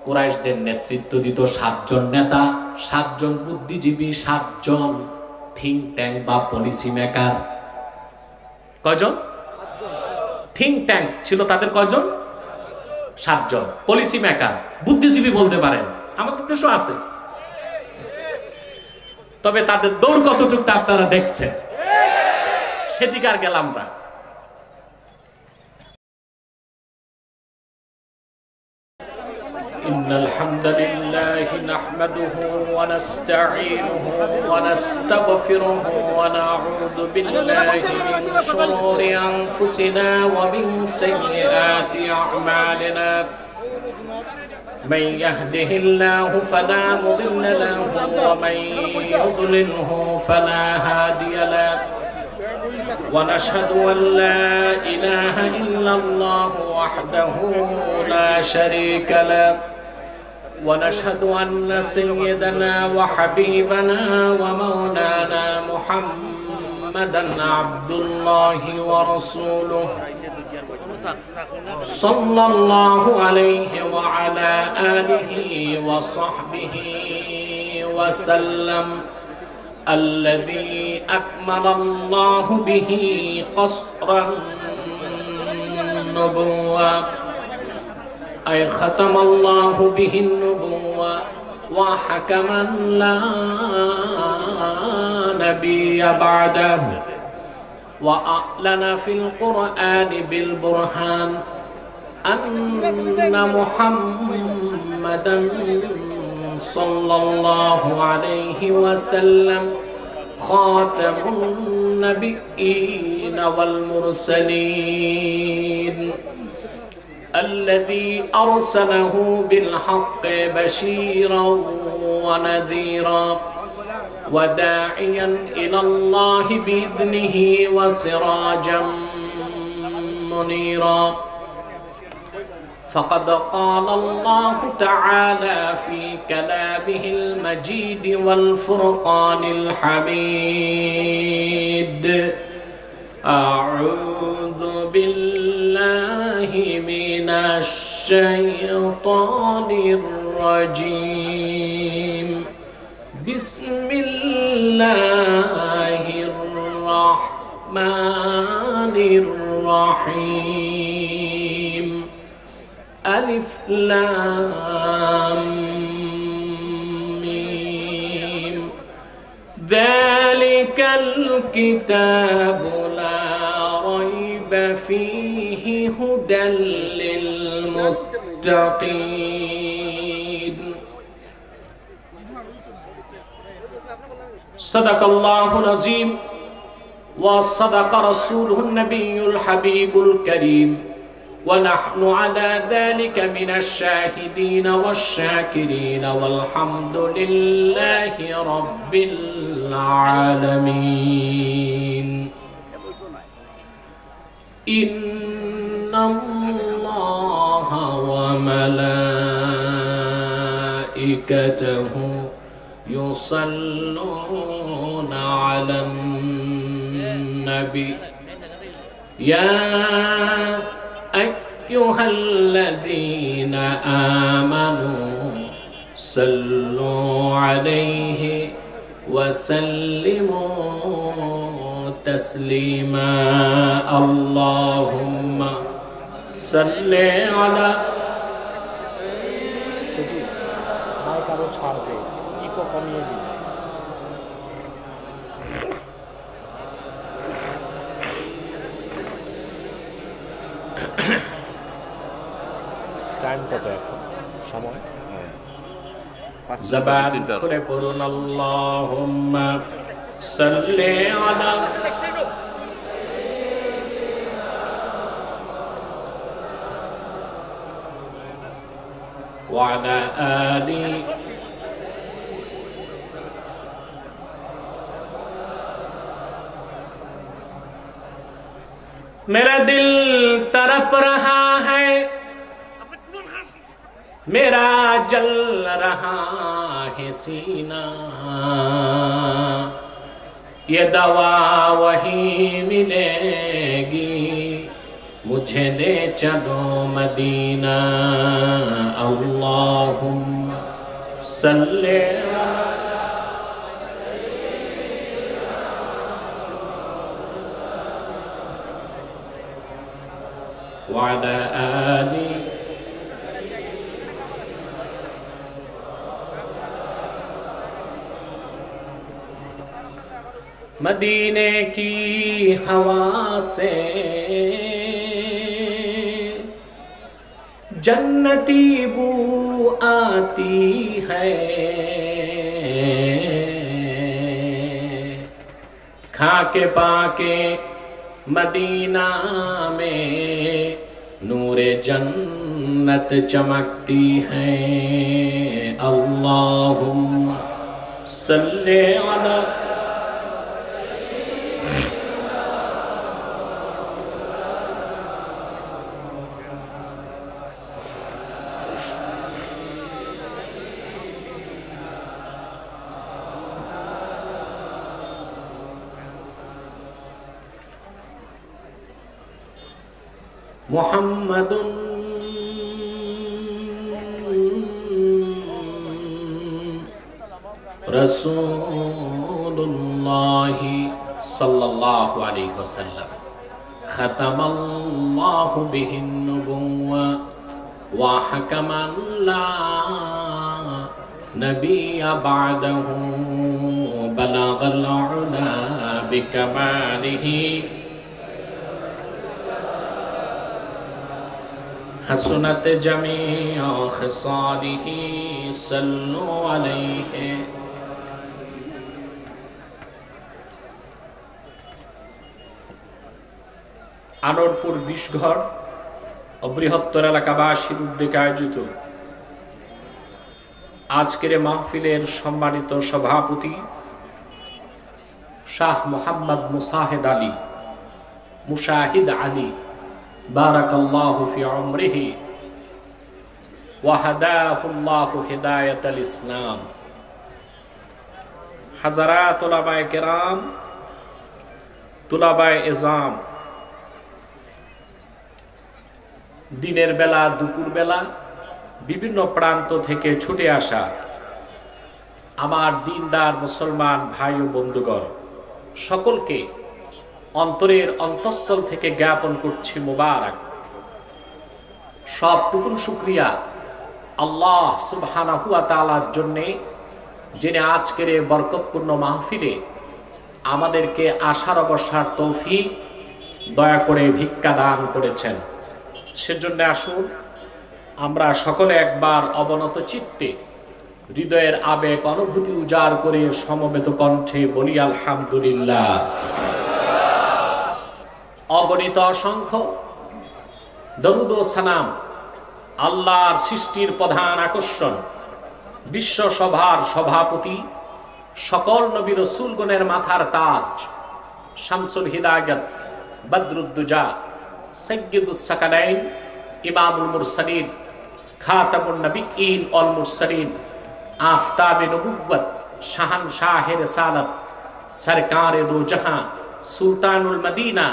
কুরাইশদের নেতৃত্ব দিত 7 জন নেতা, 7 জন বুদ্ধিজীবী, 7 জন থিঙ্ক ট্যাঙ্ক বা পলিসি মেকার। কয়জন? থিঙ্ক ট্যাঙ্কস ছিল তাদের কয়জন? 7 জন। পলিসি মেকার, বুদ্ধিজীবী বলতে পারেন, আমাদের দেশও আছে। তবে তাদের দৌড় কতটুকু আপনারা দেখছেন, সেদিকে আর গেলাম না। إن الحمد لله نحمده ونستعينه ونستغفره ونعوذ بالله من شرور أنفسنا ومن سيئات أعمالنا من يهده الله فلا مضل له ومن يضلله فلا هادي له ونشهد أن لا إله إلا الله وحده لا شريك له ونشهد أن سيدنا وحبيبنا ومولانا محمدا عبد الله ورسوله صلى الله عليه وعلى آله وصحبه وسلم الذي أكمل الله به قصر النبوة أي ختم الله به النبوة وحكما لا نبي بعده وأعلن في القرآن بالبرهان أن محمدا صلى الله عليه وسلم خاتم النبيين والمرسلين الذي أرسله بالحق بشيرا ونذيرا وداعيا إلى الله بإذنه وسراجا منيرا فقد قال الله تعالى في كلامه المجيد والفرقان الحميد أعوذ بالله من الشيطان الرجيم بسم الله الرحمن الرحيم ألف لام ميم ذلك الكتاب لا ريب فيه هدى للمتقين صدق الله العظيم وصدق رسوله النبي الحبيب الكريم ونحن على ذلك من الشاهدين والشاكرين والحمد لله رب العالمين إن الله وملائكته يصلون على النبي يا أيها الذين آمنوا صلوا عليه وسلموا تسليما اللهم صل على টাইম কত এখন সময় জবান করে পড়ুন আল্লাহুম্মা সাল্লি আলা ওয়া আলা আলি मेरा दिल तड़प रहा है मेरा जल रहा है सीना ये दवा वही मिलेगी मुझे ले चलो मदीना अल्लाह اللهم صل وعلى آله मदीने की हवा से जन्नती बू आती है, खाके पाके मदीना में नूरे जन्नत चमकती है। अल्लाहुम्मा सल्ले अला मुहम्मदुन रसूलुल्लाहि सल्लल्लाहु अलैहि वसल्लम खतमल्लाहु बिहिन नुबुव्वा व हकमन ला नबिय्य बअदहु बलगल उला बिकमालिही हसनत जमीअ खिसालिही सल्लु अलैहि। আনোরপুর ২০ ঘর ও বৃহত্তর এলাকাবাসীর উদ্যোগে আয়োজিত আজকের মাহফিলের সম্মানিত সভাপতি শাহ মোহাম্মদ মুশাহিদ আলী বারাকাল্লাহু ফি উমরিহি ওয়া হাদাহুল্লাহু হিদায়াতাল ইসলাম। হাজারাত উলামায়ে কেরাম, তুলাবায়ে ইজাম, দিনের বেলা দুপুর বেলা বিভিন্ন প্রান্ত থেকে ছুটে আসা আমার দিনদার মুসলমান ভাই ও বন্ধুগণ, সকলকে অন্তরের অন্তঃস্থল থেকে জ্ঞাপন করছি মুবারক। সবটুকুন শুকরিয়া আল্লাহ সুবহানাহু ওয়া তাআলার জন্যে, যিনি আজকের এই বরকতপূর্ণ মাহফিলে আমাদেরকে আসার বসার তৌফিক দয়া করে ভিক্ষা দান করেছেন। সেজন্য আসুন আমরা সকলে একবার অবনত চিত্তে হৃদয়ের আবেগ অনুভূতি উজাড় করে সমবেত কণ্ঠে বলি আলহামদুলিল্লাহ। অগণিত অসংখ্য দরুদ ও সালাম আল্লাহর সৃষ্টির প্রধান আকর্ষণ, বিশ্ব সভার সভাপতি, সকল নবী রাসূলগণের মাথার তাজ, শামসুল হিদায়াত, বদরুদ্দুজা, সাইয়্যিদুস সাকালাইন, ইমামুল মুরসালিন, খাতামুন নবিয়্যিন ওয়াল মুরসালিন, আফতাবে নবুওয়াত, শাহানশাহে রিসালাত, সরকারে দো জাহাঁ, সুলতানুল মদিনা,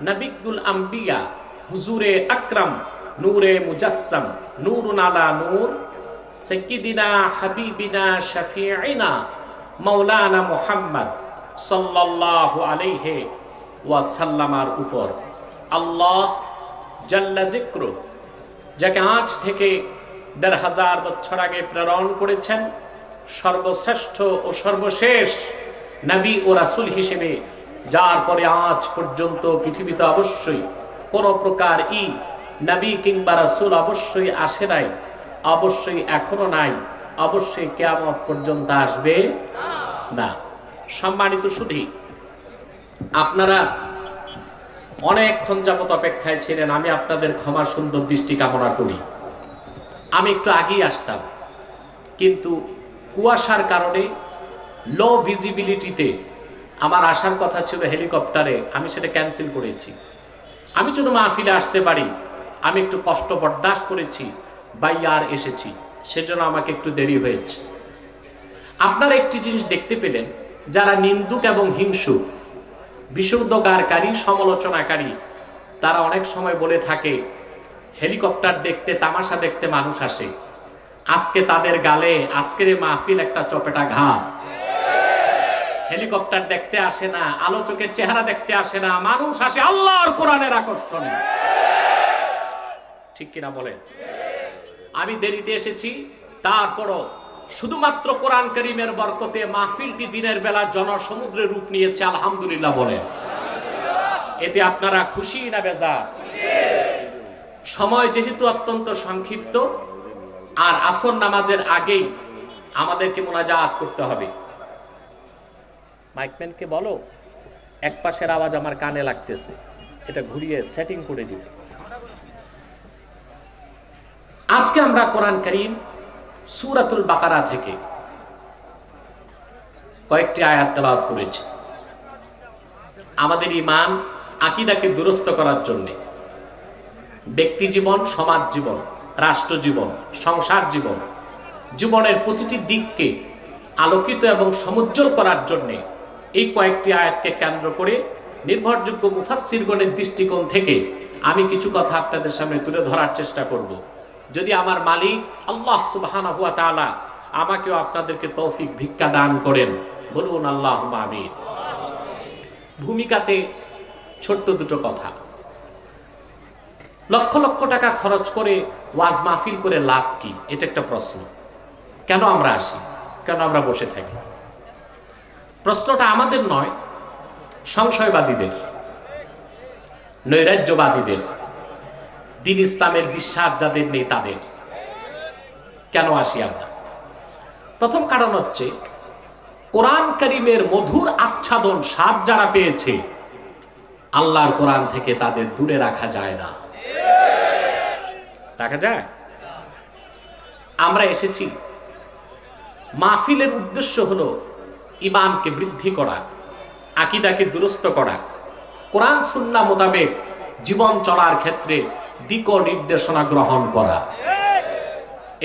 নবিয়ুল আম্বিয়া, হুজুরে আকরাম, নূরে মুজাসসাম, নূরুন আলা নূর, সাইয়্যিদিনা হাবিবিনা শাফিঈনা মাওলানা মুহাম্মদ সাল্লাল্লাহু আলাইহি ওয়াসাল্লামার উপর আল্লাহ জাল্লা যিকরু, যাকে আজ থেকে ১৫০০ বছর আগে প্রেরণ করেছেন, সর্বশ্রেষ্ঠ ও সর্বশেষ নবী ও রাসূল হিসেবে, যার পরে আজ পর্যন্ত পৃথিবীতে অবশ্যই কোন প্রকার নবী কিংবা রাসূল অবশ্যই আসে নাই, অবশ্যই এখনো নাই, অবশ্যই কিয়ামত পর্যন্ত আসবে না। সম্মানিত সুধী, আপনারা অনেকক্ষণ যাবত অপেক্ষায় ছিলেন, আমি আপনাদের ক্ষমা সুন্দর দৃষ্টি কামনা করি। আমি একটু আগেই আসতাম, কিন্তু কুয়াশার কারণে লো ভিজিবিলিটিতে আমার আসার কথা ছিল হেলিকপ্টারে, আমি সেটা ক্যান্সেল করেছি। আমি যদি মাহফিলে আসতে পারি, আমি একটু কষ্ট বরদাস্ত করেছি, বাইয়ার এসেছি, সেজন্য আমাকে একটু দেরি হয়েছে। আপনারা একটি জিনিস দেখতে পেলেন, যারা নিন্দুক এবং হিংসুক, বিশুদ্ধগারকারী, সমালোচনাকারী, তারা অনেক সময় বলে থাকে হেলিকপ্টার দেখতে, তামাশা দেখতে মানুষ আসে। আজকে তাদের গালে আজকের মাহফিল একটা চপেটা ঘাট। হেলিকপ্টার দেখতে আসে না, আলোচকের চেহারা দেখতে আসে না, মানুষ আসে আল্লাহর কোরআনের আকর্ষণে। ঠিক কিনা বলেন? আমি দেরিতে এসেছি, তারপরও শুধুমাত্র কোরআন কারীমের বরকতে মাহফিলটি দিনের বেলা জনসমুদ্রের রূপ নিয়েছে। আলহামদুলিল্লাহ বলেন। এতে আপনারা খুশি না বেজার? সময় যেহেতু অত্যন্ত সংক্ষিপ্ত, আর আসর নামাজের আগেই আমাদেরকে মুনাজাত করতে হবে। মাইকম্যানকে বলো এক পাশের আওয়াজ আমার কানে লাগতেছে, এটা ঘুরিয়ে সেটিং করে দিবে। আজকে আমরা কোরআন কারীম সূরাতুল বাকারা থেকে কয়েকটি আয়াত তেলাওয়াত করেছি। আমাদের ঈমান আকীদাকে দুরস্ত করার জন্য, ব্যক্তি জীবন, সমাজ জীবন, রাষ্ট্র জীবন, সংসার জীবন, জীবনের প্রতিটি দিককে আলোকিত এবং সমুজ্জ্বল করার জন্য এই কয়েকটি আয়াতকে কেন্দ্র করে নির্ভরযোগ্য মুফাসসিরগণের দৃষ্টিকোণ থেকে আমি কিছু কথা আপনাদের সামনে তুলে ধরার চেষ্টা করব। যদি আমার মালিক আল্লাহ সুবহানাহু ওয়া তাআলা আমাকেও আপনাদেরকে তৌফিক ভিক্ষা দান করেন, বলুন আল্লাহুম্মা আমিন। ভূমিকাতে ছোট্ট দুটো কথা। লক্ষ লক্ষ টাকা খরচ করে ওয়াজ মাহফিল করে লাভ কি? এটা একটা প্রশ্ন। কেন আমরা আসি? কেন আমরা বসে থাকি? প্রশ্নটা আমাদের নয়, সংশয়বাদীদের, নৈরাজ্যবাদীদের, দ্বীন ইসলামের বিশ্বাস যাদের নেই তাদের। কেন আসি আমরা? প্রথম কারণ হচ্ছে কোরআন কারীমের মধুর আচ্ছাদন স্বাদ যারা পেয়েছে, আল্লাহর কোরআন থেকে তাদের দূরে রাখা যায় না। রাখা যায়? আমরা এসেছি, মাহফিলের উদ্দেশ্য হলো ঈমানকে বৃদ্ধি করা, আকীদাকে দুরস্ত করা, কোরআন সুন্নাহ মোতাবেক জীবন চলার ক্ষেত্রে দিক ও নির্দেশনা গ্রহণ করা।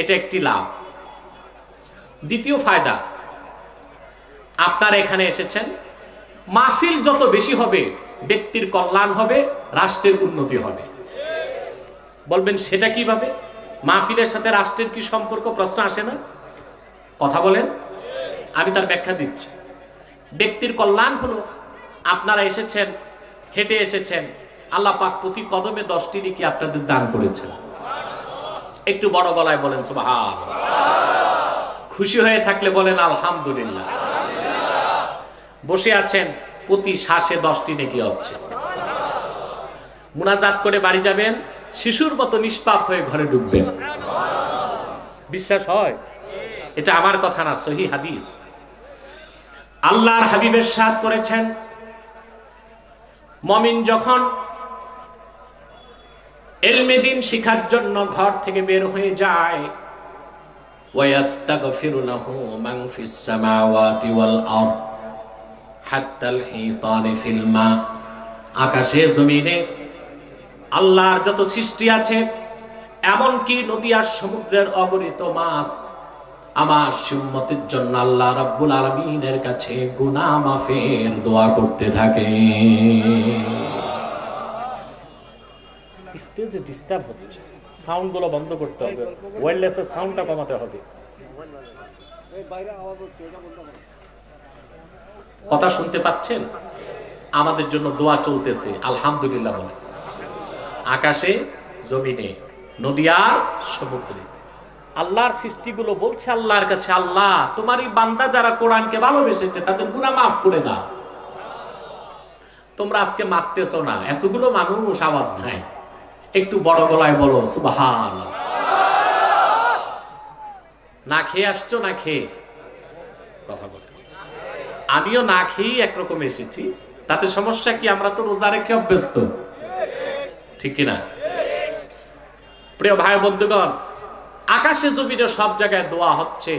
এটা একটি লাভ। দ্বিতীয় ফায়দা, আপনারা এখানে এসেছেন, মাহফিল যত বেশি হবে ব্যক্তির কল্যাণ হবে, রাষ্ট্রের উন্নতি হবে। বলবেন সেটা কিভাবে? মাহফিলের সাথে রাষ্ট্রের কি সম্পর্ক? প্রশ্ন আসে না? কথা বলেন, আমি তার ব্যাখ্যা দিচ্ছি। ব্যক্তির কল্যাণ হলো আপনারা এসেছেন, হেঁটে এসেছেন, আল্লাহ পাক প্রতি কদমে 10টি নেকি আপনাদের দান করেছেন। একটু বড় গলায় বলেন সুবহানাল্লাহ। খুশি হয়ে থাকলে বলেন আলহামদুলিল্লাহ। বসে আছেন, প্রতি শ্বাসে 10টি নেকি হচ্ছে। মুনাজাত করে বাড়ি যাবেন, শিশুর মতো নিষ্পাপ হয়ে ঘরে ঢুকবেন। বিশ্বাস হয়? এটা আমার কথা না, সহিহ হাদিস। আল্লাহর হাবিব ইরশাদ করেছেন, মুমিন যখন ইলমে দ্বীন শিখার জন্য ঘর থেকে বের হয়ে যায়, ওয়ায়াস্তাগফিরু লাহু মান ফিস সামাওয়াতি ওয়াল আরদ হাত্তাল হিতানি ফিল মা, আকাশে জমিনে আল্লাহর যত সৃষ্টি আছে, এমনকি নদী আর সমুদ্রের অগণিত মাছ, আমার উম্মতের জন্য আল্লাহ রাব্বুল আলামিনের কাছে গুনাহ মাফের দোয়া করতে থাকে। স্টেজে ডিস্টার্ব হচ্ছে, সাউন্ড গুলো বন্ধ করতে হবে, ওয়্যারলেসের সাউন্ডটা কমাতে হবে। কথা শুনতে পাচ্ছেন? আমাদের জন্য দোয়া চলতেছে, আলহামদুলিল্লাহ বলে। আকাশে জমিনে নদী আর সমুদ্রে আল্লাহর সৃষ্টিগুলো বলছে আল্লাহর কাছে, আল্লাহ তোমারই বান্দা যারা কোরআনকে ভালোবেসেছে তাদের গুনাহ মাফ করে দাও। তোমরা আজকে মারতেছো না, এতগুলো মানুষ আওয়াজ নাই, একটু বড় গলায় বলো সুবহানাল্লাহ। না খেয়ে আসছো? না খেয়ে কথা বলে। আমিও না খেয়েই একরকম এসেছি, তাতে সমস্যা কি? আমরা তো রোজা রেখে অভ্যস্ত, ঠিক কিনা? প্রিয় ভাই বন্ধুগণ, আকাশে জমিনে সব জায়গায় দোয়া হচ্ছে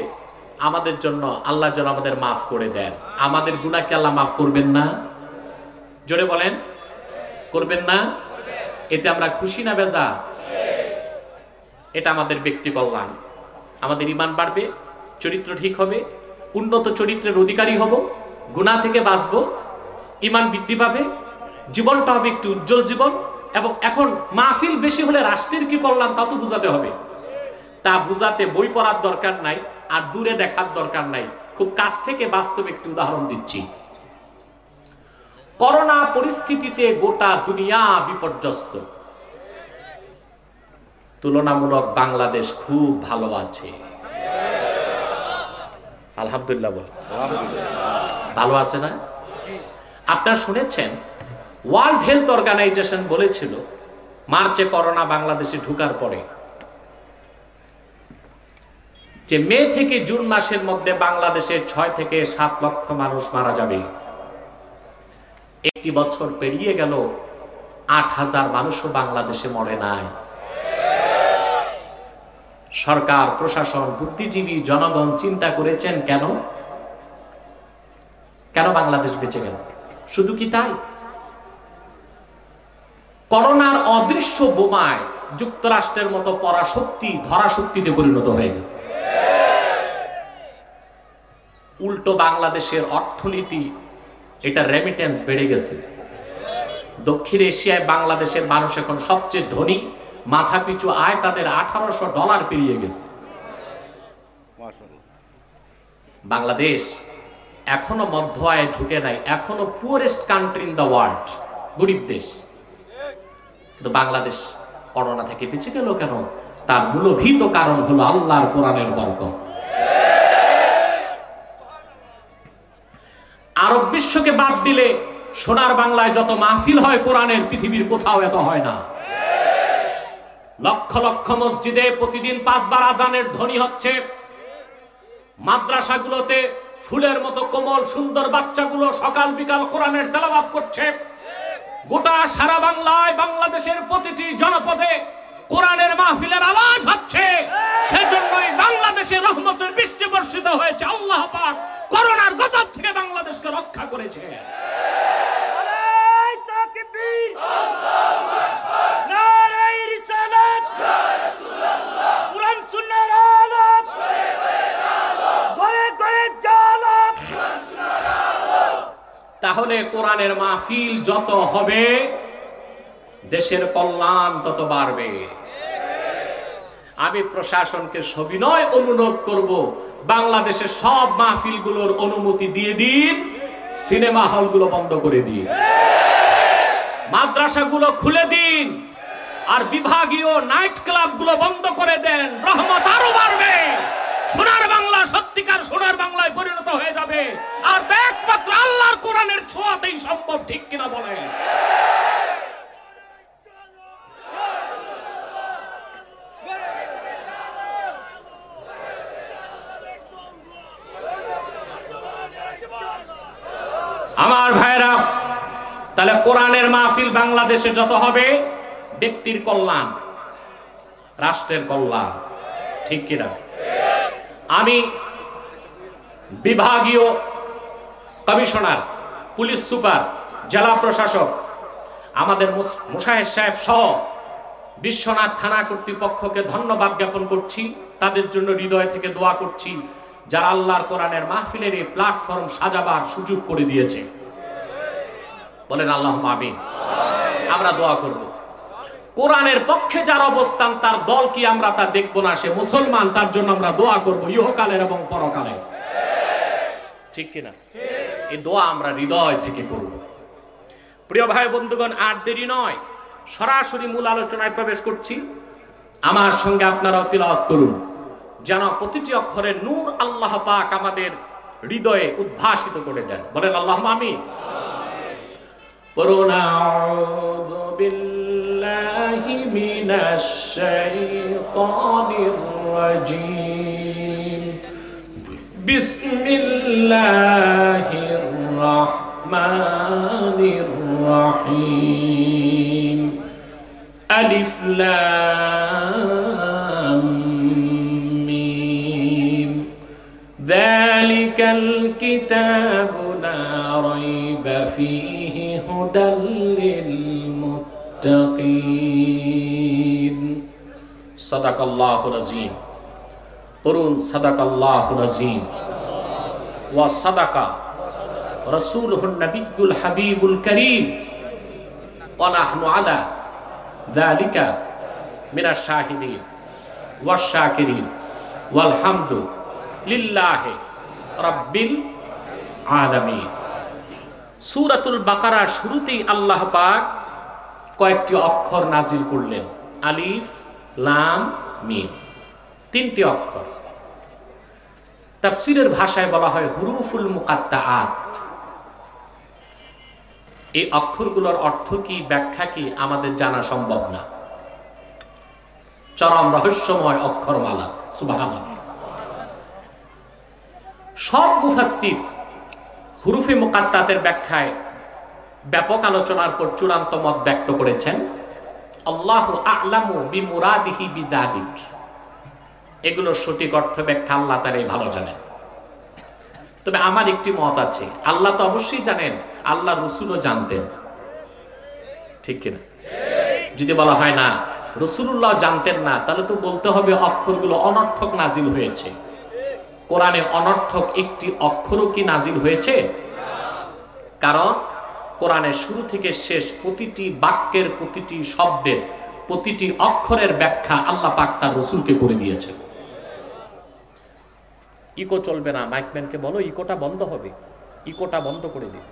আমাদের জন্য, আল্লাহ যেন আমাদের মাফ করে দেন। আমাদের গুনাহকে আল্লাহ মাফ করবেন না? জোরে বলেন, করবেন না? এতে আমরা খুশি না বেজা? এটা আমাদের ব্যক্তি কল্যাণ, আমাদের ঈমান বাড়বে, চরিত্র ঠিক হবে, উন্নত চরিত্রের অধিকারী হব, গুনাহ থেকে বাঁচবো, ঈমান বৃদ্ধি পাবে, জীবনটা হবে একটু উজ্জ্বল জীবন। এবং এখন মাহফিল বেশি হলে রাষ্ট্রের কি কল্যাণ তা তো বুঝাতে হবে। তা বুঝাতে বই পড়ার দরকার নাই, আর দূরে দেখার দরকার নাই, খুব কাছ থেকে বাস্তব একটি উদাহরণ দিচ্ছি। করোনা পরিস্থিতিতে গোটা দুনিয়া বিপর্যস্ত, তুলনামূলক বাংলাদেশ খুব ভালো আছে। আলহামদুলিল্লাহ বল, ভালো আছে না? আপনারা শুনেছেন ওয়ার্ল্ড হেলথ অর্গানাইজেশন বলেছিল মার্চে করোনা বাংলাদেশে ঢোকার পরে যে মে থেকে জুন মাসের মধ্যে বাংলাদেশে 6 থেকে 7 লক্ষ মানুষ মারা যাবে। একটি বছর পেরিয়ে গেল, 8,000 মানুষও বাংলাদেশে মরে নাই। সরকার, প্রশাসন, বুদ্ধিজীবী, জনগণ চিন্তা করেছেন কেন কেন বাংলাদেশ বেঁচে গেল? শুধু কি তাই? করোনার অদৃশ্য বোমায় যুক্তরাষ্ট্রের মতো পরাশক্তি ধরাশক্তিতে পরিণত হয়ে গেছে। উল্টো বাংলাদেশের অর্থনীতি, এটা রেমিটেন্স বেড়ে গেছে। দক্ষিণ এশিয়ায় বাংলাদেশের মানুষ এখন সবচেয়ে ধনী, মাথা পিছু আয় তাদের $1800 পেরিয়ে গেছে। বাংলাদেশ এখনো মধ্য আয়ে ঢুকে নাই, এখনো poorest country in the world, গরিব দেশ। কিন্তু বাংলাদেশ করোনা থেকে বেঁচে গেল কেন? তার মূলভূত কারণ হলো আল্লাহর কোরআনের বরকত। আরব বিশ্বকে বাদ দিলে সোনার বাংলায় যত মাহফিল হয় কোরআনের, পৃথিবীর কোথাও এত হয় না। লক্ষ লক্ষ মসজিদে প্রতিদিন 5 বার আজানের ধ্বনি হচ্ছে। মাদ্রাসাগুলোতে ফুলের মতো কোমল সুন্দর বাচ্চাগুলো সকাল বিকাল কোরআনের তেলাওয়াত করছে। গোটা সারা বাংলায়, বাংলাদেশের প্রতিটি জনপদে কোরআনের মাহফিলের আওয়াজ হচ্ছে। সেজন্যই বাংলাদেশে রহমতের বৃষ্টি বর্ষিত হয়েছে। আল্লাহ পাক করোনার গজব থেকে বাংলাদেশকে রক্ষা করেছে। তাহলে কোরআনের মাহফিল যত হবে দেশের কল্যাণ তত বাড়বে। আমি প্রশাসনকে সবিনয় অনুরোধ করব, বাংলাদেশের সব মাহফিলগুলোর অনুমতি দিয়ে দিন, সিনেমা হলগুলো বন্ধ করে দিন, মাদ্রাসাগুলো খুলে দিন, আর বিভাগীয় নাইট ক্লাবগুলো বন্ধ করে দেন। রহমত আরো বাড়বে, সোনার বাংলা সত্যিকার সোনার বাংলায় পরিণত হয়ে যাবে। আর একমাত্র আল্লাহর কোরআনের ছোঁয়াতেই সম্ভব, ঠিক কিনা বলেন? আমার ভাইরা, তাহলে কোরআনের মাহফিল বাংলাদেশে যত হবে, ব্যক্তির কল্যাণ, রাষ্ট্রের কল্যাণ, ঠিক কিনা? আমি বিভাগীয় কমিশনার, পুলিশ সুপার, জেলা প্রশাসক, আমাদের মুশাহেদ সাহেব সহ বিশ্বনাথ থানা কর্তৃপক্ষকে ধন্যবাদ জ্ঞাপন করছি। তাদের জন্য হৃদয় থেকে দোয়া করছি, যারা আল্লাহর কোরআনের মাহফিলের এই প্ল্যাটফর্ম সাজাবার সুযোগ করে দিয়েছে। বলেন আল্লাহুম্মা আমিন। আমরা দোয়া করব। কোরআনের পক্ষে যার অবস্থান, তার দল কি আমরা তা দেখবো না, সে মুসলমান, তার জন্য আমরা দোয়া করব ইহকালের এবং পরকালের, ঠিক কিনা? এই দোয়া আমরা হৃদয় থেকে করব। প্রিয় ভাই বন্ধুগণ, আর দেরি নয়, সরাসরি মূল আলোচনায় প্রবেশ করছি। আমার সঙ্গে আপনারাও তিলাওয়াত করুন, যেন প্রতিটি অক্ষরের নূর আল্লাহ পাক আমাদের হৃদয়ে উদ্ভাসিত করে দেন। বলেন আল্লাহুম্মা আমিন। পড়ুন আউযু বিল্লাহি মিনাশ শাইতানির রাজীম। বিসমিল্লাহির রাহমানির রাহিম। আলিফ লাম মিম। যালিকাল কিতাবু লা রাইবা ফীহি হুদাল লিল মুত্তাকিন। সাদাকাল্লাহুল আযীম। পড়ুন সাদাকাল্লাহুল আযীম। ওয়া সাদাকা রাসূলুহুন নাবিয়্যুল হাবিবুল কারীম। ওয়া নাহনু আলা যালিকা মিনাশ শাহিদিন। ওয়াশ শাকিরিন ওয়াল হামদু লিল্লাহি রাব্বিল আলামিন। সূরাতুল বাকারার শুরুতেই আল্লাহ পাক কয়েকটি অক্ষর নাজিল করলেন, আলিফ লাম মিম, তিনটি অক্ষর। তাফসীরের ভাষায় বলা হয় হুরুফুল মুকাত্তাআত। এই অক্ষরগুলোর অর্থ কি, ব্যাখ্যা কি আমাদের জানা সম্ভব না। চরম রহস্যময় অক্ষরমালা, সুবহানাল্লাহ। সব মুফাসসির হুরুফে মুকাত্তাতের ব্যাখ্যায় ব্যাপক আলোচনার পর চূড়ান্ত মত ব্যক্ত করেছেন, আল্লাহু আ'লামু বিমুরাদিহি বিযালিক। এগুলোর সঠিক অর্থ ব্যাখ্যা আল্লাহ তাআলাই ভালো জানেন। তবে আমার একটি মত আছে, আল্লাহ তো অবশ্যই জানেন, আল্লাহ রাসূলও জানতেন, ঠিক কিনা? যদি বলা হয় না রাসূলুল্লাহ জানতেন না, তাহলে তো বলতে হবে অক্ষরগুলো অনর্থক নাজিল হয়েছে। কোরআনে অনর্থক একটি অক্ষরও কি নাজিল হয়েছে? কারণ কোরআনের শুরু থেকে শেষ প্রতিটি বাক্যের, প্রতিটি শব্দের, প্রতিটি অক্ষরের ব্যাখ্যা আল্লাহ পাক তার রাসূলকে করে দিয়েছেন। ইকো চলবে না, মাইকম্যানকে বলো ইকোটা বন্ধ হবে, ইকোটা বন্ধ করে দিবে।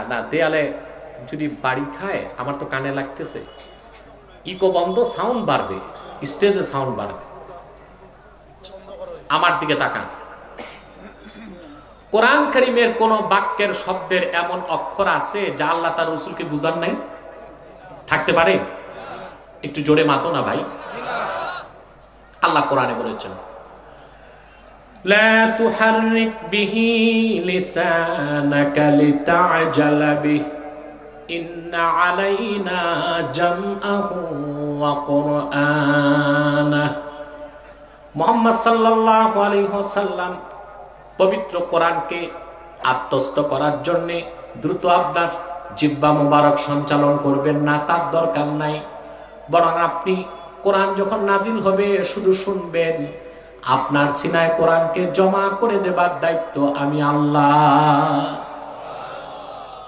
না, দেয়ালে যদি বাড়ি খায়, আমার তো কানে লাগতেছে, ইকো বন্ধ, সাউন্ড বাড়বে, স্টেজে সাউন্ড বাড়বে। আমার দিকে তাকান। কোরআন কারীমের কোন বাক্যের শব্দের এমন অক্ষর আছে যা আল্লাহ তার রাসূলকে বুঝান নাই? থাকতে পারে? একটু জোরে মাতো না ভাই। আল্লাহ কোরআনে বলেছেন, লা তুহাররিক বিহি লিসানাকা লিতা'জালা বিহি ইন্না আলাইনা জামআহু ওয়া কুরআনাহু। মুহাম্মদ সাল্লাল্লাহু আলাইহি ওয়াসাল্লাম পবিত্র কোরআনকে আত্মস্থ করার জন্য দ্রুত আপনার জিহ্বা মুবারক সঞ্চালন করবেন না, তার দরকার নাই। বরং আপনি কোরআন যখন নাজিল হবে শুধু শুনবেন, আপনার সিনায় কোরআনকে জমা করে দেবার দায়িত্ব আমি আল্লাহ।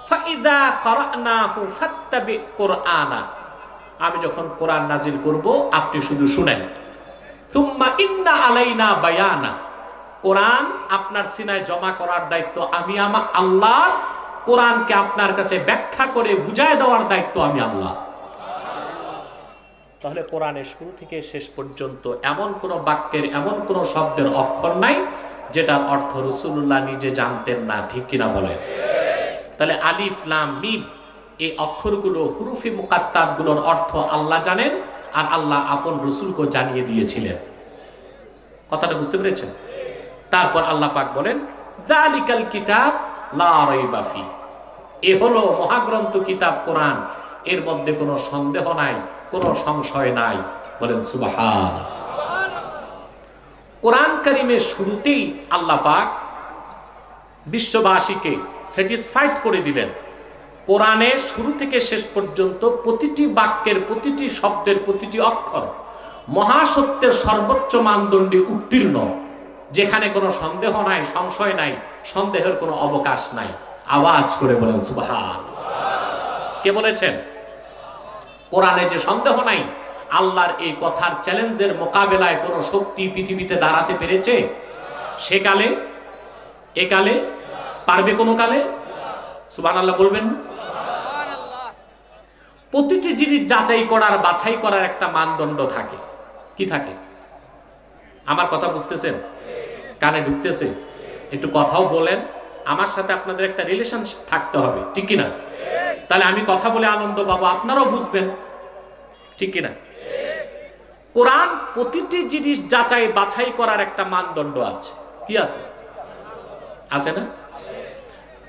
ফাইদা ক্বরানাহু ফাত্তাবি কুরআনা। আমি যখন কোরআন নাজিল করব আপনি শুধু শুনেন। সুম্মা ইন্না আলাইনা বায়ানা। কোরআন আপনার সিনায় জমা করার দায়িত্ব আমি আমার আল্লাহ। কোরআনকে আপনার কাছে ব্যাখ্যা করে বুঝায় দেওয়ার দায়িত্ব আমি আল্লাহ। তাহলে কোরআনের শুরু থেকে শেষ পর্যন্ত এমন কোন বাক্যের, এমন কোন শব্দের অক্ষর নাই যেটার অর্থ রাসূলুল্লাহ নিজে জানতেন না, ঠিক কিনা বলেন? তাহলে আলিফ লাম মিম এই অক্ষরগুলো, হুরুফে মুকাত্তাত গুলোর অর্থ আল্লাহ জানেন, আর আল্লাহ আপন রাসূলকে জানিয়ে দিয়েছিলেন। কথাটা বুঝতে পেরেছেন? তারপর আল্লাহ পাক বলেন, যালিকাল কিতাব লা রাইবা ফি। এ হলো মহাগ্রন্থ কিতাব কোরআন, এর মধ্যে কোনো সন্দেহ নাই, কোনো সংশয় নাই। বলেন সুবহান। কোরআন কারীমের শুরুতেই আল্লাহ পাক বিশ্ববাসীকে স্যাটিসফাইড করে দিলেন। কোরআনের শুরু থেকে শেষ পর্যন্ত প্রতিটি বাক্যের, প্রতিটি শব্দের, প্রতিটি অক্ষর মহাসত্যের সর্বোচ্চ মানদণ্ডে উত্তীর্ণ, যেখানে কোনো সন্দেহ নাই, সংশয় নাই, সন্দেহের কোনো অবকাশ নাই। আওয়াজ করে বলেন সুবহান। কে বলেছেন? কোরআনে যে সন্দেহ নাই, আল্লাহর এই কথার চ্যালেঞ্জের মোকাবেলায় কোন শক্তি পৃথিবীতে দাঁড়াতে পেরেছে? সেকালে, একালে, পারবে কোন কালে? সুবহানাল্লাহ বলবেন। প্রতিটি জিনিস যাচাই করার, বাছাই করার একটা মানদণ্ড থাকে। কি থাকে? আমার কথা বুঝতেছেন? কানে ঢুকতেছে? একটু কথাও বলেন। আমার সাথে আপনাদের একটা রিলেশন থাকতে হবে, ঠিক কিনা? তাহলে আমি কথা বলে আনন্দ পাবো, আপনারাও বুঝবেন, ঠিক কিনা? কোরআন প্রতিটি জিনিস যাচাই বাছাই করার একটা মানদণ্ড আছে। কি আছে? আছে না?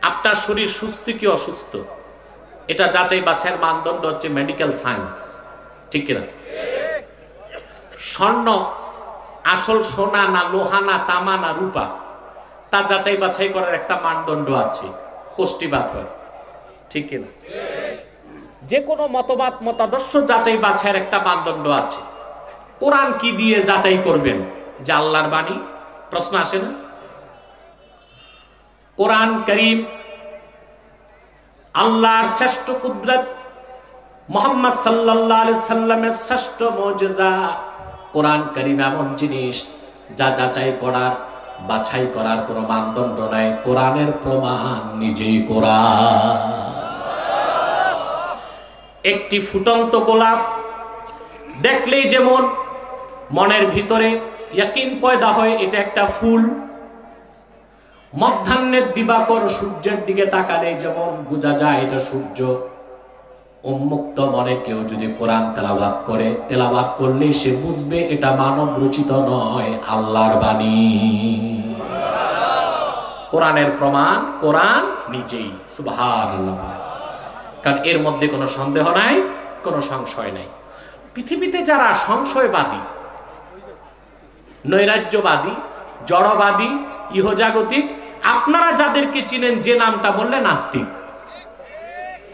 আপনার শরীর সুস্থ কি অসুস্থ, এটা যাচাই বাছাইয়ের মানদণ্ড হচ্ছে মেডিকেল সায়েন্স, ঠিক কিনা? স্বর্ণ আসল সোনা না লোহা না তামা না রূপা, তা যাচাই বাছাই করার একটা মানদণ্ড আছে, কোষ্টি পাথর, ঠিক কিনা? যে কোনো মতবাদ, মতাদর্শ যাচাই বাছাইয়ের একটা মানদণ্ড আছে। কোরআন কি দিয়ে যাচাই করবেন যে আল্লাহর বাণী? প্রশ্ন আসে না? কোরআন কারীম আল্লাহর শ্রেষ্ঠ কুদরত, মুহাম্মদ সাল্লাল্লাহু আলাইহি সাল্লামের শ্রেষ্ঠ মুজিজা কোরআন কারীম এমন জিনিস যা যাচাই করার বাছাই করার কোনো মানদণ্ড নাই। কোরআনের প্রমাণ নিজেই কোরআন। একটি ফুটন্ত গোলাপ দেখলেই যেমন মনের ভিতরে ইয়াকিন পয়দা হয় এটা একটা ফুল, মধ্যাহ্নের দিবাকর সূর্যের দিকে তাকালে যেমন বোঝা যায় এটা সূর্য, উন্মুক্ত মনে কেউ যদি কোরআন তেলাওয়াত করে, তেলাওয়াত করলে সে বুঝবে এটা মানব রচিত নয়, আল্লাহর বাণী। কোরআনের প্রমাণ কোরআন নিজেই, সুবহানাল্লাহ। কারণ এর মধ্যে কোনো সন্দেহ নাই, কোনো সংশয় নাই। পৃথিবীতে যারা সংশয়বাদী, নৈরাজ্যবাদী, জড়বাদী, ইহজাগতিক, আপনারা যাদেরকে চিনেন যে নামটা বললে নাস্তিক,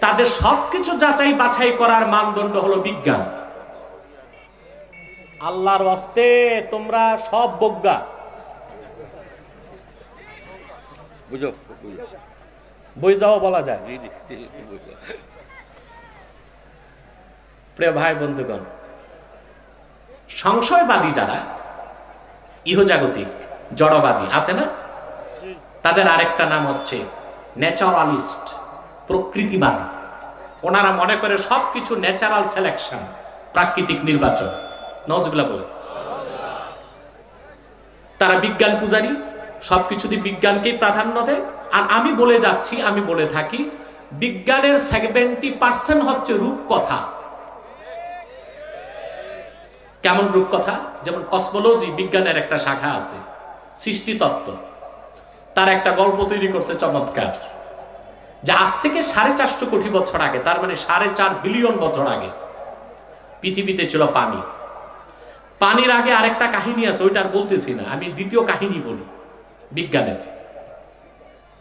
তাদের সবকিছু যাচাই বাছাই করার মানদণ্ড হলো বিজ্ঞান। আল্লাহর ওয়াস্তে তোমরা সব বজ্ঞা, বই যাও বলা যায়। প্রিয় ভাই বন্ধুগণ, সংশয়বাদী যারা, ইহজাগতিক, জড়বাদী আছে না, তাদের আরেকটা নাম হচ্ছে ন্যাচারালিস্ট, প্রকৃতিবাদী। ওনারা মনে করে সবকিছু ন্যাচারাল সিলেকশন, প্রাকৃতিক নির্বাচন। নওয়াজবিল্লাহ বলে। তারা বিজ্ঞান পূজারী, সবকিছুতে বিজ্ঞানকেই প্রাধান্য দেয়। আর আমি বলে যাচ্ছি, আমি বলে থাকি, বিজ্ঞানের 70% হচ্ছে রূপকথা। কেমন রূপকথা? যেমন কসমোলজি বিজ্ঞানের একটা শাখা আছে, সৃষ্টিতত্ত্ব। তার একটা গল্প তৈরি করছে চমৎকার, যে আজ থেকে 450 কোটি বছর আগে, তার মানে 4.5 বিলিয়ন বছর আগে পৃথিবীতে ছিল পানি। পানির আগে আরেকটা কাহিনী আছে, ওইটা আর বলতেছি না, আমি দ্বিতীয় কাহিনী বলি বিজ্ঞানের।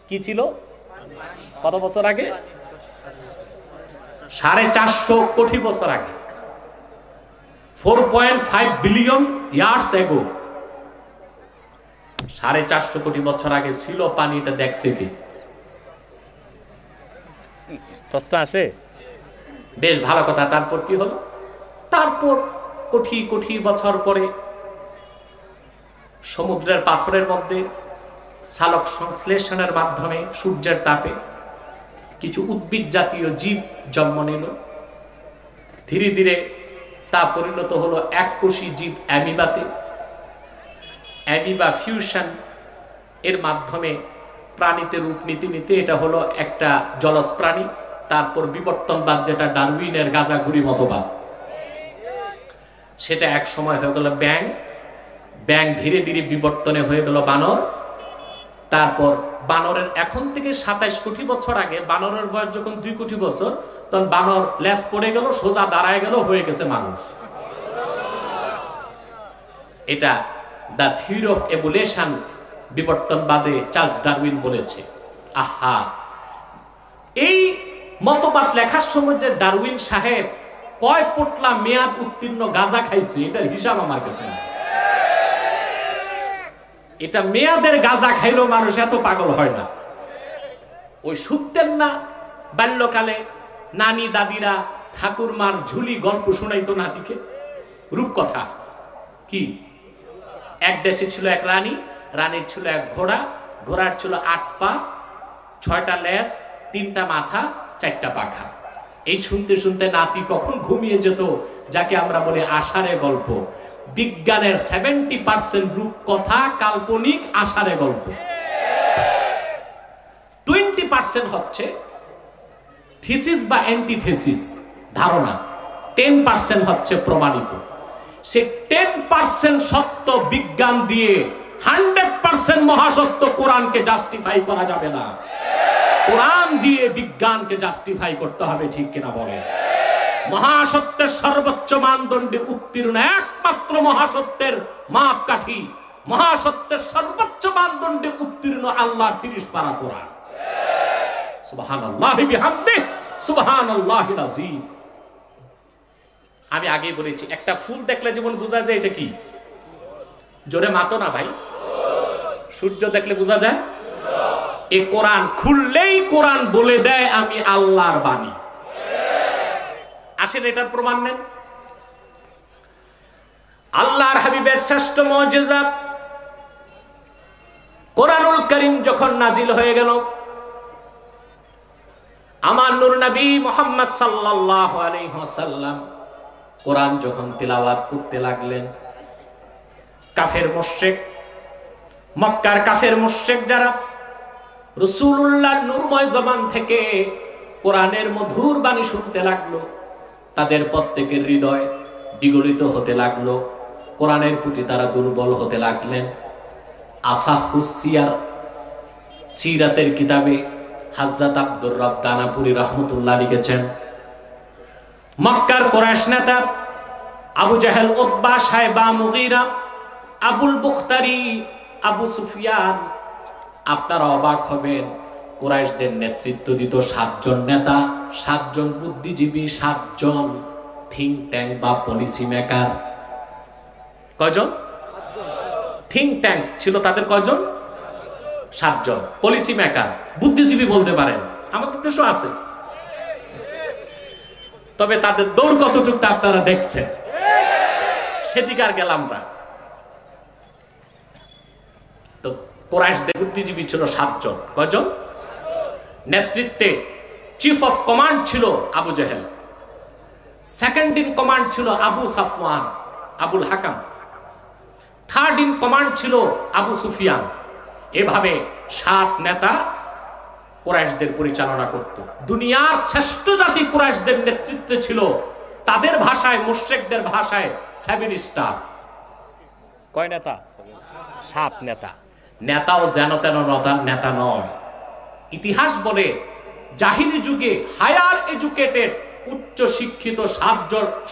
কি ছিল? কত বছর আগে? 450 কোটি বছর আগে, 4.5 বিলিয়ন ইয়ার্স এগো। 450 কোটি বছর আগে ছিল পানি, এটা দেখছে কি? প্রশ্ন আসে? বেশ ভালো কথা। তারপর কি হলো? তারপর কোটি কোটি বছর পরে সমুদ্রের পাথরের মধ্যে সালোক সংশ্লেষণের মাধ্যমে সূর্যের তাপে কিছু উদ্ভিদ জাতীয় জীব জন্ম নিল। ধীরে ধীরে তা পরিণত হলো এককোষী জীব অ্যামিবাতে। অ্যামিবা ফিউশন এর মাধ্যমে প্রাণীতে রূপ নিতে নিতে এটা হলো একটা জলজ প্রাণী। তারপর বিবর্তনবাদ, যেটা ডারউইনের গাঁজাঘুরি মতবাদ, সেটা এক সময় হয়ে গেল ব্যাং। ব্যাং ধীরে ধীরে বিবর্তনে হয়ে গেল বানর। তারপর বানরের এখন থেকে 27 কোটি বছর আগে, বানরের বয়স যখন 2 কোটি বছর, তখন বানর লেজ পড়ে গেল, সোজা দাঁড়ায় গেল, হয়ে গেছে মানুষ। এটা দ্য থিওরি অফ এভোলিউশন বিবর্তনবাদে চার্লস ডারউইন বলেছে। আহা, এই মতবাদ লেখার সময় যে ডারউইন সাহেব কয় পোটলা মেয়াদ উত্তীর্ণ গাঁজা খাইছে, এটার হিসাব আমার কাছে না। এটা মেয়াদের গাঁজা খাইলেও মানুষ এত পাগল হয় না। ওই শুনতেন না বাল্যকালে নানি দাদিরা ঠাকুরমার ঝুলি গল্প শোনাইতো নাতিকে, রূপকথা। কি? এক দেশে ছিল এক রানী, রানীর ছিল এক ঘোড়া, ঘোড়ার ছিল 8 পা, 6টা লেজ, 3টা মাথা, 4টা পাখা। এই শুনতে শুনতে নাতি কখন ঘুমিয়ে যেত, যাকে আমরা বলি আষাঢ়ে গল্প। বিজ্ঞানের 70% রূপকথা, কাল্পনিক, আষাঢ়ে গল্প। 20% হচ্ছে থিসিস বা অ্যান্টিথিসিস, ধারণা। 10% হচ্ছে প্রমাণিত। সে 10% সত্য বিজ্ঞান দিয়ে 100% মহাসত্য কোরআনকে জাস্টিফাই করা যাবে না। কোরআন দিয়ে বিজ্ঞানকে জাস্টিফাই করতে হবে, ঠিক কিনা বলে? মহাসত্যের সর্বোচ্চ মানদণ্ডে উত্তীর্ণ একমাত্র মহাসত্যের মাপকাঠি, মহাসত্যের সর্বোচ্চ মানদণ্ডে উত্তীর্ণ আল্লাহর 30 পারা কোরআন। সুবহানাল্লাহি বিহামদিহি, সুবহানাল্লাহিল আযীম। আমি আগে বলেছি, একটা ফুল দেখলে যেমন বোঝা যায় এটা কি, জোরে মাতো না ভাই। সূর্য দেখলে বোঝা যায়। এই কোরআন খুললেই কোরআন বলে দেয় আমি আল্লাহর বাণী। আসেন এটার প্রমাণ নেন। আল্লাহর হাবিবের শ্রেষ্ঠ মুজিজা কোরআনুল কারীম যখন নাজিল হয়ে গেল, আমার নূর নবী মুহাম্মদ সাল্লাল্লাহু আলাইহি ওয়াসাল্লাম কোরআন যখন তিলাওয়াত করতে লাগলেন, কাফের মুশরিক, মক্কার কাফের মুশরিক যারা রাসূলুল্লাহর নূরময় জবান থেকে কোরআনের মধুর বাণী শুনতে লাগলো, তাদের প্রত্যেকের হৃদয় বিগলিত হতে লাগলো, কোরআনের প্রতি তারা দুর্বল হতে লাগলেন। আসাহুস সিয়ার, সিরাতের কিতাবে হযরত আব্দুর রব দানাপুরী রাহমাতুল্লাহ লিখেছেন, মক্কার কুরাইশ নেতা Abu Jahl, Utba, Shaiba, Mughira, Abul Bukhtari, Abu Sufyan, আপনারা অবাক হবেন, কুরাইশদের নেতৃত্ব দিত 7 জন নেতা, 7 জন বুদ্ধিজীবী, 7 জন থিঙ্ক ট্যাঙ্ক বা পলিসি মেকার। কয়জন? থিঙ্ক ট্যাঙ্কস ছিল তাদের কয়জন? 7 জন। পলিসি মেকার, বুদ্ধিজীবী বলতে পারেন, আমাদের দেশও আছে, তবে তাদের দৌড় কতটুকু আপনারা দেখছেন, সেদিকে আর গেলাম না। তো কুরাইশদের বুদ্ধিজীবী ছিল 7 জন। কয়জন? নেতৃত্বে চিফ অফ কমান্ড ছিল আবু জাহেল, সেকেন্ড ইন কমান্ড ছিল Abu Safwan, Abul Hakam, third in command ছিল আবু সুফিয়ান। এভাবে 7 নেতা কুরাইশদের পরিচালনা করত। দুনিয়ার শ্রেষ্ঠ জাতি কুরাইশদের নেতৃত্বে ছিল, তাদের ভাষায়, মুশরিকদের ভাষায় 7 স্টার। কয় নেতা? 7 নেতা। নেতাও যেন তেন নেতা নয়। ইতিহাস বলে জাহিলি যুগে হায়ার এডুকেটেড, উচ্চ শিক্ষিত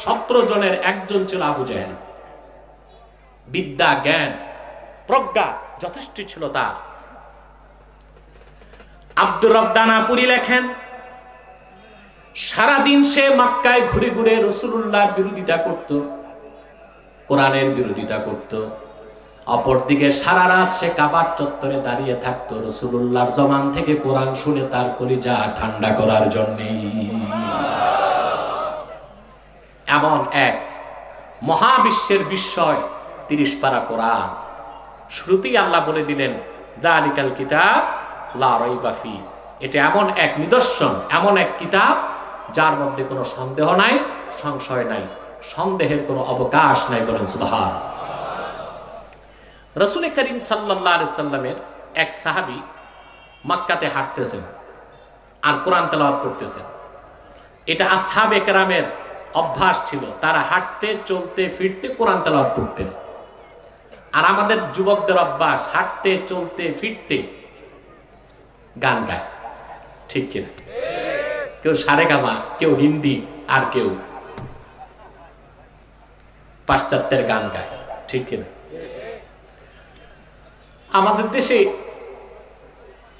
17 জনের একজন ছিল আবু জাহেল। বিদ্যা, জ্ঞান, প্রজ্ঞা যথেষ্ট ছিল তার। আব্দুর রব দানাপুরী লেখেন, সারাদিন সে মক্কায় ঘুরে ঘুরে রাসূলুল্লাহর বিরোধিতা করত, কোরআনের বিরোধিতা করত। অপরদিকে সারা রাত সে কাবার চত্বরে দাঁড়িয়ে থাকতো রাসূলুল্লাহর জবান থেকে কোরআন শুনে তার কলিজা ঠান্ডা করার জন্য। এমন এক মহাবিশ্বের বিস্ময় 30 পারা কোরআন। শুরুতেই আল্লাহ বলে দিলেন, যালিকাল কিতাব লা রাইবা ফি, এটা এমন এক নিদর্শন, এমন এক কিতাব যার মধ্যে কোনো সন্দেহ নাই, সংশয় নাই, সন্দেহের কোনো অবকাশ নাই। বলেন সুবহান। রাসূল করিম সাল্লাল্লাহু আলাইহি সাল্লামের এক সাহাবী মক্কাতে হাঁটতেছেন আর কোরআন তেলাওয়াত করতেছেন। এটা আসহাবে কেরামের অভ্যাস ছিল, তারা হাঁটতে, চলতে, ফিরতে কোরআন তেলাওয়াত করতেন। আর আমাদের যুবকদের অভ্যাস হাঁটতে, চলতে, ফিরতে গান গায়, ঠিক কিনা? কেউ সারেগামা, কেউ হিন্দি, আর কেউ পাশ্চাত্যের গান গায়, ঠিক কিনা? আমাদের দেশে,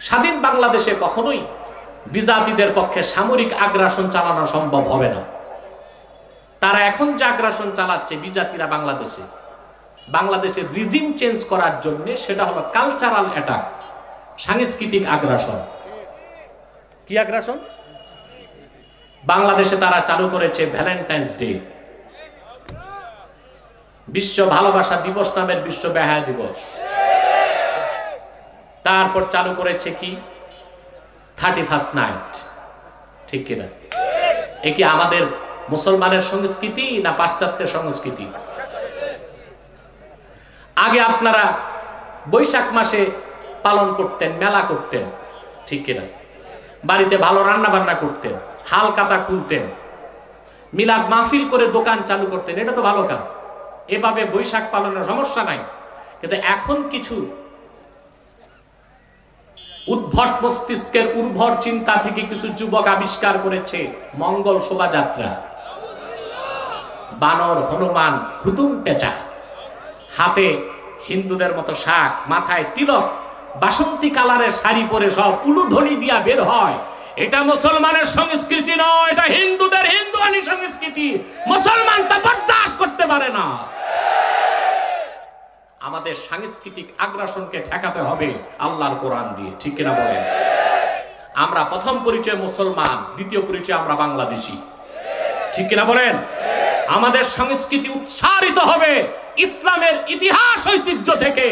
স্বাধীন বাংলাদেশে কখনোই বিজাতিদের পক্ষে সামরিক আগ্রাসন চালানো সম্ভব হবে না। তারা এখন যে আগ্রাসন চালাচ্ছে বিজাতিরা বাংলাদেশে, বাংলাদেশের রিজিম চেঞ্জ করার জন্য, সেটা হলো কালচারাল অ্যাটাক, সাংস্কৃতিক আগ্রাসন। কি আগ্রাসন? বাংলাদেশে তারা চালু করেছে ভ্যালেন্টাইন্স ডে, বিশ্ব ভালোবাসা দিবস নামের বিশ্ব বেহায়া দিবস। তারপর চালু করেছে কি 31st নাইট, ঠিক কিনা? এ কি আমাদের মুসলমানের সংস্কৃতি না পাশ্চাত্যের সংস্কৃতি? আগে আপনারা বৈশাখ মাসে পালন করতেন, মেলা করতেন, ঠিক কিনা? বাড়িতে ভালো রান্না বান্না করতেন, হাল কাতা খুলতেন, মিলাদ মাহফিল করে দোকান চালু করতেন, এটা তো ভালো কাজ। এভাবে বৈশাখ পালনের সমস্যা নাই। কিন্তু এখন কিছু উদ্ভট মস্তিষ্কের উর্বর চিন্তা থেকে কিছু যুবক আবিষ্কার করেছে মঙ্গল শোভাযাত্রা। বানর, হনুমান, হুতুম পেঁচা, হাতে হিন্দুদের মতো শাক, মাথায় তিলক, বাসন্তী কালারের শাড়ি পরে সব উলুধ্বনি দিয়া বের হয়। এটা মুসলমানের সংস্কৃতি নয়, এটা হিন্দুদের হিন্দুয়ানি সংস্কৃতি। মুসলমান তা বরদাস্ত করতে পারে না। আমাদের সাংস্কৃতিক আগ্রাসনকে ঠেকাতে হবে আল্লাহর কোরআন দিয়ে, ঠিক কিনা বলেন? আমরা প্রথম পরিচয় মুসলমান, দ্বিতীয় পরিচয় আমরা বাংলাদেশী, ঠিক কিনা বলেন? আমাদের সংস্কৃতি উৎসারিত হবে ইসলামের ইতিহাস ঐতিহ্য থেকে।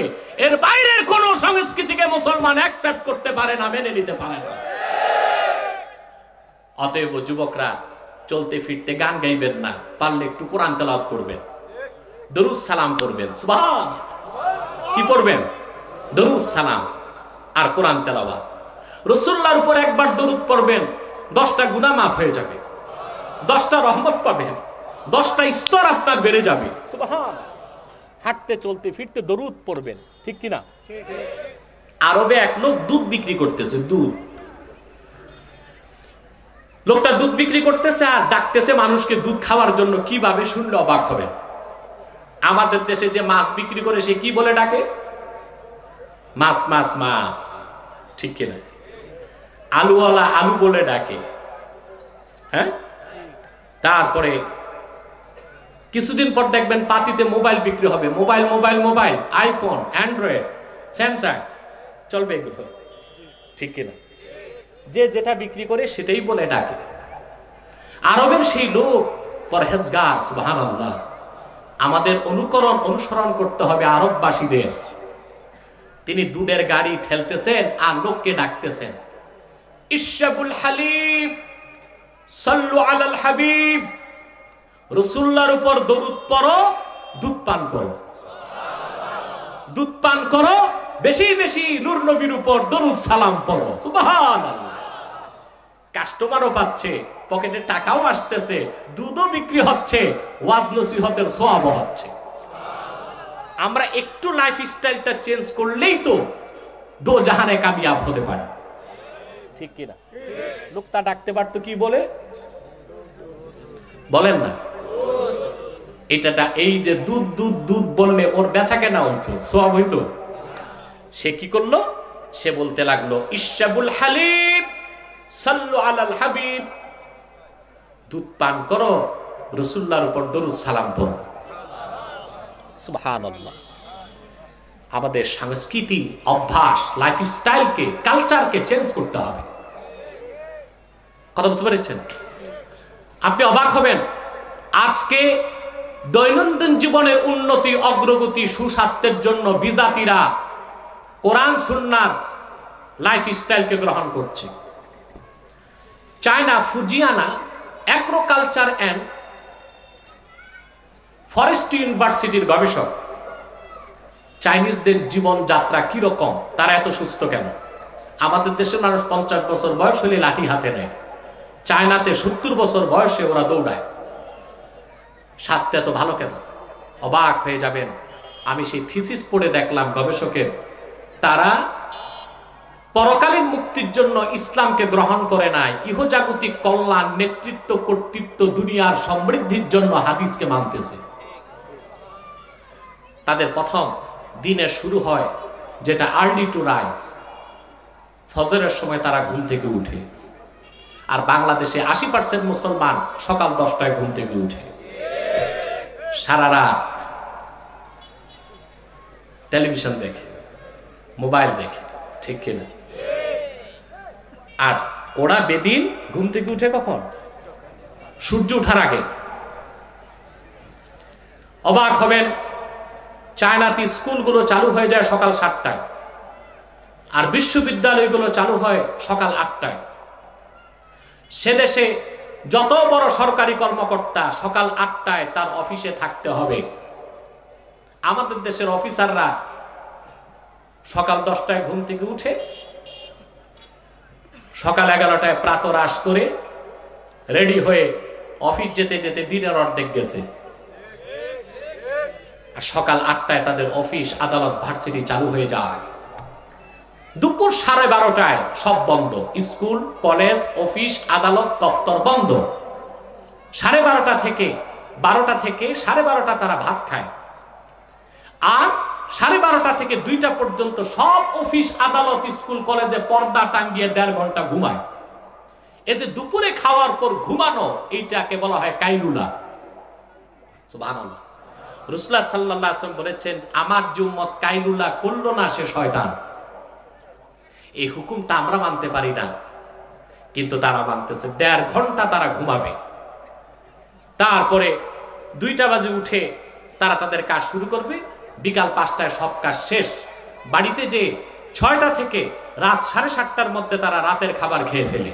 এর বাইরের কোন সংস্কৃতিকে মুসলমান অ্যাকসেপ্ট করতে পারে না, মেনে নিতে পারে না। অতএব যুবকরা, চলতে ফিরতে গান গাইবেন না, পারলে একটু কোরআন তেলাওয়াত করবেন, দরুদ সালাম করবেন। সুবহান, কি পড়বেন? দরুদ সালাম আর কোরআন তেলাওয়াত। রাসূলুল্লাহর উপর একবার দরুদ পড়বেন, 10টা গুনাহ মাফ হয়ে যাবে, 10টা রহমত পাবেন, 10টা স্তর আপনার বেড়ে যাবে। সুবহান। হাঁটতে চলতে ফিরতে দরুদ পড়বেন, ঠিক কিনা? আরবে এক লোক দুধ বিক্রি করতেছে, দুধ। লোকটা দুধ বিক্রি করতেছে আর ডাকতেছে মানুষকে দুধ খাওয়ার জন্য। কিভাবে শুনলে অবাক হবেন। আমাদের দেশে যে মাছ বিক্রি করে সে কি বলে ডাকে? মাছ মাছ মাছ, ঠিক কিনা? আলুওয়ালা আলু বলে ডাকে। হ্যাঁ, তারপরে কিছুদিন পর দেখবেন পাতিতে মোবাইল বিক্রি হবে। Mobile mobile mobile, iPhone, Android, Samsung চলবে এগুলো, ঠিক কিনা? যে যেটা বিক্রি করে সেটাই বলে ডাকে। আরবের সেই লোক পরহেজগার, সুবহানাল্লাহ। আমাদের অনুসরণ করতে হবে আরববাসীদের। তিনি দুধের গাড়ি ঠেলতেছেন আর লোককে ডাকতেছেন, ইশরাবুল হালিব সাল্লু আলাল হাবিব। রাসূলুল্লাহর উপর দরুদ পড়ো, দুধ পান করো। দুধ পান করো, বেশি বেশি নূর নবীর উপর দরুদ সালাম পড়ো। সুবহানাল্লাহ। কাস্টমারও পাচ্ছে, পকেটে টাকাও আসতেছে, দুধও বিক্রি হচ্ছে, ওয়াজ নসিহতের সওয়াবও হচ্ছে। আমরা একটু লাইফ স্টাইলটা চেঞ্জ করলেই তো দো জাহানে কামিয়াব হতে পারে, ঠিক কিনা? লোকটা ডাকতে পারতো কি বলে? বলেন না? এটা এই যে দুধ দুধ দুধ বললে ওর বেচা কেনা হইতো, সওয়াব হইতো। সে কি করলো? সে বলতে লাগলো, ইশরাবুল হালিব সাল্লু আলাল হাবিব। দুধ পান করো, রাসূলুল্লাহর উপর দরুদ সালাম পড়ো। সুবহানাল্লাহ। আমাদের সংস্কৃতি, অভ্যাস, লাইফ স্টাইলকে, কালচারকে চেঞ্জ করতে হবে। কথা বুঝতে পেরেছেন? আপনি অবাক হবেন, আজকে দৈনন্দিন জীবনের উন্নতি, অগ্রগতি, সুস্বাস্থ্যের জন্য বিজাতিরা কোরআন সুন্নাহর লাইফ স্টাইলকে গ্রহণ করছে। চায়না ফুজিয়ানা অ্যাগ্রোকালচার অ্যান্ড ফরেস্ট্রি ইউনিভার্সিটির গবেষক চাইনিজদের জীবন যাত্রা কিরকম, তারা এত সুস্থ কেন? আমাদের দেশের মানুষ 50 বছর বয়স হলে লাঠি হাতে নেয়, চায়নাতে 70 বছর বয়সে ওরা দৌড়ায়। স্বাস্থ্য এত ভালো কেন? অবাক হয়ে যাবেন। আমি সেই থিসিস পড়ে দেখলাম গবেষকের, তারা পরকালীন মুক্তির জন্য ইসলামকে গ্রহণ করে নাই, ইহজাগতিক কল্যাণ, নেতৃত্ব, কর্তৃত্ব, দুনিয়ার সমৃদ্ধির জন্য হাদিসকে মানতেছে। তাদের প্রথম দিনের শুরু হয় যেটা আর্লি টু রাইজ, ফজরের সময় তারা ঘুম থেকে উঠে। আর বাংলাদেশে 80% মুসলমান সকাল 10টায় ঘুম থেকে উঠে, সারা রাত টেলিভিশন দেখে, মোবাইল দেখে, ঠিক কিনা? আর ওরা বেদিন ঘুম থেকে উঠে কখন? সূর্য ওঠার আগে। অবাক হবেন, চায়নাতে স্কুলগুলো চালু হয়ে যায় সকাল 7টায়, আর বিশ্ববিদ্যালয়গুলো চালু হয় সকাল 8টায়। সে দেশে যত বড় সরকারি কর্মকর্তা সকাল 8টায় তার অফিসে থাকতে হবে। আমাদের দেশের অফিসাররা সকাল 10টায় ঘুম থেকে উঠে সকাল 11টায় প্রাতরাশ করে রেডি হয়ে অফিস যেতে যেতে দিনের অর্ধেক গেছে। আর সকাল 8টায় তাদের অফিস, আদালত, ভার্সিটি চালু হয়ে যায়। দুপুর 12:30টায় সব বন্ধ, স্কুল, কলেজ, অফিস, আদালত, দফতর বন্ধ। 12:30 থেকে 12টা থেকে 12:30 তারা ভাত খায়। আর 12:30 থেকে 2টা পর্যন্ত সব অফিস, আদালত, স্কুল, কলেজে পর্দা টাঙ্গিয়ে 1.5 ঘন্টা ঘুমায়। এই যে দুপুরে খাওয়ার পর ঘুমানো, এইটাকে বলা হয় কাইলুলা। সুবহানাল্লাহ। রাসূলুল্লাহ সাল্লাল্লাহু আলাইহি ওয়াসাল্লাম বলেছেন, আমার যে উম্মত কাইলুলা করলো না সে শয়তান। এই হুকুমটা আমরা মানতে পারি না, কিন্তু তারা মানতেছে। 1.5 ঘন্টা তারা ঘুমাবে। তারপরে 2টা বাজে উঠে তারা তাদের কাজ শুরু করবে, বিকাল 5টায় সব কাজ শেষ। বাড়িতে যে 6টা থেকে রাত 7:30টার মধ্যে তারা রাতের খাবার খেয়ে ফেলে।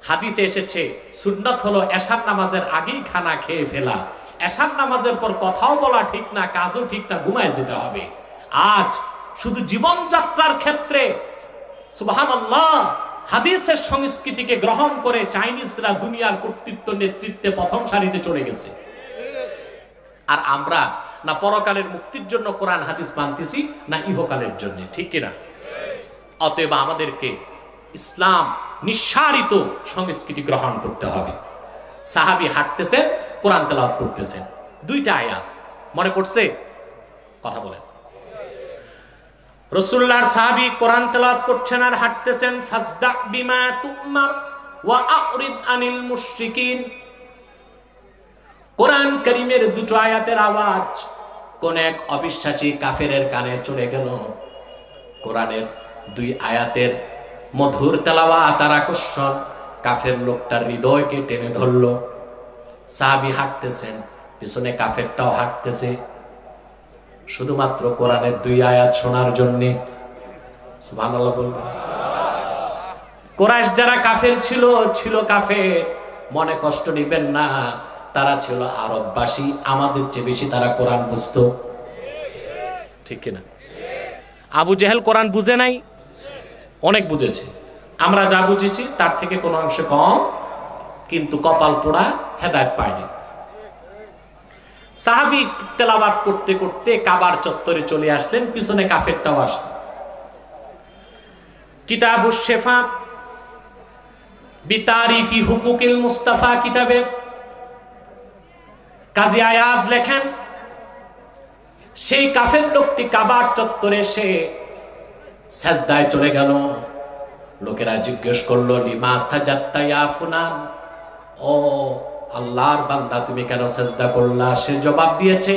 হাদিসে এসেছে সুন্নাত হলো এশার নামাজের আগেই খানা খেয়ে ফেলা। এশার নামাজের পর কথাও বলা ঠিক না, কাজও ঠিক না, ঘুমায় যেতে হবে। আজ শুধু জীবনযাত্রার ক্ষেত্রে সুবহানাল্লাহ হাদিসের সংস্কৃতিকে গ্রহণ করে চাইনিজরা দুনিয়ার কর্তৃত্ব নেতৃত্বে প্রথম সারিতে চলে গেছে। আর আমরা না পরকালের মুক্তির জন্য কোরআন হাদিস মানতেছি, না ইহকালের জন্য, ঠিক কিনা? অতএব আমাদেরকে ইসলাম নিঃসারিত সংস্কৃতি গ্রহণ করতে হবে। সাহাবী হাঁটতেছেন, কোরআন তেলাওয়াত করতেছেন, 2টা আয়াত মনে পড়ছে? কথা বলেন। রাসূলুল্লাহর সাহাবী কোরআন তেলাওয়াত করছেন আর হাঁটতেছেন। ফাসদা বিমা তুমার ওয়া আরিদ আনিল মুশরিকিন। কোরআন কারীমের 2টো আয়াতের আওয়াজ কোন এক অবিশ্বাসী কাফেরের কানে চলে গেল। কোরআনের 2 আয়াতের মধুর তেলাওয়াত আর আকর্ষণ কাফের লোকটার হৃদয়কে টেনে ধরল। সাহাবী হাঁটতেছেন, পিছনে কাফেরটাও হাঁটতেছে, শুধুমাত্র কোরআনের 2 আয়াত শোনার জন্য। সুবহানাল্লাহ বলবেন। কুরাইশ যারা কাফের ছিল কাফের, মনে কষ্ট নেবেন না, তারা ছিল আরববাসী, আমাদের চেয়ে বেশি তারা কোরআন বুঝতো, ঠিক কিনা? আবু জেহেল কোরআন বুঝে নাই, অনেক বুঝেছে। আমরা যা বুঝেছি তার থেকে কোনো অংশ কম, কিন্তু কপাল পোড়া, হেদায়েত পায়নি। সাহাবী তেলাওয়াত করতে করতে কাবার চত্বরে চলে আসলেন, পিছনে কাফেরটাও আসলেন। কিতাবুশ শিফা বিতারিফি হুকুকিল মুস্তাফা কিতাবে কাজী আয়াজ লেখেন, সেই কাফের লোকটি কাবার চত্বরে এসে সাজদায় চলে গেল। লোকেরা জিজ্ঞেস করলো, লিমা সাজাদতা ইয়া ফুলান, ও আল্লাহর বান্দা তুমি কেন সাজদা করলা? সে জবাব দিয়েছে,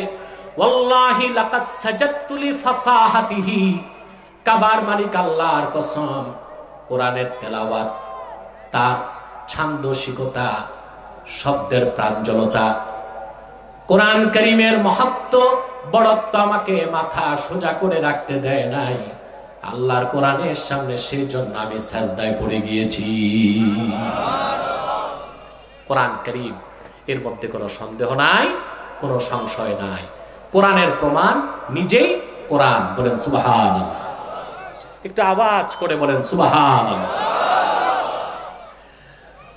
ওয়াল্লাহি লাকাদ সাজাদতু লিফাসাহাতিহি, কাবার মালিক আল্লাহর কসম, কোরআনের তেলাওয়াত, তার ছান্দসিকতা, শব্দের প্রাঞ্জলতা, কোরআন কারীমের মহত্ব বড়ত্ব আমাকে মাথা সোজা করে রাখতে দেয় নাই। আল্লাহর কোরআনের সামনে সেই জন্য আমি সাজদায় পড়ে গিয়েছি। কোরআন কারীম, এর মধ্যে কোনো সন্দেহ নাই, কোনো সংশয় নাই। কোরআনের প্রমাণ নিজেই কোরআন। বলেন সুবহানাল্লাহ। একটু আওয়াজ করে বলেন সুবহানাল্লাহ।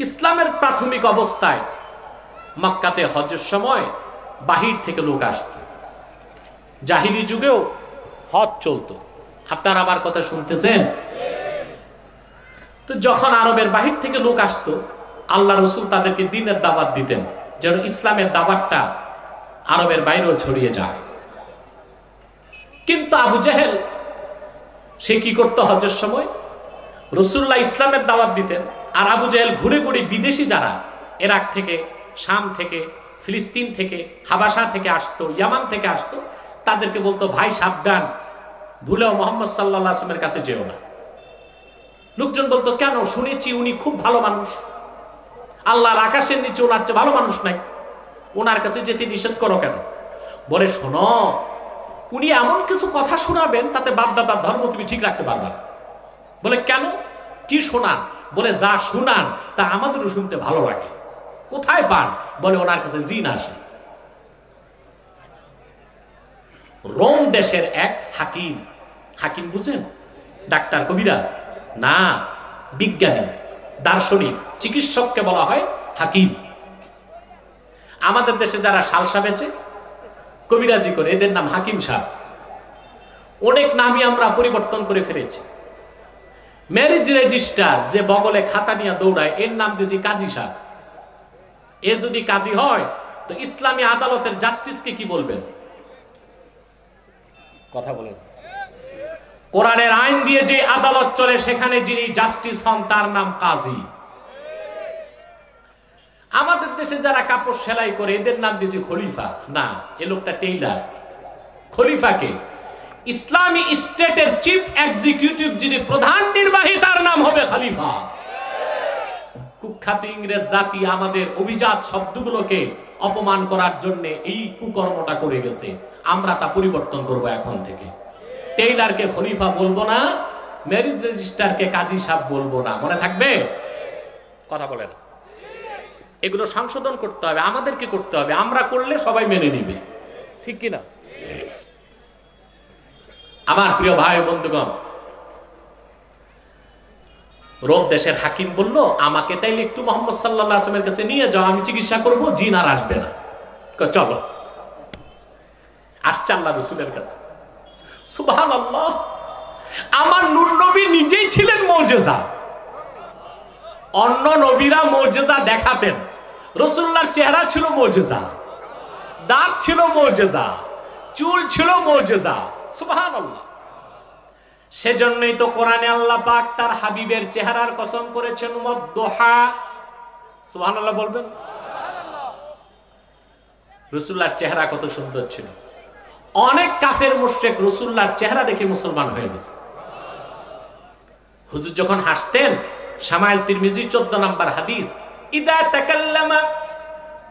ইসলামের প্রাথমিক অবস্থায় মক্কাতে হজের সময় বাহির থেকে লোক আসত। জাহিলি যুগেও হজ চলতো, আপনারা আমার কথা শুনতেছেন? তো যখন আরবের বাহির থেকে লোক আসতো, আল্লাহ রাসূল তাদেরকে দ্বীনের দাওয়াত দিতেন, যেন ইসলামের দাওয়াতটা আরবের বাইরেও ছড়িয়ে যায়। কিন্তু আবু জেহেল সে কি করতো? হজের সময় রাসূলুল্লাহ ইসলামের দাওয়াত দিতেন, আর আবু জেহেল ঘুরে ঘুরে বিদেশি যারা ইরাক থেকে, শাম থেকে, ফিলিস্তিন থেকে, হাবাসা থেকে আসতো, ইয়ামান থেকে আসতো, তাদেরকে বলতো, ভাই সাবধান, ভুলেও মুহাম্মদ সাল্লাল্লাহু আলাইহি ওয়াসাল্লামের কাছে যেও না। লোকজন বলতো, কেন? শুনেছি উনি খুব ভালো মানুষ, আল্লাহর আকাশের নিচে ওনার চেয়ে ভালো মানুষ নাই, ওনার কাছে যেতে নিষেধ করো কেন? বলে, শোনো, উনি এমন কিছু কথা শোনাবেন তাতে বাপ দাদার ধর্ম তুমি ঠিক রাখতে পারবা না। বলে, কেন? কি শোনান? বলে, যা শোনান তা আমাদেরও শুনতে ভালো লাগে। কোথায় পান? বলে, ওনার কাছে জিন আসে। রোম দেশের এক হাকিম, হাকিম বুঝেন? ডাক্তার, কবিরাজ না, বিজ্ঞানী, দার্শনিক, চিকিৎসককে বলা হয় হাকিম। আমাদের দেশে যারা সালসা বেচে, কবিরাজি করে, এদের নাম হাকিম সাহেব। অনেক নামই আমরা পরিবর্তন করে ফেলেছি। ম্যারেজ রেজিস্টার যে বগলে খাতা নিয়ে দৌড়ায়, এর নাম দিয়েছি কাজী সাহেব। এ যদি কাজী হয় তো ইসলামী আদালতের জাস্টিসকে কি বলবেন? কথা বলেন। কোরআনের আইন দিয়ে যে আদালত চলে, সেখানে যিনি জাস্টিস হন তার নাম কাজী। আমাদের দেশে যারা কাপড় সেলাই করে, এদের নাম দিয়েছে খলিফা। না, এ লোকটা টেইলার। খলিফাকে ইসলামী স্টেটের চিফ এক্সিকিউটিভ, যিনি প্রধান নির্বাহী, তার নাম হবে খলিফা। কুখ্যাত ইংরেজ জাতি আমাদের অভিজাত শব্দগুলোকে অপমান করার জন্য এই কুকর্মটা করে গেছে, আমরা তা পরিবর্তন করব এখন থেকে। টেইলারকে খলিফা বলবো না, ম্যারেজ রেজিস্ট্রারকে কাজী সাহেব বলবো না, মনে থাকবে? কথা বলে না, এগুলো সংশোধন করতে হবে, আমাদেরকে করতে হবে, আমরা করলে সবাই মেনে নিবে, ঠিক কিনা? আমার প্রিয় ভাই বন্ধুগণ, রোম দেশের হাকিম বলল, আমাকে তাইলে একটু মুহাম্মদ সাল্লাল্লাহু আলাইহি ওয়াসাল্লামের কাছে নিয়ে যাও, আমি চিকিৎসা করব, জিন আর আসবে না। চলো, আসছে আল্লাহ রাসূলের কাছে। সুবহানাল্লাহ, আমার নূর নবী নিজেই ছিলেন মুজিজা। অন্য নবীরা মুজিজা দেখাতেন, রাসূলুল্লাহর চেহারা ছিল মুজিজা, দাঁত ছিল মুজিজা, চুল ছিল মুজিজা। সুবহানাল্লাহ। সেজন্যই তো কোরআনে আল্লাহ পাক তার হাবিবের চেহারার কসম করেছেন, ওয়াদ-দুহা। সুবহানাল্লাহ বলবেন? রাসূলুল্লাহর চেহারা কত সুন্দর ছিল। অনেক কাফের মুশরিক রাসূলুল্লাহর চেহারা দেখে মুসলমান হয়ে গেছে। হুজুর যখন হাসতেন, শামাইল তিরমিজি 14 নম্বর হাদিস, ইদা তাকাল্লামা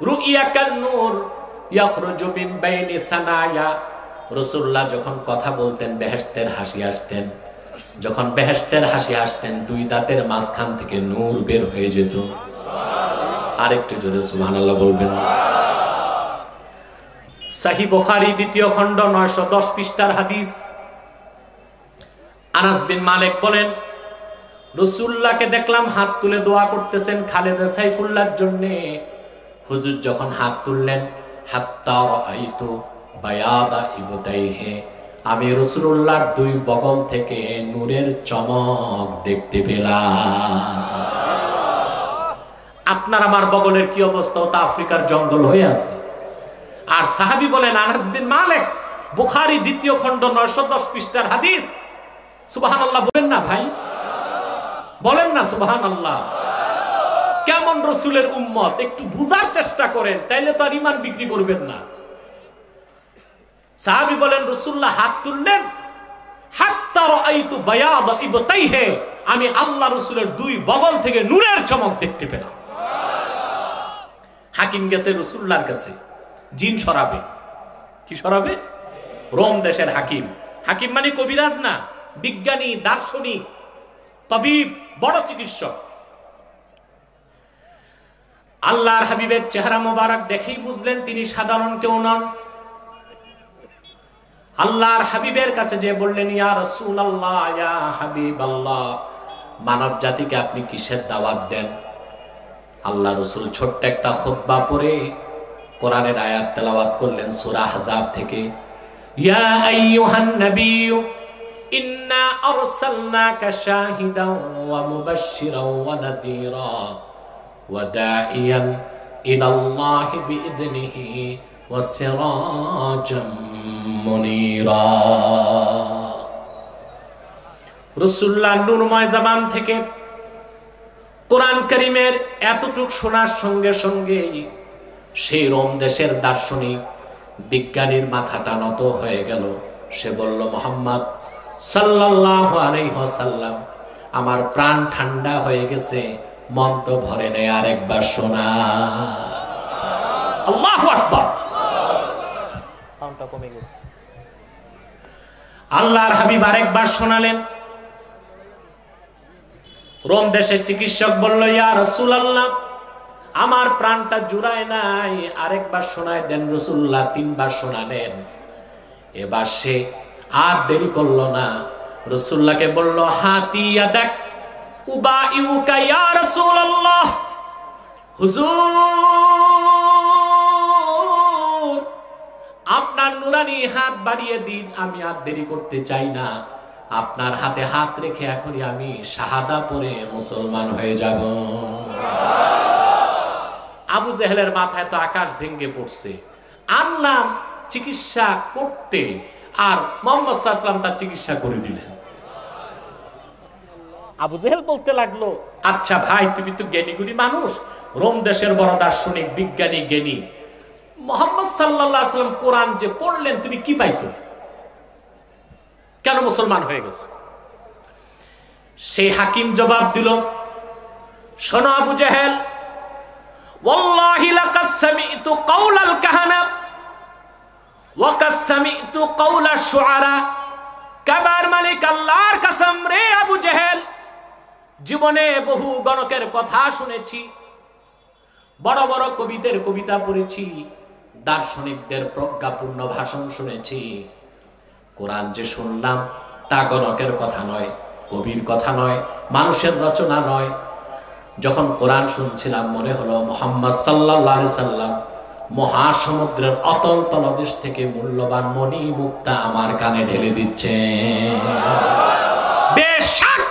রুইয়া কান-নূর ইয়াখরুজু মিন বাইনি সানায়া। রাসূলুল্লাহ যখন কথা বলতেন বেহেশতের হাসি আসতেন, যখন বেহেশতের হাসি আসতেন দুই দাঁতের মাঝখান থেকে নূর বের হয়ে যেত। আরেকটু জোরে সুবহানাল্লাহ বলবেন। সহিহ বুখারী 2য় খণ্ড 910 পৃষ্ঠার হাদিস। আনাস বিন মালিক বলেন, রাসূলুল্লাহকে দেখলাম হাত তুলে দোয়া করতেছেন খালেদা সাইফুল্লাহর জন্য। হুজুর যখন হাত তুললেন, হাত্তা রাআইতু বায়াদা ইবতাইহি, আমি রাসূলুল্লাহর দুই বগল থেকে নূরের চমক দেখতে পেলাম। আপনার আমার বগলের কি অবস্থা? তা আফ্রিকার জঙ্গল হয়ে আছে। আর সাহাবী বলেন, আনাস বিন মালিক, বুখারী 2য় খণ্ড 910 পৃষ্ঠার হাদিস। সুবহানাল্লাহ বলেন না ভাই, বলেন না সুবহানাল্লাহ। কেমন রাসূলের উম্মত, একটু বুঝার চেষ্টা করেন, তাইলে তো আর ঈমান বিক্রি করবেন না। সাহাবী বলেন, রাসূলুল্লাহ হাত তুললেন, হাত্তা রাআইতু বায়াদা ইবতাইহি, আমি আল্লাহ রাসূলের দুই বগল থেকে নূরের চমক দেখতে পেলাম। হাকিম গেছে রাসূলুল্লাহর কাছে, জিন সরাবে। কি সরাবে? রোম দেশের হাকিম। হাকিম মানে কবিরাজ না, বিজ্ঞানী, দার্শনিক, তাবিব, বড় চিকিৎসক। আল্লাহর হাবিবের চেহারা মোবারক দেখেই বুঝলেন তিনি সাধারণ কেউ নন। আল্লাহর হাবিবের কাছে যে বললেন, ইয়া রাসূলুল্লাহ, ইয়া হাবিবাল্লাহ, মানব জাতিকে আপনি কিসের দাওয়াত দেন? আল্লাহ রাসূল ছোট্ট একটা খুতবা পড়ে কোরআনের আয়াত তেলাওয়াত করলেন সূরা আহজাব থেকে, ইয়া আইয়ুহান নাবিয়্যু ইন্না আরসালনাকা শাহিদান ওয়া মুবাশশিরান ওয়া নাযীরা ওয়া দাঈয়ান ইলাল্লাহি বিইذনিহি ওয়া সিরাজাম মুনীরা। রাসূলুল্লাহ নূরময় জবান থেকে কোরআন কারীমের এতটুক শোনার সঙ্গে সঙ্গে সেই রোম দেশের দার্শনিক বিজ্ঞানীর মাথাটা নত হয়ে গেল। সে বলল, মুহাম্মদ সাল্লাল্লাহু আলাইহি ওয়াসাল্লাম, আমার প্রাণ ঠান্ডা হয়ে গেছে, মন তো ভরে নেই, আরেকবার শোনা। আল্লাহু আকবার। সাউন্ডটা কমে গেছে। আল্লাহর হাবিব আরেকবার শোনালেন। রোম দেশের চিকিৎসক বলল, ইয়া রাসূলুল্লাহ, আমার প্রাণটা জুড়ায় নাই, আরেকবার শোনায় দেন। রাসূলুল্লাহ 3 বার শোনালেন। এবার সে আর দেরি করলো না, রাসূলুল্লাহকে বলল, হাতি ইয়াদাক উবাইউকা ইয়া রাসূলুল্লাহ। হুজুর, আপনার নুরানি হাত বাড়িয়ে দিন, আমি আর দেরি করতে চাই না। আপনার হাতে হাত রেখে এখনই আমি শাহাদা পড়ে মুসলমান হয়ে যাব। আবু জেহেলের মাথায় তো আকাশ ভেঙে পড়ছে। আনলাম চিকিৎসা করতে, আর মুহাম্মদ সাল্লাল্লাহু আলাইহি ওয়াসাল্লাম তার চিকিৎসা করে দিলেন। আবু জেহেল বলতে লাগলো, আচ্ছা ভাই, তুমি তো জ্ঞানীগুণী মানুষ, রোম দেশের বড় দার্শনিক, বিজ্ঞানী, জ্ঞানী, মুহাম্মদ সাল্লাল্লাহু আলাইহি ওয়াসাল্লাম কোরআন যে পড়লেন, তুমি কি পাইছো? কেন মুসলমান হয়ে গেছে? সেই হাকিম জবাব দিল, শোনো আবু জেহেল, ওয়াল্লাহি লাকাদ সামি'তু কাওলাল কাহানা ওয়া কাদ সামি'তু কাওলাশ শুআরা। কাবার মালিক আল্লাহর কসম রে আবু জেহেল, জীবনে বহু গণকের কথা শুনেছি, বড় বড় কবিদের কবিতা পড়েছি, দার্শনিকদের প্রজ্ঞাপূর্ণ ভাষণ শুনেছি। কোরআন যে শুনলাম তা গণকের কথা নয়, কবির কথা নয়, মানুষের রচনা নয়। যখন কোরআন শুনছিলাম মনে হলো মুহাম্মদ সাল্লাল্লাহু আলাইহি সাল্লাম মহাসমুদ্রের অতল তলদেশ থেকে মূল্যবান মণি মুক্তা আমার কানে ঢেলে দিচ্ছে। বেশক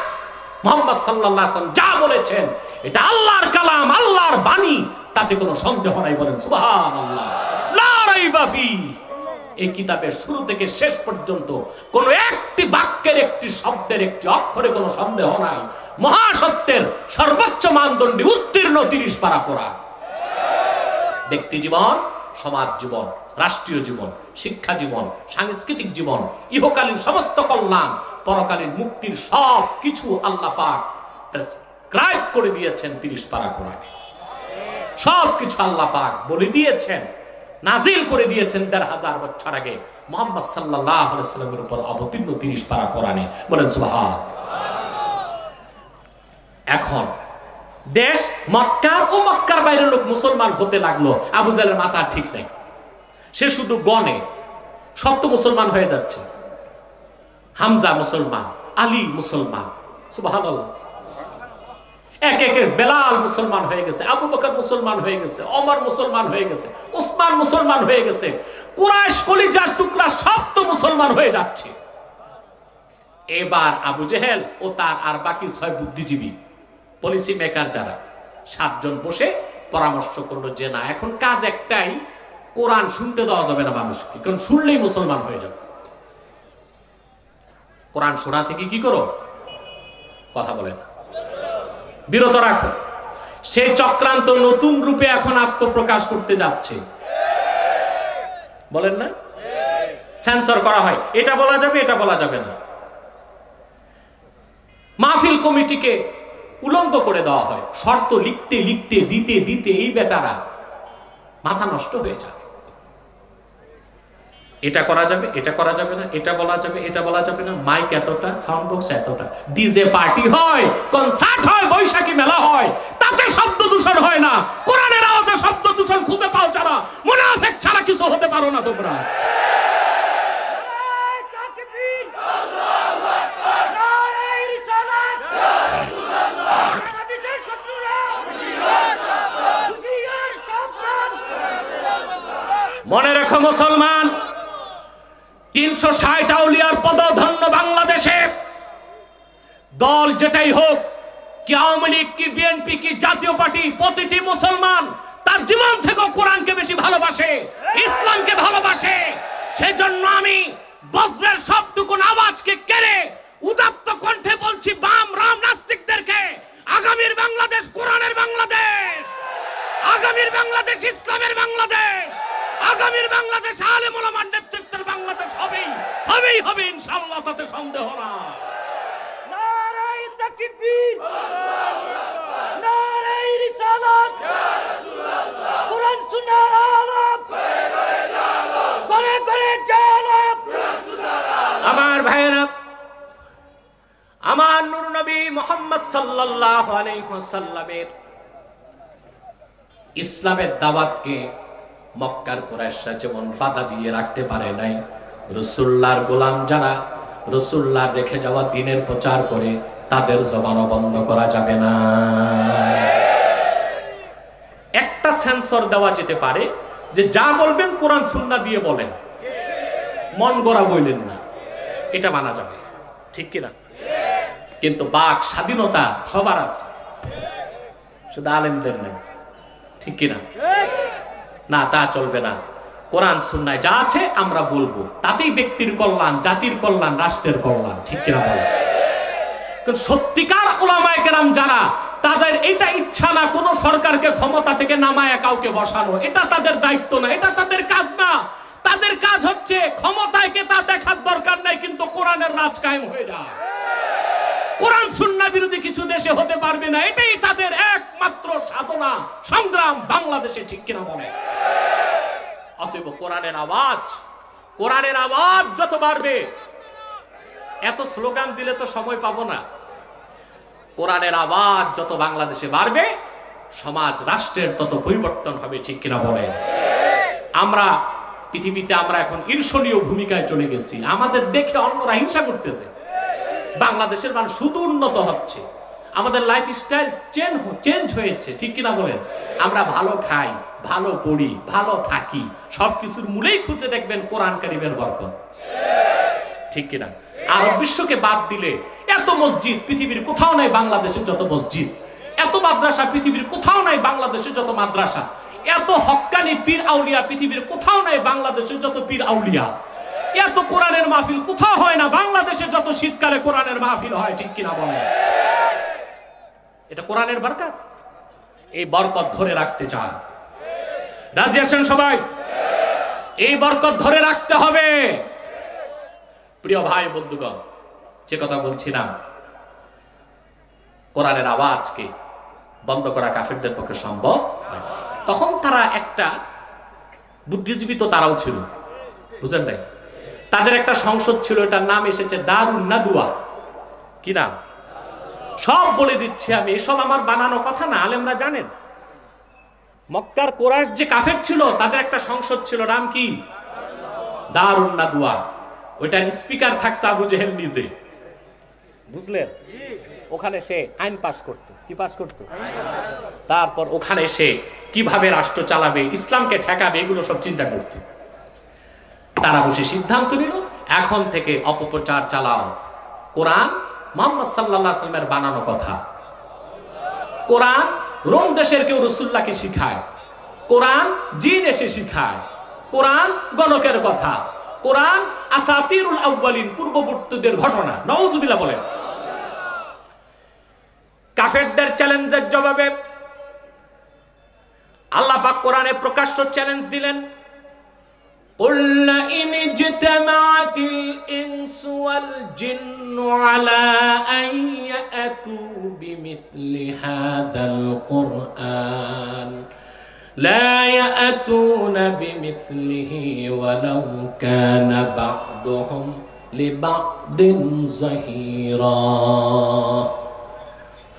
মুহাম্মদ সাল্লাল্লাহু আলাইহি সাল্লাম যা বলেছেন এটা আল্লাহর কালাম, আল্লাহর বাণী, তাতে কোনো সন্দেহ নাই। বলেন সুবহানাল্লাহ। লা রাইবা ফি। এই কিতাবের শুরু থেকে শেষ পর্যন্ত কোন একটি বাক্যের, একটি শব্দের, একটি অক্ষরে কোনো সন্দেহ নাই। মহাসত্যের সর্বোচ্চ মানদণ্ডে উত্তীর্ণ 30 পারা কোরআন। ব্যক্তি জীবন, সমাজ জীবন, রাষ্ট্রীয় জীবন, শিক্ষা জীবন, সাংস্কৃতিক জীবন, ইহকালীন সমস্ত কল্যাণ, পরকালীন মুক্তির সব কিছু আল্লাহ পাক প্রেসক্রাইব করে দিয়েছেন 30 পারা কোরআনে। সব কিছু আল্লাহ পাক বলে দিয়েছেন, নাজিল করে দিয়েছেন 1500 বছর আগে মুহাম্মদ সাল্লাল্লাহু আলাইহি সাল্লামের উপর অবতীর্ণ 30 পারা কোরআনে। বলেন সুবহান। এখন দেশ মক্কা ও মক্কার বাইরের লোক মুসলমান হতে লাগলো। আবু জাহেলের মাথা ঠিক নেই, সে শুধু গনে সব তো মুসলমান হয়ে যাচ্ছে। হামজা মুসলমান, আলী মুসলমান, সুবহানাল্লাহ। এক এক বেলাল মুসলমান হয়ে গেছে, আবু বকর মুসলমান হয়ে গেছে, ওমর মুসলমান হয়ে গেছে, উসমান মুসলমান হয়ে গেছে, কুরাইশ কলিজার টুকরা সব তো মুসলমান হয়ে যাচ্ছে। এবার আবু জেহেল ও তার আর বাকি 6 বুদ্ধিজীবী পলিসি মেকার যারা 7 জন বসে পরামর্শ করলো যে না, এখন কাজ একটাই, কোরআন শুনতে দেওয়া যাবে না মানুষকে, কারণ শুনলেই মুসলমান হয়ে যাবে। কোরআন শোনা থেকে কি করো, কথা বলে বিরত রাখো। সেই চক্রান্ত নতুন রূপে এখন আত্মপ্রকাশ করতে যাচ্ছে। বলেন না, সেন্সর করা হয়, এটা বলা যাবে, এটা বলা যাবে না। মাহফিল কমিটিকে উলঙ্গ করে দেওয়া হয়, শর্ত লিখতে লিখতে দিতে দিতে এই বেটারা মাথা নষ্ট হয়ে যায়। এটা করা যাবে, এটা করা যাবে না, এটা বলা যাবে, এটা বলা যাবে না, মাইক এতটা, সাউন্ড বক্স এতটা, ডিজে পার্টি হয়, কনসার্ট হয়, বৈশাখী মেলা হয়, তাতে শব্দ দূষণ হয় না। কোরআনের আওয়াজে শব্দ দূষণ খুঁজে পাও যারা, মুনাফিক ছাড়া কিছু হতে পারো না তোমরা। মনে রেখো মুসলমান, 360 আউলিয়ার পদধন্য বাংলাদেশে দল যেটাই হোক, কি আওয়ামী লীগ, কি বিএনপি, কি জাতীয় পার্টি, প্রতিটি মুসলমান তার জীবন থেকে কোরআনকে বেশি ভালোবাসে, ইসলামকে ভালোবাসে। সেজন্য আমি বজ্রের সবটুকুন আওয়াজকে কেড়ে উদাত্ত কণ্ঠে বলছি বাম রাম নাস্তিকদেরকে, আগামীর বাংলাদেশ কোরআনের বাংলাদেশ, আগামীর বাংলাদেশ ইসলামের বাংলাদেশ, আগামীর বাংলাদেশ আলেম ওলামার নেতৃত্বের বাংলাদেশ হবেই হবেই হবে ইনশাআল্লাহ, তাতে সন্দেহ না। নারায়ে তাকবীর, নারায়ে রিসালাত, ইয়া রাসূলুল্লাহ, কোরআন সুন্নাহর আলাপ, করে করে জালাপ, আমার ভাইরা, আমার নূর নবী মুহাম্মদ সাল্লাল্লাহু আলাইহি ওয়াসাল্লামের ইসলামের দাওয়াতকে মক্কার কুরাইশরা যেমন বাধা দিয়ে রাখতে পারে নাই, রাসূলুল্লাহর গোলাম যারা রাসূলুল্লাহ রেখে যাওয়া দ্বীনের প্রচার করে তাদের জবানও বন্ধ করা যাবে না। একটা সেন্সর দেওয়া যেতে পারে যে যা বলবেন কোরআন সুন্নাহ দিয়ে বলেন, মন গড়া বললেন না, এটা মানা যাবে, ঠিক কিনা? কিন্তু বাক স্বাধীনতা সবার আছে, শুধু আলেমদের নেই, ঠিক কিনা? না, তা চলবে না। কোরআন সুন্নাহয় যা আছে আমরা বলবো, তাতেই ব্যক্তির কল্যাণ, জাতির কল্যাণ, রাষ্ট্রের কল্যাণ, ঠিক কিনা বলেন? কারণ সত্যিকার উলামায়ে কেরাম যারা, তাদের এটা ইচ্ছা না কোন সরকারকে ক্ষমতা থেকে নামায় কাউকে বসানো, এটা তাদের দায়িত্ব না, এটা তাদের কাজ না। তাদের কাজ হচ্ছে ক্ষমতায় কে তা দেখার দরকার নাই, কিন্তু কোরআনের রাজ কায়েম হয়ে যায়। কোরআন সুন্নাহ বিরোধী কিছু দেশে হতে পারবে না। এটাই তাদের একমাত্র সাধনা সংগ্রাম বাংলাদেশে, ঠিক কিনা বলে? অতএব কোরআনের আওয়াজ যত বাড়বে, এত স্লোগান দিলে তো সময় পাবো না। কোরআনের আওয়াজ যত বাংলাদেশে বাড়বে, সমাজ রাষ্ট্রের তত পরিবর্তন হবে, ঠিক কিনা বলে? আমরা পৃথিবীতে এখন ঈর্ষণীয় ভূমিকায় চলে গেছি। আমাদের দেখে অন্যরা হিংসা করতেছে। বাংলাদেশের মানুষ শুধু উন্নত হচ্ছে, আমাদের লাইফ স্টাইল চেঞ্জ হয়েছে, ঠিক কিনা বলেন? আমরা ভালো খাই, ভালো পড়ি, ভালো থাকি, সবকিছুর মূলেই খুঁজে দেখবেন কোরআন কারীমের বরকত, ঠিক কিনা? আরব বিশ্বকে বাদ দিলে এত মসজিদ পৃথিবীর কোথাও নাই বাংলাদেশের যত মসজিদ, এত মাদ্রাসা পৃথিবীর কোথাও নাই বাংলাদেশের যত মাদ্রাসা, এত হক্কানি পীর আউলিয়া পৃথিবীর কোথাও নাই বাংলাদেশের যত পীর আউলিয়া, এত কোরআনের মাহফিল কোথাও হয় না বাংলাদেশে যত শীতকালে কোরআনের মাহফিল হয়, ঠিক কিনা বলেন? এটা কোরআনের বরকত। এই বরকত ধরে রাখতে চান? রাজি আছেন সবাই? এই বরকত ধরে রাখতে হবে। প্রিয় ভাই বন্ধুগণ, যে কথা বলছিলাম, কোরআনের আওয়াজকে বন্ধ করা কাফেরদের পক্ষে সম্ভব হয়। তখন তারা একটা বুদ্ধিজীবী, তো তারাও ছিল, বুঝেন নাই? তাদের একটা সংসদ ছিল, এটার নাম এসেছে দারুন নাদুয়া। কি নাম? সব বলে দিচ্ছি আমি, এসব আমার বানানো কথা না, আলেমরা জানেন। মক্কার কোরাইশ যে কাফের ছিল, তাদের একটা সংসদ ছিল, নাম কি? দারুন নাদুয়া। ওইটার স্পিকার থাকতো আবু জেহেল নিজে, বুঝলেন? ওখানে সে আইন পাশ করতো। কি পাশ করতো? তারপর ওখানে সে কিভাবে রাষ্ট্র চালাবে, ইসলামকে ঠেকাবে, এগুলো সব চিন্তা করতো। তারা বসে সিদ্ধান্ত নিল, এখন থেকে অপপ্রচার চালাও। কোরআন মুহাম্মদ সাল্লাল্লাহু আলাইহি ওয়াসাল্লামের বানানো কথা। কোরআন রোম দেশের কেউ রাসূলুল্লাহকে শিখায়, কোরআন জিন এসে শিখায়, কোরআন গণকের কথা, কোরআন আসাতিরুল আউয়ালিন, পূর্ববর্তীদের ঘটনা। নাউজুবিল্লাহ বলেন। কাফেরদের চ্যালেঞ্জের জবাবে আল্লাহ পাক কোরআনে প্রকাশ্য চ্যালেঞ্জ দিলেন, قُلْ إِنِ اجْتَمَعَتِ الْإِنسُ وَالْجِنُّ عَلَىٰ أَن يَأْتُوا بِمِثْلِ هَٰذَا الْقُرْآنِ لَا يَأْتُونَ بِمِثْلِهِ وَلَوْ كَانَ بَعْضُهُمْ لِبَعْضٍ ظَهِيرًا।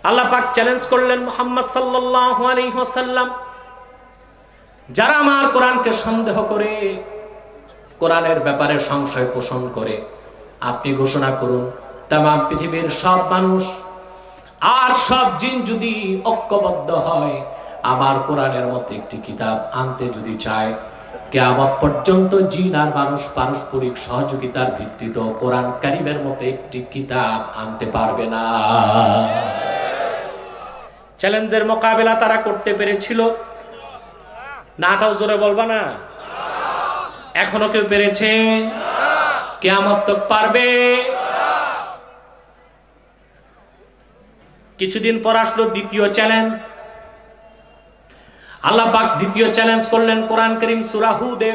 আল্লাহ পাক চ্যালেঞ্জ করলেন মুহাম্মদ সাল্লাল্লাহু আলাইহি ওয়াসাল্লাম, যারা আমার কোরআনকে সন্দেহ করে, কোরআনের ব্যাপারে সংশয় পোষণ করে, আপনি ঘোষণা করুন তামাম পৃথিবীর সব মানুষ আর সব জিন যদি ঐক্যবদ্ধ হয়, আমার কোরআনের মতো একটি কিতাব আনতে যদি চায়, কিয়ামত পর্যন্ত জিন আর মানুষ পারস্পরিক সহযোগিতার ভিত্তিতে কোরআন কারীমের মতো একটি কিতাব আনতে পারবে না। চ্যালেঞ্জের মোকাবেলা তারা করতে পেরেছিল নাটাও জোরে বলবা না? এখনো কেউ পেরেছে? কিয়ামত তক পারবে? কিছুদিন পর আসলো দ্বিতীয় চ্যালেঞ্জ। আল্লাহ পাক দ্বিতীয় চ্যালেঞ্জ করলেন কোরআন কারীম সূরা হুদে,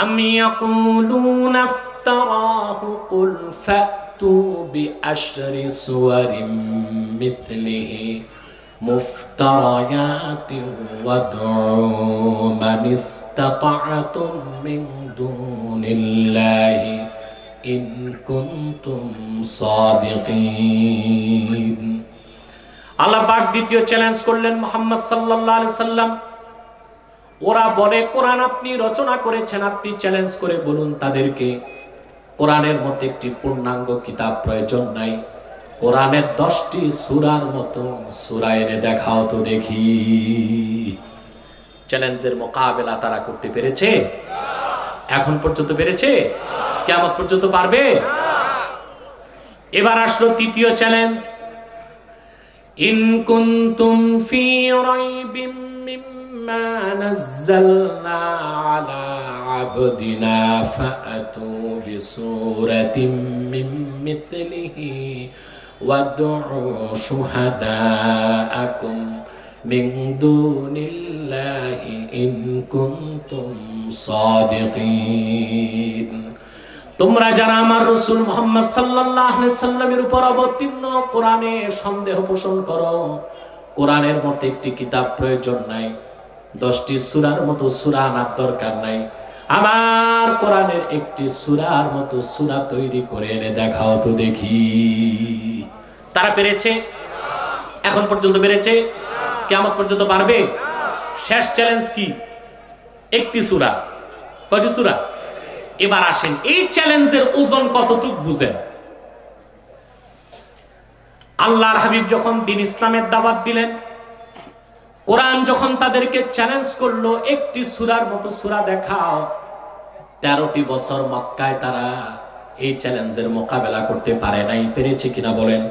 আম ইয়াকুলুনা ইফতারাহু কুল ফাতু বিআশরি সুওয়ারিম মিথলিহি মুফতারায়াতিন ওয়াদউ মান ইসতাতা'তুম মিন দুনিল্লাহি ইন কুনতুম সাদিকিন। আল্লাহ পাক দ্বিতীয় চ্যালেঞ্জ করলেন মুহাম্মদ সাল্লাল্লাহু আলাইহি সাল্লাম, ওরা বলে কোরআন আপনি রচনা করেছেন, আপনি চ্যালেঞ্জ করে বলুন তাদেরকে কোরআনের মতো একটি পূর্ণাঙ্গ কিতাব প্রয়োজন নাই, কোরআনের 10টি সূরার মতো সূরা এনে দেখাও তো দেখি। চ্যালেঞ্জের মোকাবেলা তারা করতে পেরেছে? এখন পর্যন্ত পেরেছে? কিয়ামত পর্যন্ত পারবে? এবার আসলো তৃতীয় চ্যালেঞ্জ, ইন কুনতুম ফি রাইবিম মিম্মা নাযালনা আলা আবদিনা ফাআতু বিসূরাতিন মিন মিথলিহি ওয়াদউ শুহাদাআকুম মিন দুনিল্লাহি ইন কুনতুম সাদিকিন। তোমরা যারা আমার রাসূল মুহাম্মদ সাল্লাল্লাহু আলাইহি সাল্লামের উপর অবতীর্ণ কোরআনে সন্দেহ পোষণ করো, কোরআনের মতো একটি কিতাব প্রয়োজন নাই, 10টি সূরার মতো সূরা আনার দরকার নাই, আমার কোরআনের একটি সূরার মতো সূরা তৈরি করে এনে দেখাও তো দেখি। তারা পেরেছে? এখন পর্যন্ত পেরেছে? কিয়ামত পর্যন্ত পারবে? শেষ চ্যালেঞ্জ কি? একটি সূরা। কয়টি সূরা? এবার আসেন এই চ্যালেঞ্জের ওজন কতটুকু বুঝেন। আল্লাহর হাবিব যখন দ্বীন ইসলামের দাওয়াত দিলেন, কোরআন যখন তাদেরকে চ্যালেঞ্জ করলো একটি সূরার মতো সূরা দেখাও, 13টি বছর মক্কায় তারা এই চ্যালেঞ্জের মোকাবেলা করতে পারে নাই। পেরেছে কিনা বলেন?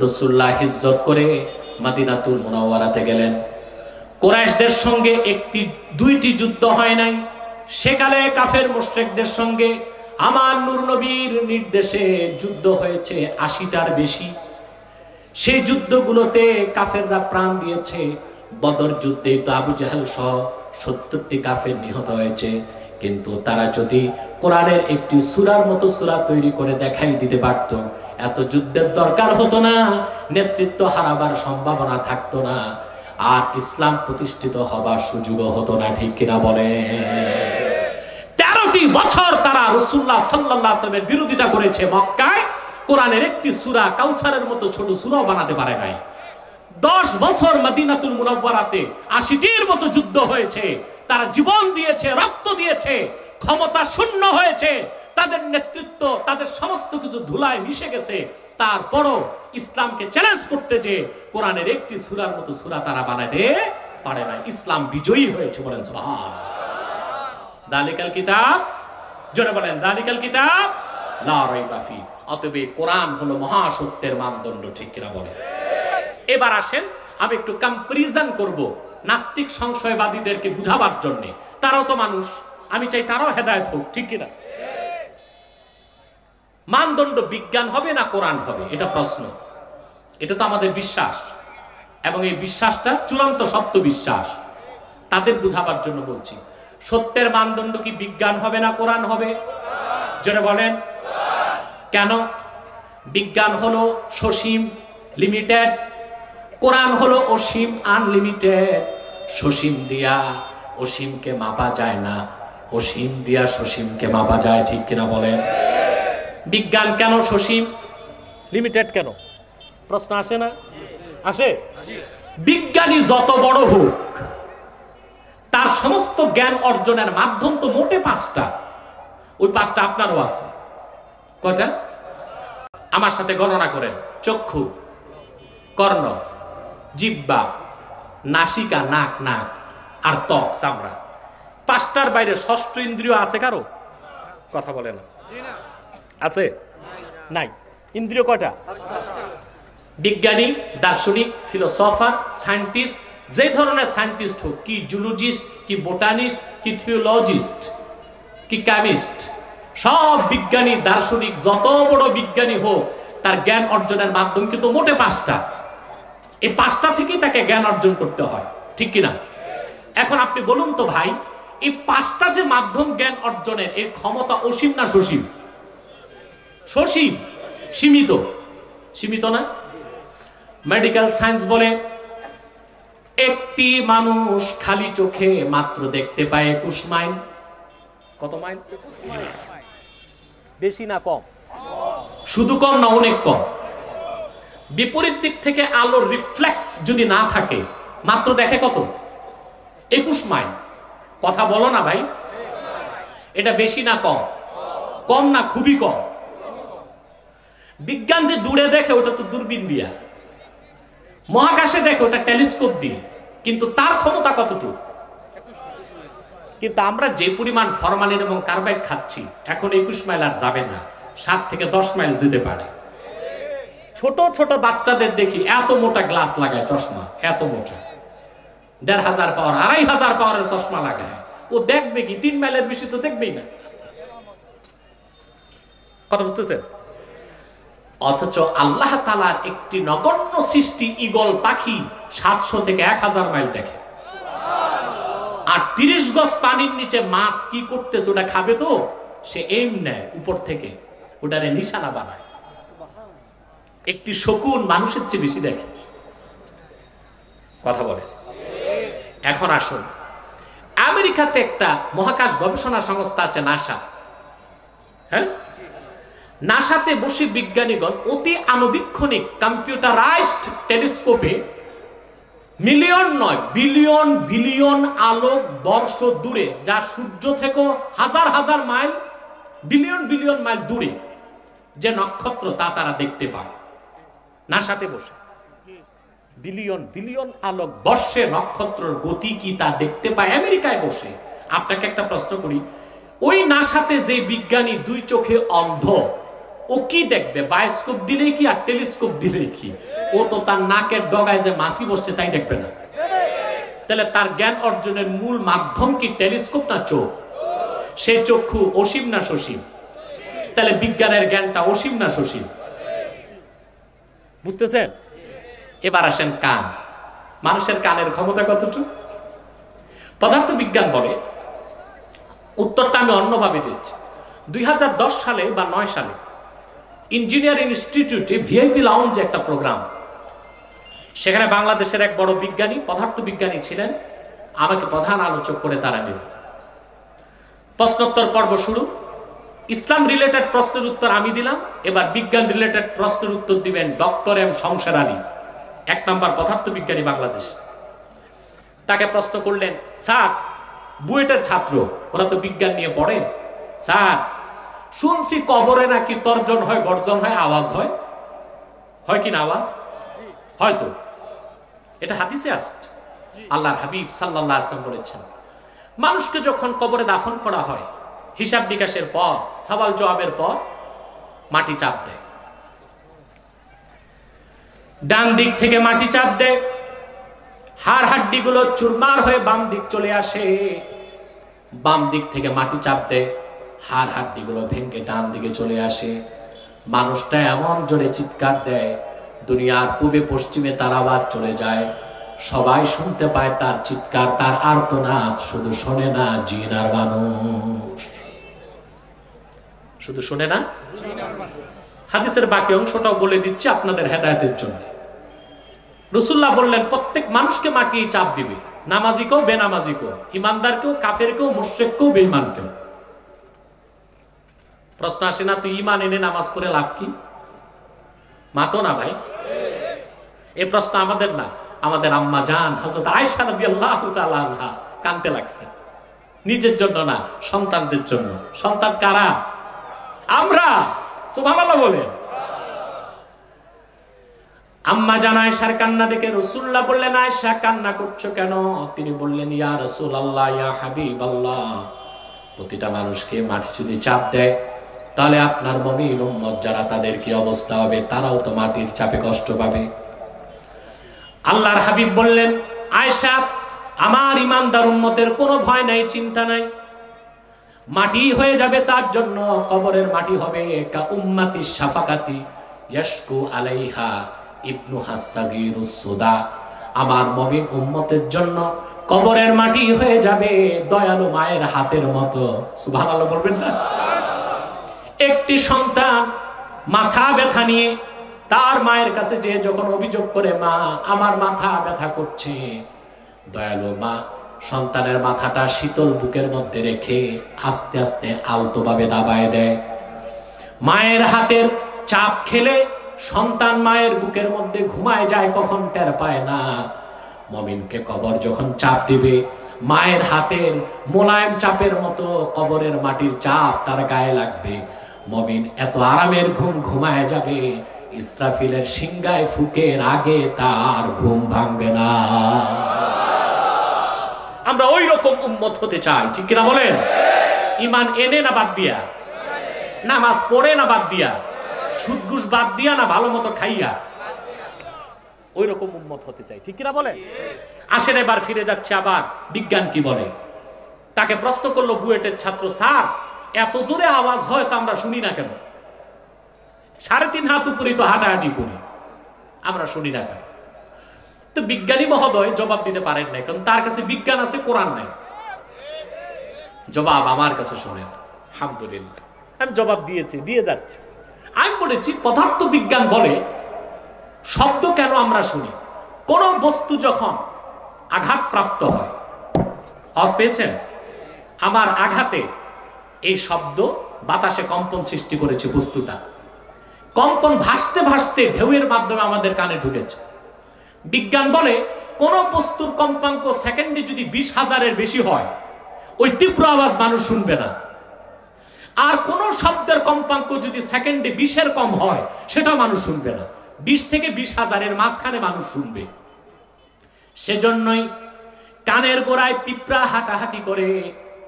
রাসূলুল্লাহ হিজরত করে মদিনাতুল মুনাওয়ারাতে গেলেন। কুরাইশদের সঙ্গে দুইটি যুদ্ধ হয় নাই, সেকালে কাফের মুশরিকদের সঙ্গে আমার নূর নবীর নির্দেশে যুদ্ধ হয়েছে 80টার বেশি। সেই যুদ্ধগুলোতে কাফেররা প্রাণ দিয়েছে। বদর যুদ্ধে তো আবু জাহেল সহ 70টি কাফের নিহত হয়েছে। কিন্তু তারা যদি কোরআনের একটি সূরার মতো সূরা তৈরি করে দেখাই দিতে পারত, এত যুদ্ধের দরকার হতো না, নেতৃত্ব হারাবার সম্ভাবনা থাকতো না, আর ইসলাম প্রতিষ্ঠিত হবার সুযোগও হতো না। ঠিক কিনা বলে? 13টি বছর তারা রাসূলুল্লাহ সাল্লাল্লাহু আলাইহি ওয়াসাল্লামের বিরোধিতা করেছে মক্কায়, কোরআনের একটি সূরা কাউসারের মতো ছোট সূরাও বানাতে পারে নাই। 10 বছর মদিনাতুল মুনাওয়ারাতে 80টির মতো যুদ্ধ হয়েছে, তারা জীবন দিয়েছে, রক্ত দিয়েছে, ক্ষমতা শূন্য হয়েছে, তাদের নেতৃত্ব, তাদের সমস্ত কিছু ধুলায় মিশে গেছে। তারপরও ইসলামকে চ্যালেঞ্জ করতে যে কোরআনের একটি সূরার মতো সূরা তারা বানাতে পারে না। ইসলাম বিজয়ী হয়েছে। বলেন সুবহান। দালিকাল কিতাব, জোরে বলেন দালিকাল কিতাব লা রাইবা ফি। অতএব কোরআন হলো মহাসত্যের মানদণ্ড। ঠিক কিনা বলেন? এবার আসেন আমি একটু কম্পারিজন করব নাস্তিক সংশয়বাদীদেরকে বুঝাবার জন্য। তারাও তো মানুষ, আমি চাই তারাও হেদায়েত হোক। ঠিক কিনা? মানদণ্ড বিজ্ঞান হবে না কোরআন হবে, এটা প্রশ্ন। এটা তো আমাদের বিশ্বাস, এবং এই বিশ্বাসটা চূড়ান্ত সত্য বিশ্বাস। তাদের বুঝাবার জন্য বলছি, সত্যের মানদণ্ড কি বিজ্ঞান হবে না কোরআন হবে? জোরে বলেন। কেন? বিজ্ঞান হলো সসীম, লিমিটেড, কোরআন হলো অসীম, আনলিমিটেড। সসীম দিয়া অসীমকে মাপা যায় না, অসীম দিয়া সসীমকে মাপা যায়। ঠিক কিনা বলেন? বিজ্ঞান কেন সসীম, লিমিটেড কেন? প্রশ্ন আসে না? আসে। বিজ্ঞানী যত বড় হোক, তার সমস্ত জ্ঞান অর্জনের মাধ্যম তো মোটে 5টা। ওই 5টা আপনারও আছে। কয়টা? আমার সাথে গণনা করেন। চক্ষু, কর্ণ, জিহ্বা, নাসিকা, নাক, আর ত্বক, চামড়া। 5টার বাইরে 6ষ্ঠ ইন্দ্রিয় আছে কারো? কথা বলে না। আছে? নাই। ইন্দ্রিয় কয়টা? বিজ্ঞানী, দার্শনিক, ফিলোসফার, সায়েন্টিস্ট, যে ধরনের সায়েন্টিস্ট হোক, কি জুলজিস্ট, কি বোটানিস্ট, কি থিওলজিস্ট, কি কেমিস্ট, সব বিজ্ঞানী, দার্শনিক, যত বড় বিজ্ঞানী হোক, তার জ্ঞান অর্জনের মাধ্যম কিন্তু মোটে 5টা। এই 5টা থেকেই তাকে জ্ঞান অর্জন করতে হয়। ঠিক কিনা? এখন আপনি বলুন তো ভাই, এই 5টা যে মাধ্যম জ্ঞান অর্জনের, এর ক্ষমতা অসীম না সসীম? সসীম। সীমিত। সীমিত না? মেডিকেল সায়েন্স বলে একটি মানুষ খালি চোখে মাত্র দেখতে পায় 21 মাইল। কত মাইল? বেশি না কম? শুধু কম না, অনেক কম। বিপরীত দিক থেকে আলোর রিফ্লেক্স যদি না থাকে, মাত্র দেখে কত? 21 মাইল। কথা বলো না ভাই। এটা বেশি না কম? কম না, খুবই কম। বিজ্ঞান যে দূরে দেখে ওটা তো দূরবীন দিয়া, মহাকাশে দেখে ওটা টেলিস্কোপ দিয়ে, কিন্তু তার ক্ষমতা কতটুকু? কিন্তু আমরা যে পরিমাণ ফরমালিন এবং কার্বাইড খাচ্ছি, এখন 21 মাইল আর যাবে না, 7 থেকে 10 মাইল যেতে পারে। ছোট ছোট বাচ্চাদের দেখি এত মোটা গ্লাস লাগায়, চশমা এত মোটা, 1500 পাওয়ার, 2500 পাওয়ারের চশমা লাগায়। ও দেখবে কি? 3 মাইলের বেশি তো দেখবেই না। কথা বুঝতেছেন? অথচ আল্লাহ তাআলার একটি নগণ্য সৃষ্টি ঈগল পাখি 700 থেকে 1000 মাইল দেখে। আর 30 গজ পানির নিচে মাছ কি করতেছে ওটা খাবে তো? সে এম নেয় উপর থেকে, ওটারে নিশানা বানায়। একটি শকুন মানুষের চেয়ে বেশি দেখে। কথা বলে। এখন আসুন, আমেরিকাতে একটা মহাকাশ গবেষণা সংস্থা আছে নাসা। হ্যাঁ, নাসাতে বসে বিজ্ঞানীগণ অতি আণুবীক্ষণিক কম্পিউটারাইজড টেলিস্কোপে মিলিয়ন নয় বিলিয়ন বিলিয়ন আলোক বর্ষ দূরে, যা সূর্য থেকে হাজার হাজার মাইল, বিলিয়ন বিলিয়ন মাইল দূরে যে নক্ষত্র তা তারা দেখতে পায় নাসাতে বসে। বিলিয়ন বিলিয়ন আলোক বর্ষে নক্ষত্রের গতি কি তা দেখতে পায় আমেরিকায় বসে। আপনাকে একটা প্রশ্ন করি, ওই নাসাতে যে বিজ্ঞানী দুই চোখে অন্ধ, ও কি দেখবে? বায়োস্কোপ দিলেই কি আর টেলিস্কোপ দিলেই কি? ও তো তার নাকের ডগায় যে মাছি বসছে তাই দেখবে না। তাহলে তার জ্ঞান অর্জনের মূল মাধ্যম কি টেলিস্কোপ না চোখ? সেই চক্ষু অসীম না সসীম? তাহলে বিজ্ঞানের জ্ঞানটা অসীম না সসীম? বুঝতেছেন? এবার আসেন কান। মানুষের কানের ক্ষমতা কতটুকু? পদার্থ বিজ্ঞান বলে, উত্তরটা আমি অন্যভাবে দিচ্ছি। 2010 সালে বা 9 সালে ইঞ্জিনিয়ার ইনস্টিটিউটে ভিআইপি লাউঞ্জ একটা প্রোগ্রাম, সেখানে বাংলাদেশের এক বড় বিজ্ঞানী, পদার্থ বিজ্ঞানী ছিলেন, আমাকে প্রধান আলোচক করে তারা নিল। প্রশ্নোত্তর পর্ব শুরু। ইসলাম রিলেটেড প্রশ্নের উত্তর আমি দিলাম, এবার বিজ্ঞান রিলেটেড প্রশ্নের উত্তর দিবেন ডক্টর এম শমশের আলী, 1 নম্বর পদার্থ বিজ্ঞানী বাংলাদেশ। তাকে প্রশ্ন করলেন, স্যার বুয়েটের ছাত্র, ওরা তো বিজ্ঞান নিয়ে পড়ে, স্যার শুনছি কবরে নাকি তর্জন হয়, গর্জন হয়, আওয়াজ হয়, হয় কি না আওয়াজ? হয়তো এটা হাদিসে আছে। আল্লাহর হাবিব সাল্লাল্লাহু আলাইহি ওয়াসাল্লাম বলেছেন, মানুষকে যখন কবরে দাফন করা হয়, হিসাব নিকাশের পর, সওয়াল জবাবের পর মাটি চাপ দেয়, ডান দিক থেকে মাটি চাপ দেয়, হাড় হাড্ডি গুলো চুরমার হয়ে বাম দিক চলে আসে, বাম দিক থেকে মাটি চাপ দেয়, হাড় হাড্ডি গুলো ভেঙে ডান দিকে চলে আসে। মানুষটা এমন জোরে চিৎকার দেয়, দুনিয়ার পূবে পশ্চিমে তার আওয়াজ চলে যায়, সবাই শুনতে পায় তার চিৎকার, তার আর্তনাদ, শুধু শোনে না জিন আর মানুষ। শুধু শোনে না। হাদিসের বাকি অংশটাও বলে দিচ্ছি আপনাদের হেদায়েতের জন্য। রাসূলুল্লাহ বললেন, প্রত্যেক মানুষকে মাটি চাপ দিবে, নামাজিকেও বেনামাজিকেও, ইমানদারকেও কাফেরকেও, মুশরিককেও বেঈমানকেও। প্রশ্ন আসে না, তুই ইমান এনে নামাজ পড়ে লাভ কি? মাতো না ভাই। এই প্রশ্ন আমাদের না, আমাদের আম্মা জান হযরত আয়েশা রাদিয়াল্লাহু তাআলা আনহা কাঁদতে লাগছে, নিজের জন্য না, সন্তানদের জন্য। সন্তান কারা? আমরা। সুবহানাল্লাহ বলেন। আম্মা জান আয়েশার কান্না দেখে রাসূলুল্লাহ বললেন, আয়েশা কান্না করছো কেন? তিনি বললেন, ইয়া রাসূলুল্লাহ, ইয়া হাবিবাল্লাহ, প্রতিটা মানুষকে মাটি যদি চাপ দেয়, তাহলে আপনার মুমিন উম্মত যারা, তাদের কি অবস্থা হবে? তারাও তো মাটির চাপে কষ্ট পাবে। আল্লাহর হাবিব বললেন, আয়েশা, আমার ইমানদার উম্মতের কোনো ভয় নাই, চিন্তা নাই, মাটি হয়ে যাবে তার জন্য, কবরের মাটি হবে কা উম্মতি শাফাকাতি ইয়াশকু আলাইহা ইবনু হাসাগিরুস সুদা, আমার মুমিন উম্মতের জন্য কবরের মাটি হয়ে যাবে দয়ালু মায়ের হাতের মতো। সুবহানাল্লাহ বলবেন না? একটি সন্তান মাথা ব্যথা নিয়ে তার মায়ের কাছে যে যখন অভিযোগ করে, মা আমার মাথা ব্যথা করছে, দয়ালু মা সন্তানের মাথাটা শীতল বুকের মধ্যে রেখে আস্তে আস্তে আলতোভাবে দাবায় দেয়। মায়ের হাতের চাপ খেলে সন্তান মায়ের বুকের মধ্যে ঘুমায় যায়, কখন টের পায় না। মুমিনকে কবর যখন চাপ দিবে, মায়ের হাতের মোলায়েম চাপের মতো কবরের মাটির চাপ তার গায়ে লাগবে, মুমিন এত আরামের ঘুম ঘুমায় যাবে, ইসরাফিলের সিংহায় ফুকের আগে তার ঘুম ভাঙবে না। আমরা ওই রকম উম্মত হতে চাই, ঠিক কিনা বলেন? ঈমান এনে না বাদ দিয়া, নামাজ পড়ে না বাদ দিয়া, সুদ ঘুষ বাদ দিয়া না ভালো মতো খাইয়া, ওই রকম উম্মত হতে চাই, ঠিক কিনা বলেন? আসেন এবার ফিরে যাচ্ছে, আবার বিজ্ঞান কি বলে। তাকে প্রশ্ন করলো বুয়েটের ছাত্র, স্যার এত জোরে আওয়াজ হয় তা আমরা শুনি না কেন? 3.5 হাত উপরে তো হাঁটাহাঁটি করি, আমরা শুনি না কেন? তো বিজ্ঞানী মহোদয় জবাব দিতে পারেন নাই, কারণ তার কাছে বিজ্ঞান আছে, কোরআন নাই। জবাব আমার কাছে শোনেন। আলহামদুলিল্লাহ, আমি জবাব দিয়ে যাচ্ছি। আমি বলেছি পদার্থ বিজ্ঞান বলে শব্দ কেন আমরা শুনি? কোন বস্তু যখন আঘাতপ্রাপ্ত হয়, আওয়াজ পেয়েছেন? আমার আঘাতে এই শব্দ বাতাসে কম্পন সৃষ্টি করেছে, বস্তুটা কম্পন ভাসতে ভাসতে ঢেউয়ের মাধ্যমে আমাদের কানে ঢুকেছে। বিজ্ঞান বলে কোন বস্তুর কম্পাঙ্ক সেকেন্ডে যদি 20,000-এর বেশি হয়, ওই তীব্র আওয়াজ মানুষ শুনবে না। আর কোন শব্দের কম্পাঙ্ক যদি সেকেন্ডে 20-এর কম হয়, সেটাও মানুষ শুনবে না। 20 থেকে 20,000-এর মাঝখানে মানুষ শুনবে। সেজন্যই কানের গোড়ায় পিঁপড়া হাঁটাহাঁটি করে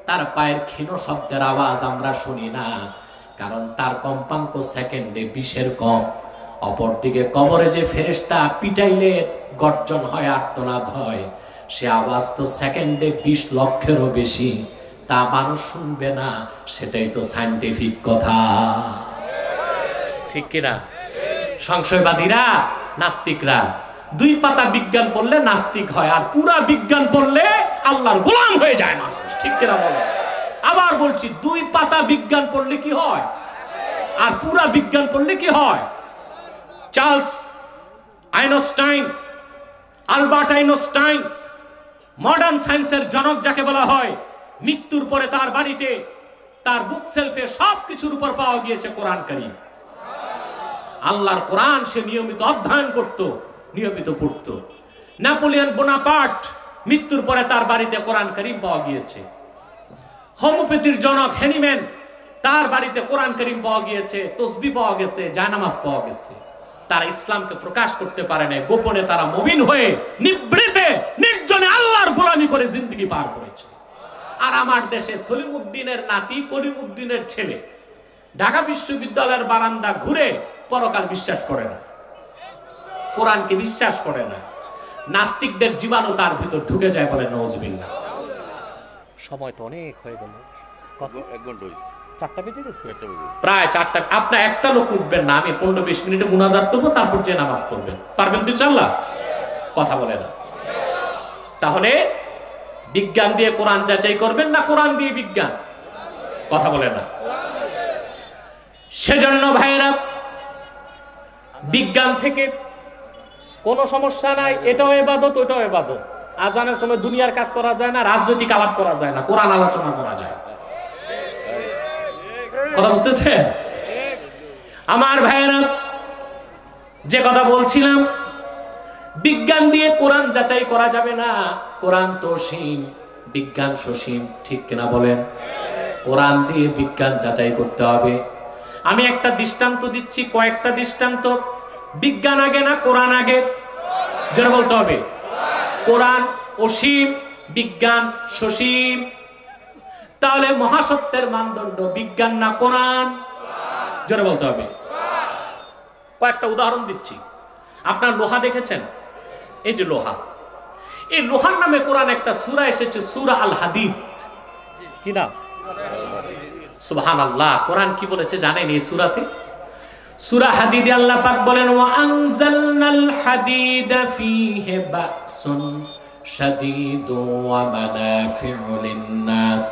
তার পায়ের ক্ষীণ শব্দের আওয়াজ আমরা শুনি না, কারণ তার কম্পাঙ্ক সেকেন্ডে 20-এর কম। অপরদিকে কবরে যে ফেরেশতা পিটাইলে গর্জন হয়, আর্তনাদ হয়, সে আওয়াজ তো সেকেন্ডে 20 লক্ষেরও বেশি, তা মানুষ শুনবে না। সেটাই তো সায়েন্টিফিক কথা, ঠিক কিনা? সংশয়বাদীরা, নাস্তিকরা 2 পাতা বিজ্ঞান পড়লে নাস্তিক হয়, আর পুরা বিজ্ঞান পড়লে আল্লাহর গোলাম হয়ে যায় মানুষ, ঠিক কিনা বলে? আবার বলছি, 2 পাতা বিজ্ঞান পড়লে কি হয়, আর পুরা বিজ্ঞান পড়লে কি হয়? Charles Einstein, Albert Einstein, modern সায়েন্সের জনক যাকে বলা হয়, মৃত্যুর পরে তার বাড়িতে তার বুক সেলফে সবকিছুর উপর পাওয়া গিয়েছে কোরআন কারীম। আল্লাহর কোরআন সে নিয়মিত অধ্যয়ন করত, নিয়মিত পড়ত। নেপোলিয়ন বোনাপার্ট, মৃত্যুর পরে তার বাড়িতে কোরআন কারীম পাওয়া গিয়েছে। হোমিওপ্যাথির জনক হেনিম্যান, তার বাড়িতে কোরআন কারীম পাওয়া গিয়েছে, তসবিহ পাওয়া গেছে, জায়নামাজ পাওয়া গেছে। তারা ইসলামকে প্রকাশ করতে পারে না, গোপনে তারা মুমিন হয়ে নিভৃতে নির্জনে আল্লাহর গোলামি করে জিন্দেগি পার করেছে। আর আমার দেশে সলিমউদ্দিনের নাতি কলিমউদ্দিনের ছেলে ঢাকা বিশ্ববিদ্যালয়ের বারান্দা ঘুরে পরকাল বিশ্বাস করে না, কোরআনকে বিশ্বাস করে না। নাস্তিকদের জীবাণু তার ভিতর ঢুকে যায়, বলে নাউজুবিল্লাহ। সময় তো অনেক হয়ে গেল, 1 ঘন্টা হয়েছে, 4টা বেজে গেছে, প্রায় 4টা। আপনার একটা লোক উঠবেন না, আমি 15-20 মিনিটে মুনাজাত করবো, তারপর যে নামাজ পড়বেন। পারবেন তো ইনশাআল্লাহ? কথা বলে না। তাহলে বিজ্ঞান দিয়ে কোরআন যাচাই করবেন না কোরআন দিয়ে বিজ্ঞান? কথা বলে না। সেজন্য ভাইরা, বিজ্ঞান থেকে কোনো সমস্যা নাই, এটাও ইবাদত ওটাও ইবাদত। আজানের সময় দুনিয়ার কাজ করা যায় না, রাজনৈতিক আলাপ করা যায় না, কোরআন আলোচনা করা যায়। কথা বুঝতেছেন আমার ভাইরা? যে কথা বলছিলাম, বিজ্ঞান দিয়ে কোরআন যাচাই করা যাবে না। কোরআন তো অসীম, বিজ্ঞান সসীম, ঠিক কিনা বলেন? কোরআন দিয়ে বিজ্ঞান যাচাই করতে হবে। আমি একটা দৃষ্টান্ত দিচ্ছি, কয়েকটা দৃষ্টান্ত। বিজ্ঞান আগে না কোরআন আগে? যারা বলতে হবে কোরআন অসীম, বিজ্ঞান সসীম। তাহলে মহাসত্যের মানদণ্ড বিজ্ঞান না কোরআন? যারা বলতে হবে। কয়েকটা উদাহরণ দিচ্ছি। আপনার লোহা দেখেছেন? এই যে লোহা, এই লোহার নামে কোরআন একটা সূরা এসেছে, সূরা আল হাদিদ। কি নাম? সুবহানাল্লাহ। কোরআন কি বলেছে জানেন এই সূরাতে? সূরা হাদিদে আল্লাহ পাক বলেন, ওয়া আনজালনাল হাদিদা ফীহি বাসুন শাদীদু ওয়া মানাফিউ লিন-নাস।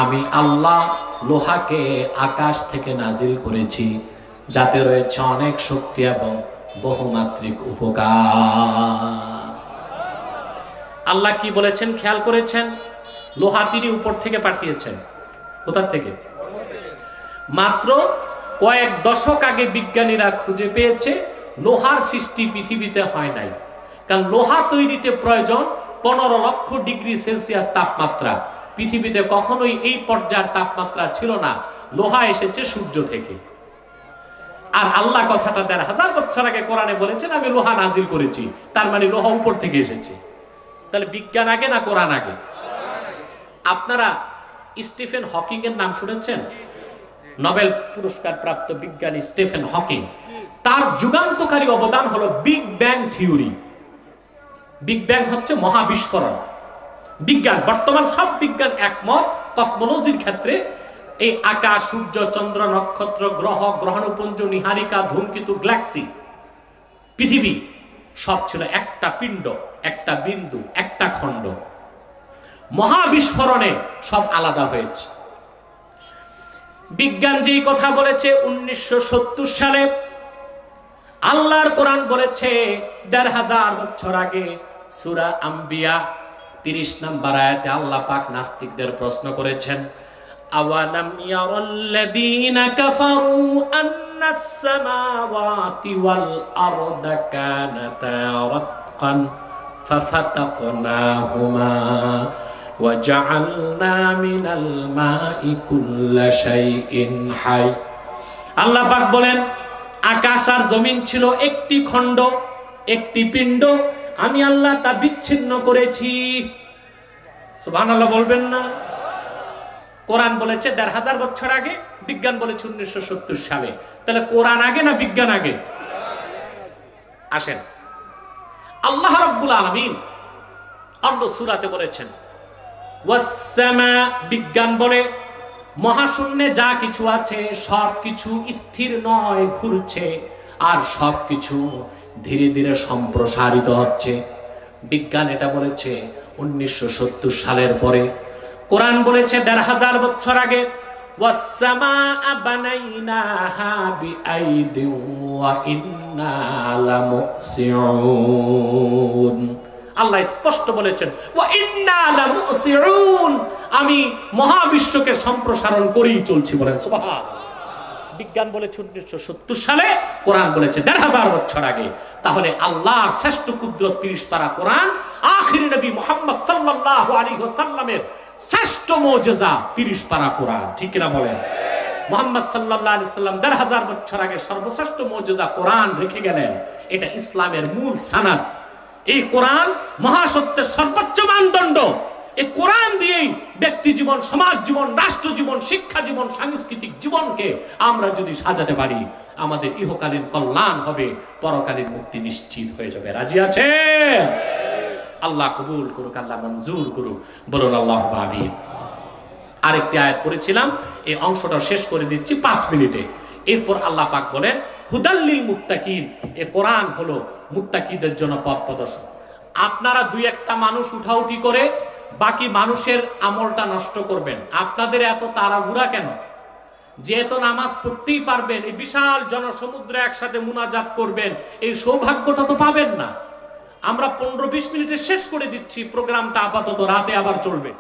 আমি আল্লাহ লোহাকে আকাশ থেকে নাজিল করেছি, যাতে রয়েছে অনেক শক্তি এবং বহুমাত্রিক উপকার। আল্লাহ কি বলেছেন খেয়াল করেছেন? লোহা তিনি উপর থেকে পাঠিয়েছেন। কোথা থেকে? মাত্র কয়েক দশক আগে বিজ্ঞানীরা খুঁজে পেয়েছে লোহার সৃষ্টি পৃথিবীতে হয় নাই। কারণ লোহা তৈরিতে প্রয়োজন 15 লক্ষ ডিগ্রি সেলসিয়াস তাপমাত্রা। পৃথিবীতে কখনোই এই পর্যায়ের তাপমাত্রা ছিল না। লোহা এসেছে সূর্য থেকে। আর আল্লাহ কথাটা 1000 বছর আগে কোরআনে বলেছেন, আমি লোহা নাজিল করেছি। তার মানে লোহা উপর থেকে এসেছে। তাহলে বিজ্ঞান আগে না কোরআন আগে? আপনারা স্টিফেন হকিং এর নাম শুনেছেন? নোবেল পুরস্কার প্রাপ্ত বিজ্ঞানী স্টিফেন হকিং। তার যুগান্তকারী অবদান হলো big bang theory. Big bang হচ্ছে মহাবিস্ফোরণ। বিজ্ঞান, বর্তমান সব বিজ্ঞান একমত কসমোলজির ক্ষেত্রে এই আকাশ, সূর্য, চন্দ্র, নক্ষত্র, গ্রহ, গ্রহাণুপুঞ্জ, নীহারিকা, ধূমকেতু, গ্যালাক্সি, পৃথিবী সব ছিল একটা পিণ্ড, একটা বিন্দু, একটা খণ্ড। মহাবিস্ফোরণে সব আলাদা হয়েছে। বিজ্ঞান যেই কথা বলেছে 1970 সালে, আল্লাহর কোরআন বলেছে ১৫০০ বছর আগে। সূরা আম্বিয়া 30 নম্বর আয়াতে আল্লাহ পাক নাস্তিকদের প্রশ্ন করেছেন, আওয়ালাম ইয়ারাল্লাযীনা কাফারু আন্নাস সামাওয়াতি ওয়াল আরদা কানাতা রাতকান ফাফাতাকনাহুমা ওয়া জাআলনা মিনাল মাই কুল্লা শাইইন হাই। আল্লাহ পাক বলেন, আকাশ আর জমিন ছিল একটি খণ্ড, একটি পিণ্ড, আমি আল্লাহ তা বিচ্ছিন্ন করেছি। সুবহানাল্লাহ বলবেন না? কোরআন বলেছে ১৫০০ বছর আগে, বিজ্ঞান বলেছে 1970 সালে। তাহলে কোরআন আগে না বিজ্ঞান আগে? আসেন, আল্লাহ রাব্বুল আলামিন অন্য সূরাতে বলেছেন ওয়াস-সামা, বিজ্ঞান বলে মহাশূন্যে যা কিছু আছে সবকিছু স্থির নয়, ঘুরছে, আর সবকিছু ধীরে ধীরে সম্প্রসারিত হচ্ছে। বিজ্ঞান এটা বলেছে 1970 সালের পরে। কোরআন বলেছে ১৫০০ বছর আগে, ওয়াস-সামাআ বানাইনাহা বিআইদিন ওয়া ইন্না লামুসিউন। আল্লাহ স্পষ্ট বলেছেন, ওয়া ইন্না লামুসিউন, আমি মহাবিশ্বকে সম্প্রসারণ করেই চলছি। বলেন সুবহান। বিজ্ঞান বলেছে 1970 সালে, কোরআন বলেছে ১৫০০ বছর আগে। তাহলে আল্লাহর শ্রেষ্ঠ কুদরত 30 পারা কোরআন, আখির নবী মুহাম্মদ সাল্লাল্লাহু আলাইহি ওয়াসাল্লামের শ্রেষ্ঠ মুজিজা 30 পারা কোরআন, ঠিক না বলেন? মুহাম্মদ সাল্লাল্লাহু আলাইহি ওয়াসাল্লাম ১৫০০ বছর আগে সর্বশ্রেষ্ঠ মুজিজা কোরআন রেখে গেলেন। এটা ইসলামের মূল সানাদ। এই কোরআন মহাসত্যের সর্বোচ্চ মানদণ্ড। এই কোরআন দিয়েই ব্যক্তি জীবন, সমাজ জীবন, রাষ্ট্র জীবন, শিক্ষা জীবন, সাংস্কৃতিক জীবনকে আমরা যদি সাজাতে পারি, আমাদের ইহকালীন কল্যাণ হবে, পরকালীন মুক্তি নিশ্চিত হয়ে যাবে। রাজি আছে? আল্লাহ কবুল করুক, আল্লাহ মঞ্জুর করুক। বলুন আল্লাহুম্মা আমিন। আরেকটি আয়াত পড়েছিলাম, এই অংশটা শেষ করে দিচ্ছি 5 মিনিটে। এরপর আল্লাহ পাক বলেন হুদাল্লিল মুত্তাকিন, এই কোরআন হলো মুত্তাকিদের জন্য পথ প্রদর্শক। আপনারা 2-1টা মানুষ উঠাউঠি করে বাকি মানুষের আমলটা নষ্ট করবেন। আপনাদের এত তাড়াহুড়া কেন? যেহেতু নামাজ পড়তেই পারবেন, এই বিশাল জনসমুদ্রে একসাথে মুনাজাত করবেন, এই সৌভাগ্যটা তো পাবেন না। আমরা 15-20 মিনিটে শেষ করে দিচ্ছি প্রোগ্রামটা, আপাতত রাতে আবার চলবে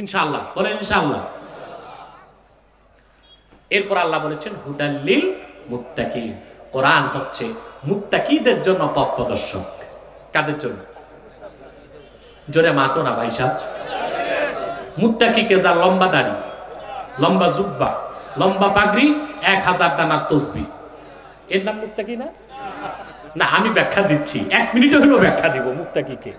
ইনশাআল্লাহ। বলেন ইনশাআল্লাহ। এরপর আল্লাহ বলেছেন হুদাল্লিল মুত্তাকিন, কোরআন হচ্ছে মুত্তাকিদের জন্য পথ প্রদর্শক। কাদের জন্য? জোরে মাতো না ভাই সাহেব। মুত্তাকিকে যার লম্বা দাড়ি, লম্বা জুব্বা, লম্বা পাগড়ি, 1000 দানার তসবিহ, এর নাম মুত্তাকি না? না, আমি ব্যাখ্যা দিচ্ছি, 1 মিনিট হলো ব্যাখ্যা দিব মুত্তাকিকে।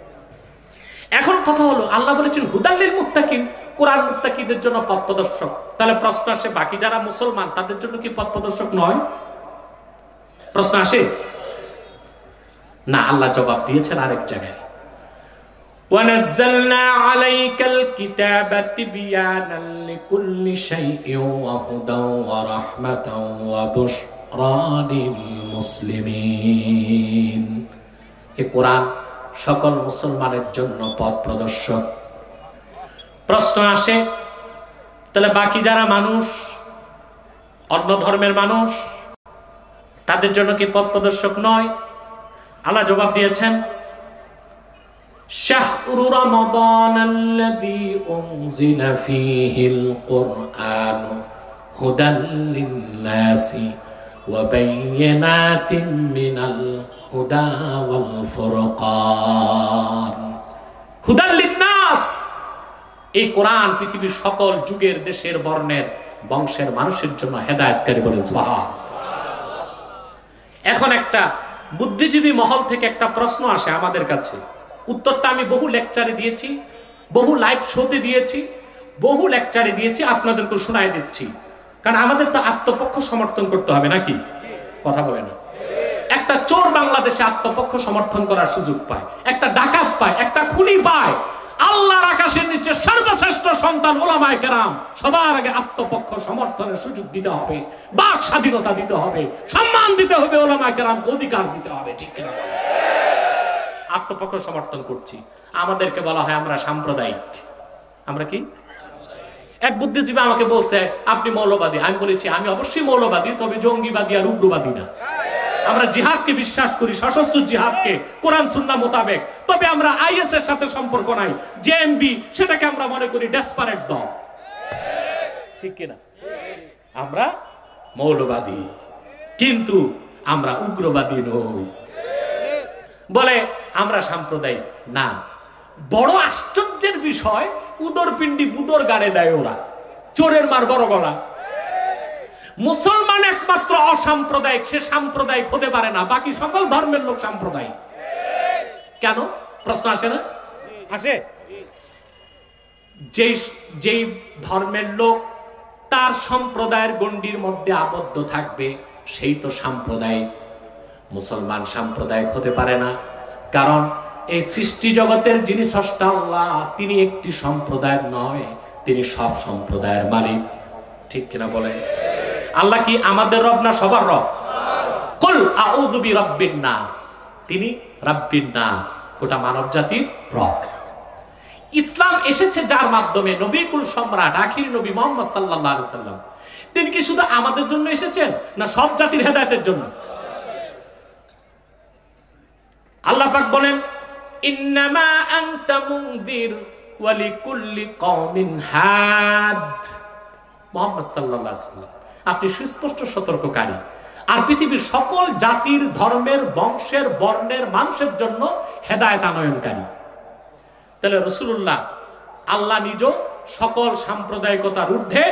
এখন কথা হলো, আল্লাহ বলেছেন হুদাল্লিল মুত্তাকিন, কোরআন মুত্তাকিদের জন্য পথ প্রদর্শক। তাহলে প্রশ্ন আসে, বাকি যারা মুসলমান তাদের জন্য কি পথ প্রদর্শক নয়? প্রশ্ন আসে না? আল্লাহ জবাব দিয়েছেন আরেক জায়গায়, ওয়ানাজ্জালনা আলাইকাল কিতাবা তিবয়ানাল লিকুল্লি শাইইন ওয়া হুদাও ওয়া রাহমাতাও ওয়া বুশরা লিল মুসলিমিন। এই কোরআন সকল মুসলমানের জন্য পথ প্রদর্শক। প্রশ্ন আসে, তাহলে বাকি যারা মানুষ, অন্য ধর্মের মানুষ, তাদের জন্য কি পথ প্রদর্শক নয়? আল্লাহ জবাব দিয়েছেন শাহরু রমাদানাল্লাযী উনজিলা ফীহিল কুরআন হুদাল লিন-নাসি ওয়া বায়্যিনাতিন মিনাল হুদা ওয়াল ফুরকান। হুদাল লিন-নাস, এই কোরআন পৃথিবীর সকল যুগের, দেশের, বর্ণের, বংশের মানুষের জন্য হেদায়েতকারী। বলেন সুবহান। এখন একটা বুদ্ধিজীবী মহল থেকে একটা প্রশ্ন আসে আমাদের কাছে, উত্তরটা আমি বহু লেকচারে দিয়েছি, বহু লাইভ শোতে দিয়েছি, বহু লেকচারে দিয়েছি, আপনাদেরকে শোনায় দিচ্ছি। কারণ আমাদের তো আত্মপক্ষ সমর্থন করতে হবে নাকি? কথা বলে না। একটা চোর বাংলাদেশে আত্মপক্ষ সমর্থন করার সুযোগ পায়, একটা ডাকাত পায়, একটা খুনি পায়। আল্লাহর আকাশের নিচে সর্বশ্রেষ্ঠ সন্তান উলামায়ে কেরাম, সবার আগে আত্মপক্ষ সমর্থনের সুযোগ দিতে হবে, বাক স্বাধীনতা দিতে হবে, সম্মান দিতে হবে, উলামায়ে কেরামকে অধিকার দিতে হবে, ঠিক কিনা? আত্মপক্ষ সমর্থন করছি। আমাদেরকে বলা হয় আমরা সাম্প্রদায়িক। আমরা কি? এক বুদ্ধিজীবী আমাকে বলছে আপনি মৌলবাদী। আমি বলেছি আমি অবশ্যই মৌলবাদী, তবে জঙ্গিবাদী আর উগ্রবাদী না। আমরা জিহাদকে বিশ্বাস করি, সশস্ত্র জিহাদকে কোরআন সুন্নাহ মোতাবেক। তবে আমরা আইএস এর সাথে সম্পর্ক নাই। জেএমবি সেটাকে আমরা মনে করি ডেসপারেট দল, ঠিক কিনা? আমরা মৌলবাদী, কিন্তু আমরা উগ্রবাদী নই। বলে আমরা সাম্প্রদায়িক না। বড় আশ্চর্যের বিষয়, উদরপিণ্ডি বুদর গাড়ে দেয় ওরা, চোরের মার বড় গলা। মুসলমান একমাত্র অসাম্প্রদায়িক, সে সাম্প্রদায়িক হতে পারে না। বাকি সকল ধর্মের লোক সাম্প্রদায়িক। কেন? প্রশ্ন আসে না? আসে। যেই ধর্মের লোক তার সম্প্রদায়ের গণ্ডির মধ্যে আবদ্ধ থাকবে সেই তো সাম্প্রদায়িক। মুসলমান সাম্প্রদায়িক হতে পারে না, কারণ এই সৃষ্টি জগতের যিনি স্রষ্টা আল্লাহ, তিনি একটি সম্প্রদায়ের নয়, তিনি সব সম্প্রদায়ের মালিক, ঠিক কিনা বলেন? আল্লাহ কি আমাদের রব না সবার রব? কুল আউযু বিরাব্বিন নাস, তিনি রাব্বিন নাস, গোটা মানব জাতির রব। ইসলাম এসেছে যার মাধ্যমে, নবী কুল সম্রাট আখির নবী মুহাম্মদ সাল্লাল্লাহু আলাইহি সাল্লাম, তিনি কি শুধু আমাদের জন্য এসেছেন না সব জাতির হেদায়েতের জন্য? আল্লাহ পাক বলেন ইন্নামা আনতা মুনদির ওয়া লিকুল্লি কওমিন হাদ। মুহাম্মদ সাল্লাল্লাহু আলাইহি সাল্লাম, আপনি সুস্পষ্ট সতর্ককারী, আর পৃথিবীর সকল জাতির, ধর্মের, বংশের, বর্ণের মানুষের জন্য হেদায়েত আনয়নকারী। তাহলে রাসূলুল্লাহ, আল্লাহ নিজ সকল সাম্প্রদায়িকতার ঊর্ধ্বে,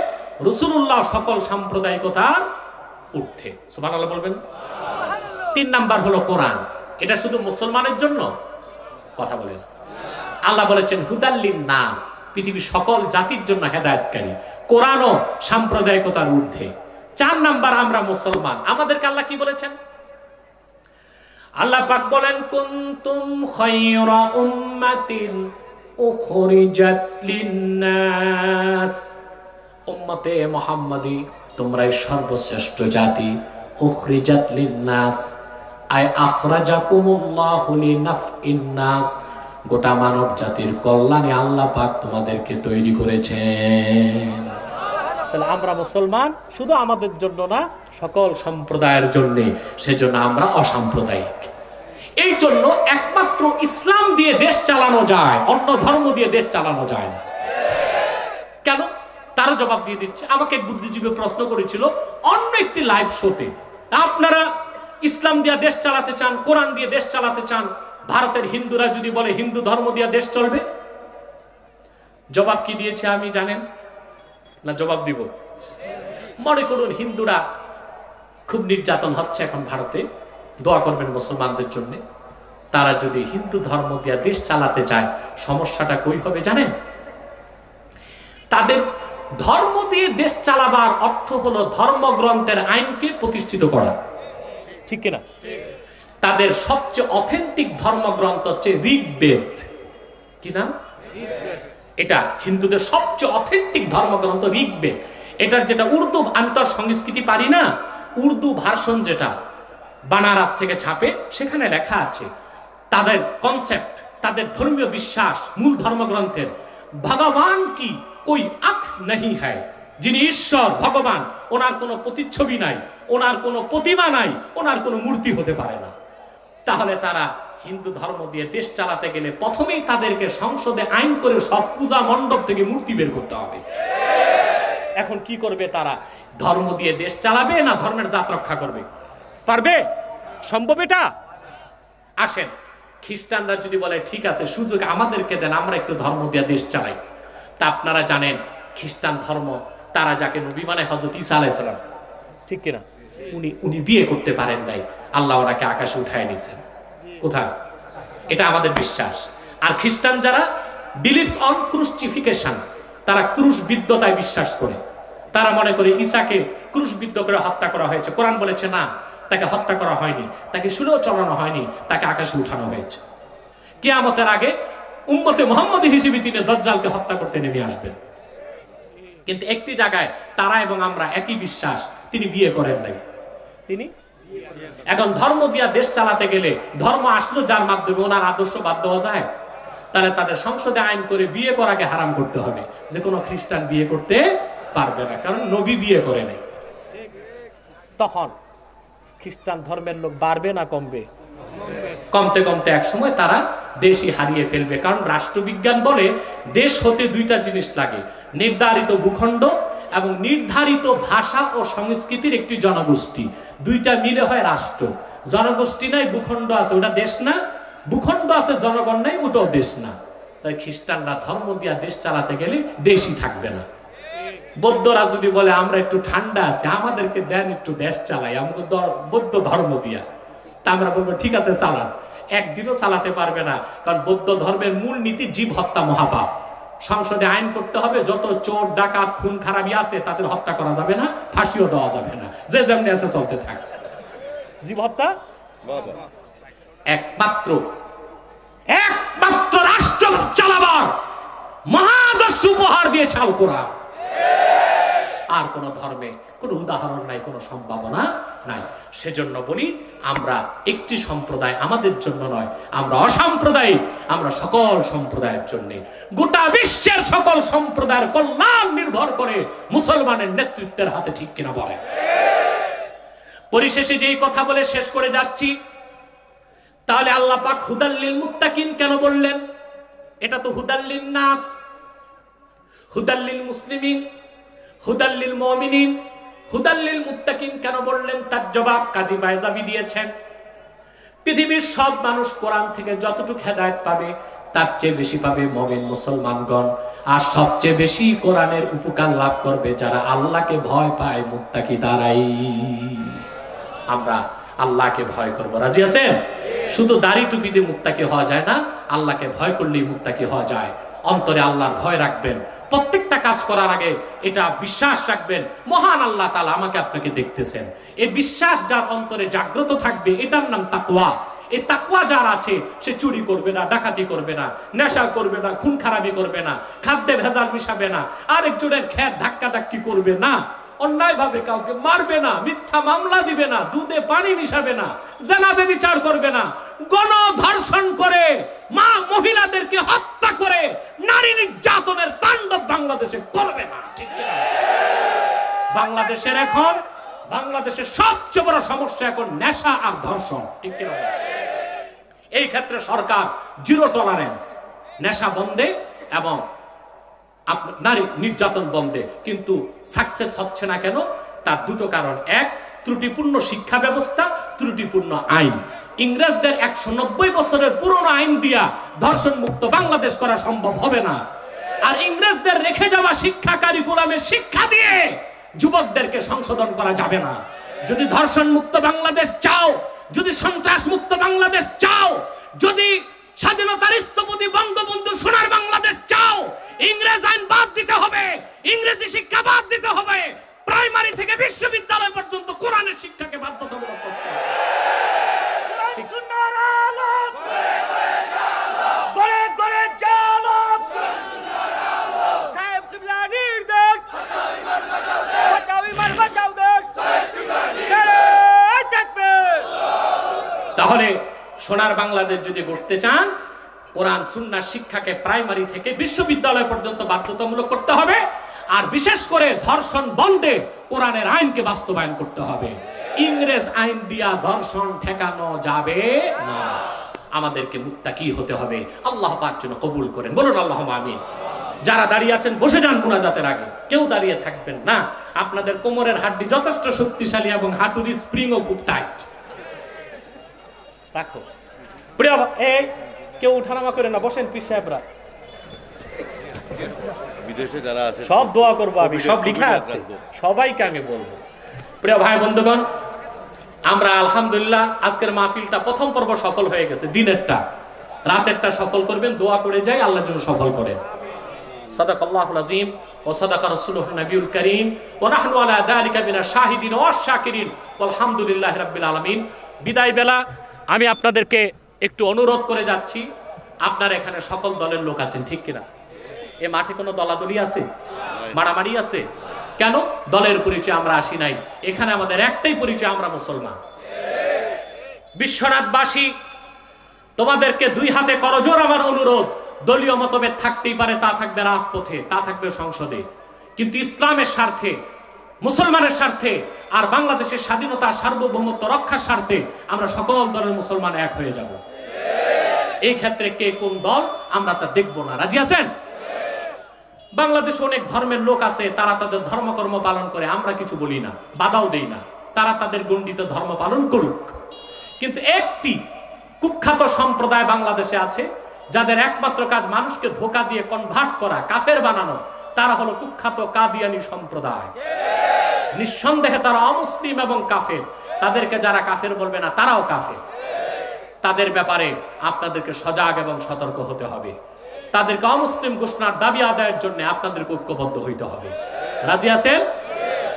রাসূলুল্লাহ সকল সাম্প্রদায়িকতার ঊর্ধ্বে। সুবহানাল্লাহ বলবেন। 3 নাম্বার হলো কোরআন। এটা শুধু মুসলমানের জন্য? কথা বলেন। আল্লাহ বলেছেন হুদাল্লিন নাস, পৃথিবীর সকল জাতির জন্য হেদায়েতকারী। কোরআনও সাম্প্রদায়িকতার ঊর্ধ্বে। 4 নাম্বার আমরা মুসলমান। আমাদেরকে আল্লাহ কি বলেছেন? আল্লাহ পাক বলেন কুনতুম খায়রা উম্মাতিন উখরিজাত লিন-নাস, উম্মতে মুহাম্মাদি, তোমরাই সর্বশ্রেষ্ঠ জাতি। উখরিজাত লিন-নাস আই আখরাজাকুমুল্লাহু লিনাফইন নাস, গোটা মানব জাতির কল্যাণে আল্লাহ পাক তোমাদেরকে তৈরি করেছেন। তাহলে আমরা মুসলমান শুধু আমাদের জন্য না, সকল সম্প্রদায়ের জন্য। সেজন্য আমরা অসাম্প্রদায়িক। এই জন্য একমাত্র ইসলাম দিয়ে দেশ চালানো যায়, অন্য ধর্ম দিয়ে দেশ চালানো যায় না। কেন? তারও জবাব দিয়ে দিচ্ছে। আমাকে এক বুদ্ধিজীবী প্রশ্ন করেছিল অন্য একটি লাইভ শোতে, আপনারা ইসলাম দিয়ে দেশ চালাতে চান, কোরআন দিয়ে দেশ চালাতে চান, ভারতের হিন্দুরা যদি বলে হিন্দু ধর্ম দিয়ে দেশ চলবে, জবাব কি দিয়েছে আমি জানেন না? জবাব দিব। মনে করুন হিন্দুরা খুব নির্যাতন হচ্ছে এখন ভারতে, দোয়া করবেন মুসলমানদের জন্য। তারা যদি হিন্দু ধর্ম দিয়ে দেশ চালাতে চায়, সমস্যাটা কই হবে জানেন? তাদের ধর্ম দিয়ে দেশ চালাবার অর্থ হলো ধর্মগ্রন্থের আইনকে প্রতিষ্ঠিত করা, ঠিক কিনা? তাদের সবচেয়ে অথেন্টিক ধর্মগ্রন্থ হচ্ছে ঋগ্বেদ। কি নাম? এটা হিন্দুদের সবচেয়ে অথেন্টিক ধর্মগ্রন্থ ঋগ্বেদ। এটার যেটা উর্দু, আমি তো সংস্কৃতি পারি না, উর্দু ভার্সন যেটা বানারস থেকে ছাপে, সেখানে লেখা আছে তাদের কনসেপ্ট, তাদের ধর্মীয় বিশ্বাস মূল ধর্মগ্রন্থের, ভগবান কি কোই আক্স नहीं है, যিনি ঈশ্বর ভগবান, ওনার কোনো প্রতিচ্ছবি নাই, ওনার কোনো প্রতিমা নাই, ওনার কোনো মূর্তি হতে পারে না। তাহলে তারা হিন্দু ধর্ম দিয়ে দেশ চালাতে গেলে প্রথমেই তাদেরকে সংসদে আইন করে সব পূজা মণ্ডপ থেকে মূর্তি বের করতে হবে। এখন কি করবে তারা? ধর্ম দিয়ে দেশ চালাবে না ধর্মের জাত রক্ষা করবে? পারবে? সম্ভব এটা? আসেন, খ্রিস্টানরা যদি বলে ঠিক আছে সুযোগ আমাদেরকে দেন, আমরা একটু ধর্ম দিয়ে দেশ চালাই। তা আপনারা জানেন খ্রিস্টান ধর্ম, তারা যাকে নবী মানে হযরত ঈসা আলাইহিস সালাম, ঠিক কিনা? উনি বিয়ে করতে পারেন নাই, আল্লাহ ওনাকে আকাশে উঠায় নিয়েছেন। কোথায়? এটা আমাদের বিশ্বাস। আর খ্রিস্টান যারা বিলিভস অন ক্রুসিফিকেশন, তারা ক্রুশবিদ্ধতায় বিশ্বাস করে। তারা মনে করে ঈসাকে ক্রুশবিদ্ধ করে হত্যা করা হয়েছে। কোরআন বলেছে না, তাকে হত্যা করা হয়নি, তাকে শুলেও চড়ানো হয়নি, তাকে আকাশে উঠানো হয়েছে। কিয়ামতের আগে উম্মতে মুহাম্মদী হিসেবে তিনি দাজ্জালকে হত্যা করতে নেমে আসবেন। কিন্তু একটি জায়গায় তারা এবং আমরা একই বিশ্বাস, তিনি বিয়ে করেন নাই। তিনি এখন ধর্ম দিয়া দেশ চালাতে গেলে ধর্ম আসলো যার মাধ্যমে ওনার আদর্শ বাদ দেওয়া যায়? তাহলে তাদের সংসদে আইন করে বিয়ে করাকে হারাম করতে হবে, যে কোনো খ্রিস্টান বিয়ে করতে পারবে না, কারণ নবী বিয়ে করে নাই। তখন খ্রিস্টান ধর্মের লোক বাড়বে না কমবে? কমতে কমতে এক সময় তারা দেশই হারিয়ে ফেলবে। কারণ রাষ্ট্রবিজ্ঞান বলে দেশ হতে দুইটা জিনিস লাগে, নির্ধারিত ভূখণ্ড এবং নির্ধারিত ভাষা ও সংস্কৃতির একটি জনগোষ্ঠী, দুইটা মিলে হয় রাষ্ট্র। জনগোষ্ঠী নাই, ভূখণ্ড আছে, ওটা দেশ না। ভূখণ্ড আছে, জনগণ নাই, ওটাও দেশ না। তাই খ্রিস্টানরা ধর্ম দিয়া দেশ চালাতে গেলে দেশই থাকবে না। বৌদ্ধরা যদি বলে আমরা একটু ঠান্ডা আছে, আমাদেরকে দেন একটু দেশ চালাই আমাকে বৌদ্ধ ধর্ম দিয়া, তা আমরা বলবো ঠিক আছে চালান। একদিনও চালাতে পারবে না, কারণ বৌদ্ধ ধর্মের মূল নীতি জীব হত্যা মহাপাপ। সংসদে আইন করতে হবে যত চোর ডাকাত খুন খারাপি আছে তাদের হত্যা করা যাবে না, ফাঁসিও দেওয়া যাবে না, যে যেমনি আছে চলতে থাকে। জীব হত্যা একমাত্র রাষ্ট্র চালাবার মহাদর্শ উপহার দিয়েছে আল কোরআন। আর কোন ধর্মে কোনো উদাহরণ নাই, কোনো সম্ভাবনা নাই। সেজন্য বলি আমরা একটি সম্প্রদায় আমাদের জন্য নয়, আমরা অসাম্প্রদায়িক, আমরা সকল সম্প্রদায়ের জন্য। গোটা বিশ্বের সকল সম্প্রদায়ের কল্যাণ নির্ভর করে মুসলমানের নেতৃত্বের হাতে, ঠিক কিনা বলেন? পরিশেষে যেই কথা বলে শেষ করে যাচ্ছি, তাহলে আল্লাহ পাক হুদাল্লিল মুত্তাকিন কেন বললেন? এটা তো হুদাল্লিন নাস, হুদাল্লিল মুসলিমিন, হুদাল্লিল মুমিনিন, হুদাল্লিল মুত্তাকিন কেন বললেন? তার জবাব কাজী বাইজাবি দিয়েছেন। পৃথিবীর সব মানুষ কোরআন থেকে যতটুকু হেদায়েত পাবে তার চেয়ে বেশি পাবে মুমিন মুসলমানগণ, আর সবচেয়ে বেশি কোরআনের উপকার লাভ করবে যারা আল্লাহকে ভয় পায়, মুত্তাকি দ্বারাই। আমরা আল্লাহকে ভয় করব, রাজি আছেন? শুধু দাড়ি টুপি দিয়ে মুত্তাকি হওয়া যায় না, আল্লাহকে ভয় করলেই মুত্তাকি হওয়া যায়। অন্তরে আল্লাহর ভয় রাখবেন, প্রত্যেকটা কাজ করার আগে এটা বিশ্বাস রাখবেন মহান আল্লাহ তাআলা আমাকে আপনাকে দেখতেছেন। এই বিশ্বাস যার অন্তরে জাগ্রত থাকবে এটার নাম তাকওয়া। এই তাকওয়া যার আছে সে চুরি করবে না, ডাকাতি করবে না, নেশা করবে না, খুন খারাপি করবে না, খাদ্যে ভেজাল মিশাবে না, আরেকজনের খেত ধাক্কা ধাক্কি করবে না, অন্যায় ভাবে কাউকে মারবে না, মিথ্যা মামলা দিবে না, দুধে পানি মিশাবে না, জানাবে বিচার করবে না, গণধর্ষণ করে মা মহিলাদেরকে হত্যা করে নারী নির্যাতনের তাণ্ডব বাংলাদেশে করবে না, ঠিক কিনা? বাংলাদেশের সবচেয়ে বড় সমস্যা এখন নেশা আর ধর্ষণ, ঠিক কিনা? এই ক্ষেত্রে সরকার জিরো টলারেন্স, নেশা বন্ধে এবং নারী নির্যাতন বন্ধে, কিন্তু সাকসেস হচ্ছে না কেন? তার দুটো কারণ। এক, ত্রুটিপূর্ণ শিক্ষা ব্যবস্থা, ত্রুটিপূর্ণ আইন। ইংরেজদের 190 বছরের পুরনো আইন দিয়া ধর্ষণ মুক্ত বাংলাদেশ করা সম্ভব হবে না। আর ইংরেজদের রেখে যাওয়া শিক্ষা কারিকুলামে শিক্ষা দিয়ে যুবকদেরকে সংশোধন করা যাবে না। যদি ধর্ষণ মুক্ত বাংলাদেশ চাও, যদি সন্ত্রাস মুক্ত বাংলাদেশ চাও, যদি স্বাধীনতার স্থপতি বঙ্গবন্ধু সোনার বাংলাদেশ চাও, ইংরেজ আইন বাদ দিতে হবে, ইংরেজি শিক্ষা বাদ দিতে হবে, প্রাইমারি থেকে বিশ্ববিদ্যালয় পর্যন্ত কোরআনের শিক্ষাকে বাধ্যতামূলক করতে হবে। তাহলে সোনার বাংলাদেশ যদি গড়তে চান, কোরআন সুন্নাহ শিক্ষাকে প্রাইমারি থেকে বিশ্ববিদ্যালয় পর্যন্ত বাধ্যতামূলক করতে হবে। আর বিশেষ করে ধর্ষণ বন্ধে কোরআনের আইনকে বাস্তবায়ন করতে হবে। ইংরেজ আইন দিয়া ধর্ষণ ঠেকানো যাবে না। আমাদেরকে মুত্তাকি হতে হবে। আল্লাহ পাক যেন কবুল করেন, বলুন আল্লাহুম্মা আমিন। যারা দাঁড়িয়ে আছেন বসে যান মুনাজাতের আগে, কেউ দাঁড়িয়ে থাকবেন না। আপনাদের কোমরের হাড্ডি যথেষ্ট শক্তিশালী এবং হাঁটুর স্প্রিংও খুব টাইট। রাখো প্রিয়, এই কেউ উঠানামা করে না, বসেন পীর সাহেবরা। বিদেশে যারা আছে সব দোয়া করবো আমি, সব লিখা আছে, সবাইকে আমি বলবো। প্রিয় ভাই বন্ধুগণ, আমরা আলহামদুলিল্লাহ আজকের মাহফিলটা প্রথম পর্ব সফল হয়ে গেছে। দিনেরটা, রাতেরটা সফল করবেন, দোয়া করে যাই আল্লাহ যেন সফল করেন। সাদাকাল্লাহুল আযীম ওয়া সাদাকা রাসূলুহু নবিয়ুল কারীম ওয়া নাহনু আলা যালিকা মিনাশ শাহিদিন ওয়াশ শাকিরিন আলহামদুলিল্লাহি রাব্বিল আলামিন। বিদায় বেলা আমি আপনাদেরকে একটু অনুরোধ করে যাচ্ছি, আপনার এখানে সকল দলের লোক আছেন, ঠিক কিনা? এ মাঠে কোনো দলাদলি আছে, মারামারি আছে? কেন? দলের পরিচয় আমরা আসি নাই। এখানে আমাদের একটাই পরিচয়, আমরা মুসলমান। বিশ্বনাথবাসী তোমাদেরকে দুই হাতে করজোর আমার অনুরোধ, দলীয় মতভেদ থাকতেই পারে, তা থাকবে রাজপথে, তা থাকবে সংসদে, কিন্তু ইসলামের স্বার্থে, মুসলমানের স্বার্থে আর বাংলাদেশের স্বাধীনতা সার্বভৌমত্ব রক্ষার স্বার্থে আমরা সকল দলের মুসলমান এক হয়ে যাব। এই ক্ষেত্রে কে কোন দল আমরা তা দেখব না। রাজি আছেন? বাংলাদেশে অনেক ধর্মের লোক আছে, তারা তাদের ধর্মকর্ম পালন করে, আমরা কিছু বলি না, বাধাও দেই না, তারা তাদের গণ্ডিত ধর্ম পালন করুক। কিন্তু একটি কুখ্যাত সম্প্রদায় বাংলাদেশে আছে যাদের একমাত্র কাজ মানুষকে ধোঁকা দিয়ে কনভার্ট করা, কাফের বানানো, তারা হলো কুখ্যাত কাদিয়ানি সম্প্রদায়। নিঃসন্দেহে তারা অমুসলিম এবং কাফের, তাদেরকে যারা কাফের বলবে না তারাও কাফের। তাদের ব্যাপারে আপনাদেরকে সজাগ এবং সতর্ক হতে হবে। তাদেরকে অমুসলিম ঘোষণার দাবি আদায়ের জন্য আপনাদেরকে ঐক্যবদ্ধ হইতে হবে। রাজি আছেন?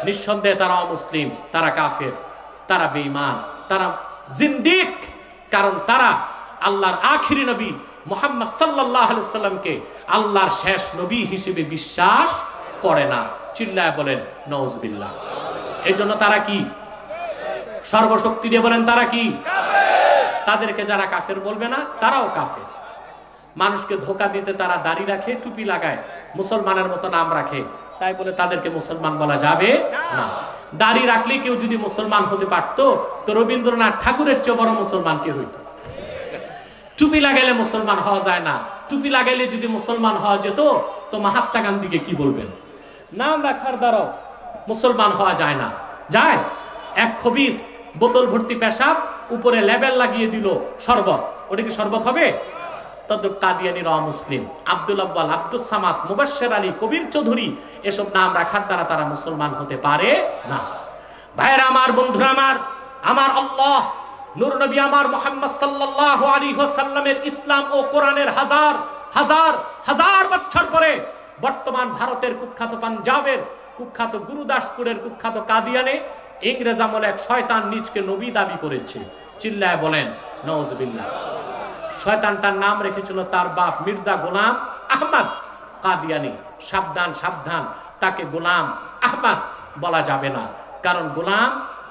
নিঃসন্দেহে তারা অমুসলিম, তারা কাফের, তারা বেঈমান, তারা জিন্দিক, কারণ তারা আল্লাহর আখিরি নবী মুহাম্মদ সাল্লাল্লাহু আলাইহি সাল্লামকে আল্লাহর শেষ নবী হিসেবে বিশ্বাস করে না। চিল্লায় বলেন নাউজুবিল্লাহ। এই জন্য তারা কি? সর্বশক্তি দিয়ে বলেন তারা কি? তাদেরকে যারা কাফের বলবে না তারাও কাফের। মানুষকে ধোঁকা দিতে তারা দাড়ি রাখে, টুপি লাগায়, মুসলমানের মতো নাম রাখে, তাই বলে তাদেরকে মুসলমান বলা যাবে না। দাড়ি রাখলে কেউ যদি মুসলমান হতে পারত তো রবীন্দ্রনাথ ঠাকুরের চেয়ে বড় মুসলমান কে হইতো? টুপি লাগাইলে মুসলমান হওয়া যায় না। টুপি লাগাইলে যদি মুসলমান হওয়া যেত তো মহাত্মা গান্ধীকে কি বলবেন? নাম রাখার দ্বারাও মুসলমান হওয়া যায় না। যায়? এক খবিস বোতল ভর্তি পেশাব, উপরে লেবেল লাগিয়ে দিল শরবত, ওটা কি শরবত হবে? তদ্রুপ কাদিয়ানিরা অমুসলিম। আব্দুল আব্বাল, আব্দুল সামাদ, মুবাশশির আলী, কবির চৌধুরী, এসব নাম রাখার দ্বারা তারা মুসলমান হতে পারে না। ভাইরা আমার, বন্ধুরা আমার, আমার আল্লাহ নূর নবী আমার মুহাম্মদ সাল্লাল্লাহু আলাইহি ওয়াসাল্লামের ইসলাম ও কোরআনের হাজার হাজার হাজার বছর পরে বর্তমান ভারতের কুখ্যাত পাঞ্জাবের কুখ্যাত গুরুদাসপুরের কুখ্যাত কাদিয়ানে ইংরেজ আমলে এক শয়তান নিজকে নবী দাবি করেছে। চিল্লায় বলেন নাউজুবিল্লাহ। শয়তানটার নাম রেখেছিল তার বাপ মির্জা গোলাম আহমদ কাদিয়ানি। সাবধান সাবধান, তাকে গোলাম আহমদ বলা যাবে না, কারণ গোলাম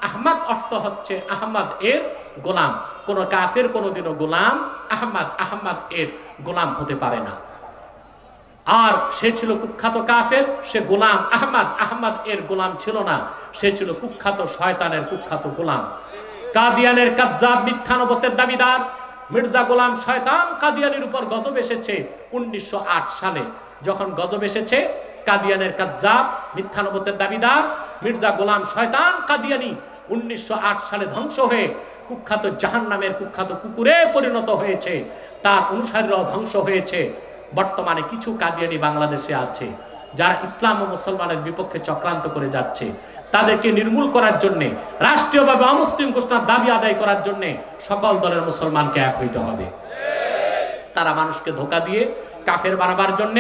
আহমদ অর্থ হচ্ছে আহমদ এর গোলাম। কোন কাফের কোনদিনও গোলাম আহমদ এর গোলাম হতে পারে না। আর সে ছিল কুখ্যাত কাফের, সে গোলাম আহমদ এর গোলাম ছিল না, সে ছিল কুখ্যাত শয়তানের কুখ্যাত গোলাম। কাদিয়ানের কাযযাব মিথ্যা নবুয়তের দাবিদার মির্জা গোলাম শয়তান কাদিয়ানির উপর গজব এসেছে 1908 সালে। যখন গজব এসেছে, কাদিয়ানের কাযযাব মিথ্যা নবুয়তের দাবিদার মির্জা গোলাম শয়তান কাদিয়ানি 1908 সালে ধ্বংস হয়ে কুখ্যাত জাহান্নামের কুখ্যাত কুকুরে পরিণত হয়েছে, তার অনুসারীরাও ধ্বংস হয়েছে। বর্তমানে কিছু কাদিয়ানি বাংলাদেশে আছে যারা ইসলাম ও মুসলমানের বিপক্ষে চক্রান্ত করে যাচ্ছে। তাদেরকে নির্মূল করার জন্য, রাষ্ট্রীয়ভাবে অমুসলিম ঘোষণার দাবি আদায় করার জন্য সকল দলের মুসলমানকে এক হইতে হবে। তারা মানুষকে ধোঁকা দিয়ে কাফের বানাবার জন্য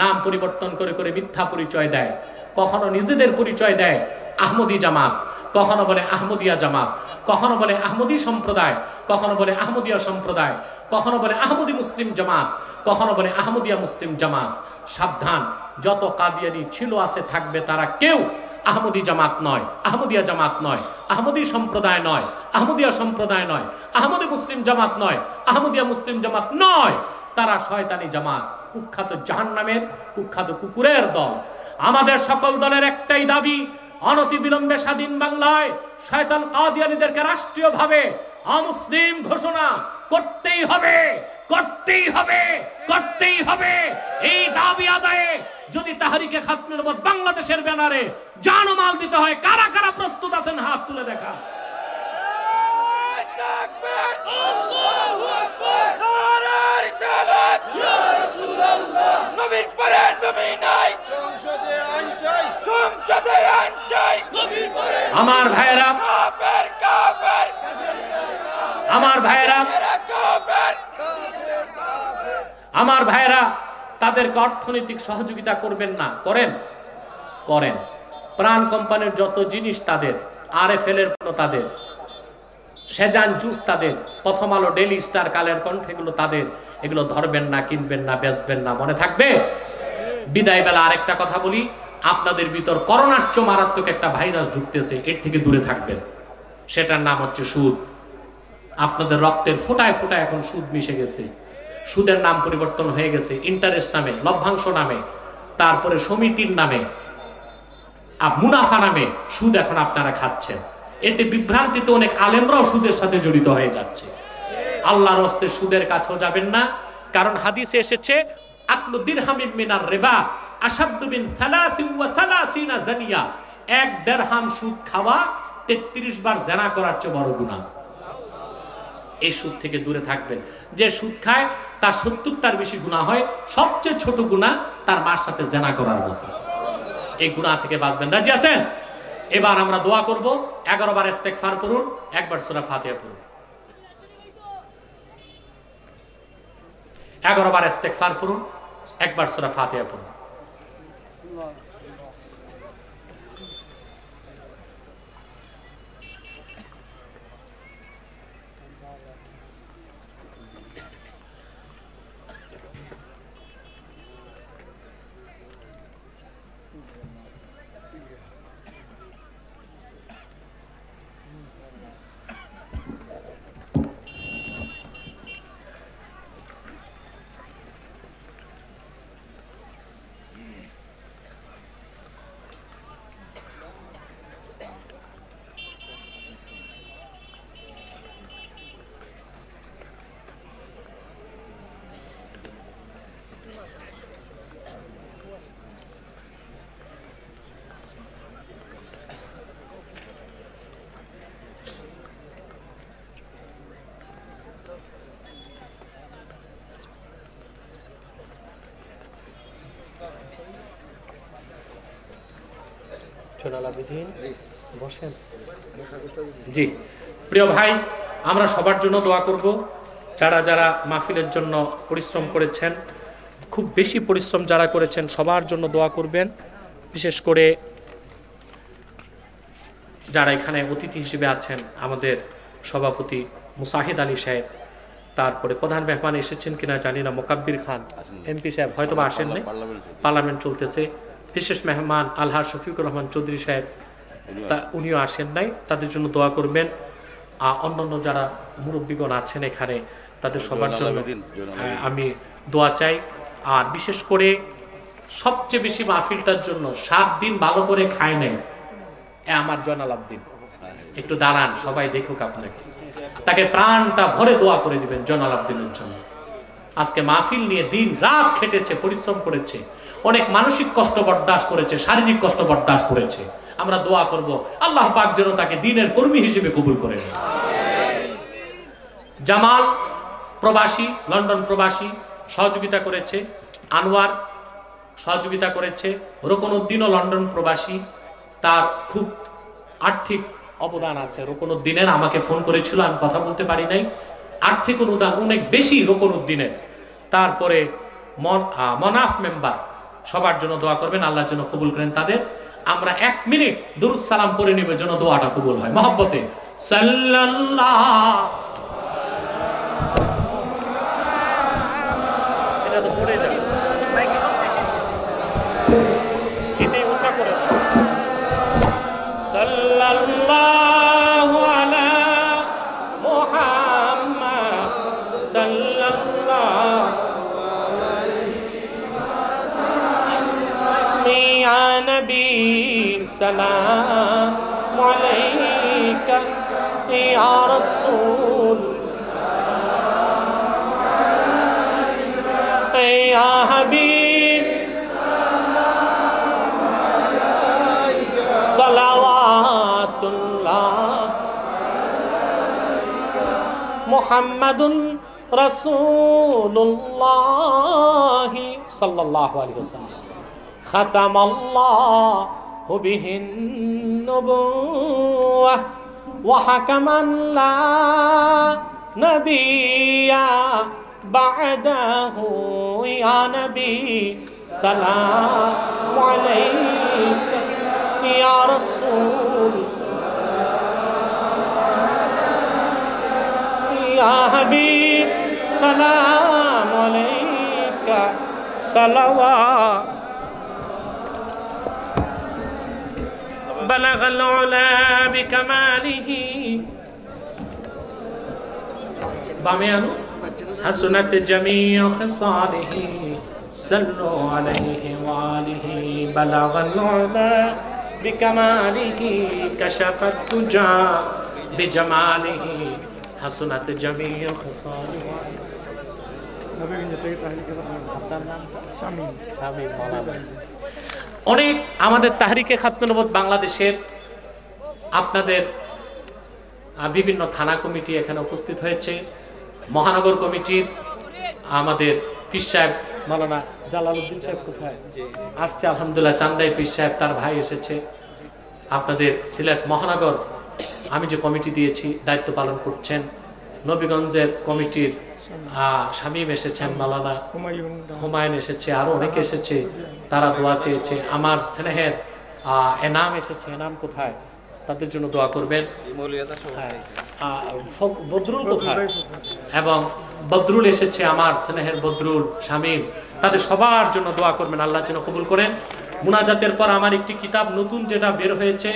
নাম পরিবর্তন করে করে মিথ্যা পরিচয় দেয়। কখনো নিজেদের পরিচয় দেয় আহমদী জামাত, কখনো বলে আহমদিয়া জামাত, কখনো বলে আহমদী সম্প্রদায়, কখনো বলে আহমদিয়া সম্প্রদায়, কখনো বলে আহমদী মুসলিম জামাত, কখনো বলে আহমদিয়া মুসলিম জামাত। সাবধান, যত কাদিয়ানি ছিল আছে থাকবে, তারা কেউ আহমদী জামাত নয়, আহমদিয়া জামাত নয়, আহমদী সম্প্রদায় নয়, আহমদিয়া সম্প্রদায় নয়, আহমদী মুসলিম জামাত নয়, আহমদিয়া মুসলিম জামাত নয়। তারা শয়তানি জামাত, কুখ্যাত জাহান্নামের কুখ্যাত কুকুরের দল। আমাদের সকল দলের একটাই দাবি, অনতিবিলম্বে স্বাধীন বাংলায় শয়তান কাদিয়ানীদেরকে রাষ্ট্রীয়ভাবে অমুসলিম ঘোষণা করতেই হবে, করতেই হবে, করতেই হবে। এই দাবি আদায়ে যদি তাহরিকে খাতমে নবুয়ত বাংলাদেশের ব্যানারে জান ও মাল দিতে হয়, কারা কারা প্রস্তুত আছেন হাত তুলে দেখা। তাকবীর, আল্লাহু আকবার, নারে রিসালাত, ইয়া রাসূলুল্লাহ। নবীর পরে নবী নাই, সংসদে আইন চাই, সংসদে আইন চাই, নবীর পরে। আমার ভাইরা কাফের, কাফের, আমার ভাইরা কাফের, আমার ভাইরা তাদেরকে অর্থনৈতিক সহযোগিতা করবেন না, করেন? করেন। প্রাণ কোম্পানির যত জিনিস তাদের, RFL এর পণ্য তাদের, সেজান জুস তাদের, প্রথম আলো, ডেইলি স্টার, কালের কণ্ঠ, এগুলো তাদের। এগুলো ধরবেন না, কিনবেন না, বেচবেন না, মনে থাকবে। বিদায় বেলা আরেকটা কথা বলি, আপনাদের ভিতর করোনার চেয়ে মারাত্মক একটা ভাইরাস ঢুকতেছে, এর থেকে দূরে থাকবেন। সেটার নাম হচ্ছে সুদ। আপনাদের রক্তের ফোঁটায় ফোঁটায় এখন সুদ মিশে গেছে। সুদের নাম পরিবর্তন হয়ে গেছে, ইন্টারেস্ট নামে, লভ্যাংশ নামে, তারপরে সমিতির নামে, মুনাফা নামে সুদ এখন আপনারা খাচ্ছেন। এতে বিভ্রান্তিতে অনেক আলেমরাও সুদের সাথে জড়িত হয়ে যাচ্ছে। আল্লাহর হস্তে সুদের কাছেও যাবেন না, কারণ হাদিসে এসেছে আকলু দিরহামিন মিনার রিবা আশাদ্দু মিন 33 জানিয়া। 1 দিরহাম সুদ খাওয়া 33 বার জিনা করার চেয়ে বড় গুনাহ। এই সুদ থেকে দূরে থাকবেন। যে সুদ খায় তার 70টার বেশি গুনাহ হয়, সবচেয়ে ছোট গুনাহ তার মার সাথে জিনা করার মতো। এই গুনাহ থেকে বাঁচবেন। রাজি আছেন? এবার আমরা দোয়া করব। 11 বার ইস্তেগফার পড়ুন, একবার সূরা ফাতিহা পড়ুন। 11 বার ইস্তেগফার পড়ুন, একবার সূরা ফাতিহা পড়ুন। জি প্রিয় ভাই, আমরা সবার জন্য দোয়া করব। যারা যারা মাহফিলের জন্য পরিশ্রম করেছেন, খুব বেশি পরিশ্রম যারা করেছেন, সবার জন্য দোয়া করবেন। বিশেষ করে যারা এখানে অতিথি হিসেবে আছেন, আমাদের সভাপতি মুসাহিদ আলী সাহেব, তারপরে প্রধান মেহমান এসেছেন কিনা জানি না, মোকাব্বির খান এমপি সাহেব হয়তো বা আসেন নাই, পার্লামেন্ট চলতেছে। বিশেষ মেহমান আলহাজ শফিকুর রহমান চৌধুরী সাহেব, উনিও আসেন নাই, তাদের জন্য দোয়া করবেন। অন্যান্য যারা মুরব্বীগণ আছেন এখানে, তাদের সবার জন্য আমি দোয়া চাই। আর বিশেষ করে সবচেয়ে বেশি মাহফিলটার জন্য 7 দিন ভালো করে খায় নাই আমার জয়নাল আবদিন। একটু দাঁড়ান, সবাই দেখুক আপনাকে, তাকে প্রাণটা ভরে দোয়া করে দিবেন জয়নাল আবদিনের জন্য। আজকে মাহফিল নিয়ে দিন রাত খেটেছে, পরিশ্রম করেছে, অনেক মানসিক কষ্ট বরদাস্ত করেছে, শারীরিক কষ্ট বরদাস্ত করেছে। আমরা দোয়া করব আল্লাহ পাক যেন তাকে দ্বীনের কর্মী হিসেবে কবুল করে নেন। জামাল প্রবাসী, লন্ডন প্রবাসী সহযোগিতা করেছে, আনোয়ার সহযোগিতা করেছে, রোকনউদ্দিনও লন্ডন প্রবাসী, তার খুব আর্থিক অবদান আছে রোকনউদ্দিনের। আমাকে ফোন করেছিল, আমি কথা বলতে পারি নাই। আর্থিক অনুদান অনেক বেশি রোকনউদ্দিনের। তারপরে মনাফ মেম্বার, সবার জন্য দোয়া করবেন, আল্লাহ যেন কবুল করেন তাদের। আমরা 1 মিনিট দুরূদ সালাম পড়ে নিব যেন দোয়াটা কবুল হয়। মহব্বতে সাল্লাল্লাহু, এটা তো পড়ে যাবে, এটাই উঁচা করে সাল্লাল্লাহু আলা মুহাম্মাদ সাল্লাল্লাহু আলাইহি ইয়া নবী সালাম আলাইকা ইয়া রাসূল ইয়া হাবিব সালাওয়াতুল্লাহ মুহাম্মাদুন রাসূলুল্লাহ সাল্লাল্লাহু আলাইহি ওয়াসাল্লাম খাতামাল্লাহু বিহিন নবুওয়াহ ওয়া হাকামান লা নাবিয়্যা বা'দাহু ইয়া নবী সালামু আলাইকা ইয়া রাসূল ইয়া হাবিব সালামু আলাইকা সালাওয়াত بلغ العلا بكماله বামে আনো। حسنت جميع خصاله صلوا عليه وآله بلغ العلا بكماله كشف الدجى بجماله حسنت جميع خصاله অনেক আমাদের তাহরিকে খাতমে নবুয়ত বাংলাদেশের আপনাদের বিভিন্ন থানা কমিটি এখানে উপস্থিত হয়েছে। মহানগর কমিটির আমাদের পীর সাহেব মাওলানা জালালউদ্দিন সাহেব কোথায় আসছে? আলহামদুলিল্লাহ, চান্দাই পীর সাহেব তার ভাই এসেছে। আপনাদের সিলেট মহানগর আমি যে কমিটি দিয়েছি দায়িত্ব পালন করছেন। নবীগঞ্জের কমিটির শামীম এসেছেন, মাওলানা হুমায়ুন এসেছে, আরো অনেকে এসেছে, তারা দোয়া চেয়েছে। আমার স্নেহের এনাম এসেছে, এনাম কোথায়? তাদের জন্য দোয়া করবেন। বদরুল কোথায়? এবং বদরুল এসেছে, আমার স্নেহের বদরুল, শামীম, তাদের সবার জন্য দোয়া করবেন, আল্লাহ যেন কবুল করেন। মুনাজাতের পর আমার একটি কিতাব নতুন যেটা বের হয়েছে,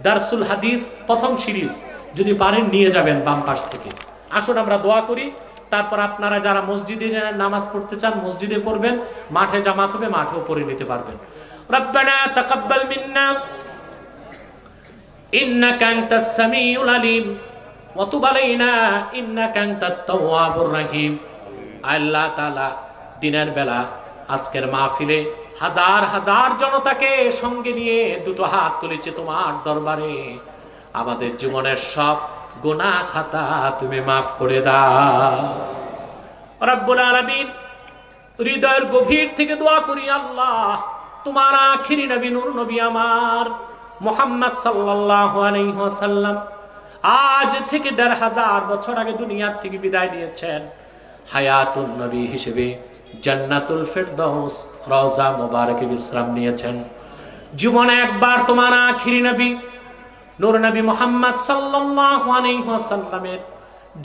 দারসুল হাদিস প্রথম সিরিজ, যদি পারেন নিয়ে যাবেন বাম পাশ থেকে। আসুন আমরা দোয়া করি, তারপর আপনারা যারা মসজিদে নামাজ পড়তে চান মসজিদে পড়বেন, মাঠে জামাত হবে মাঠেও পড়ে নিতে পারবেন। রব্বানা তাকাব্বাল মিন্না ইন্নাকা আনতাস সামিউল আলিম ওয়া তুব আলাইনা ইন্নাকা আনতাত তাওয়াবুর রহিম। আল্লাহ তাআলা দিনের বেলা আজকের মাহফিলে হাজার হাজার জনতাকে সঙ্গে নিয়ে দুটো হাত তুলেছে তোমার দরবারে। আমাদের জীবনের সব গুনাহ খাতা তুমি মাফ করে দাও রব্বুল আলামিন। হৃদয়ের গভীর থেকে দোয়া করি, আল্লাহ তোমার আখিরি নবী নূর নবী আমার মুহাম্মদ সাল্লাল্লাহু আলাইহি ওয়াসাল্লাম আজ থেকে ১৫০০ বছর আগে দুনিয়ার থেকে বিদায় নিয়েছেন। হায়াতুন নবী হিসেবে জান্নাতুল ফেরদাউস রওজা মুবারকে বিশ্রাম নিয়েছেন। জীবনে একবার তোমার আখিরি নবী নূর নবী মুহাম্মদ সাল্লাল্লাহু আলাইহি ওয়াসাল্লামের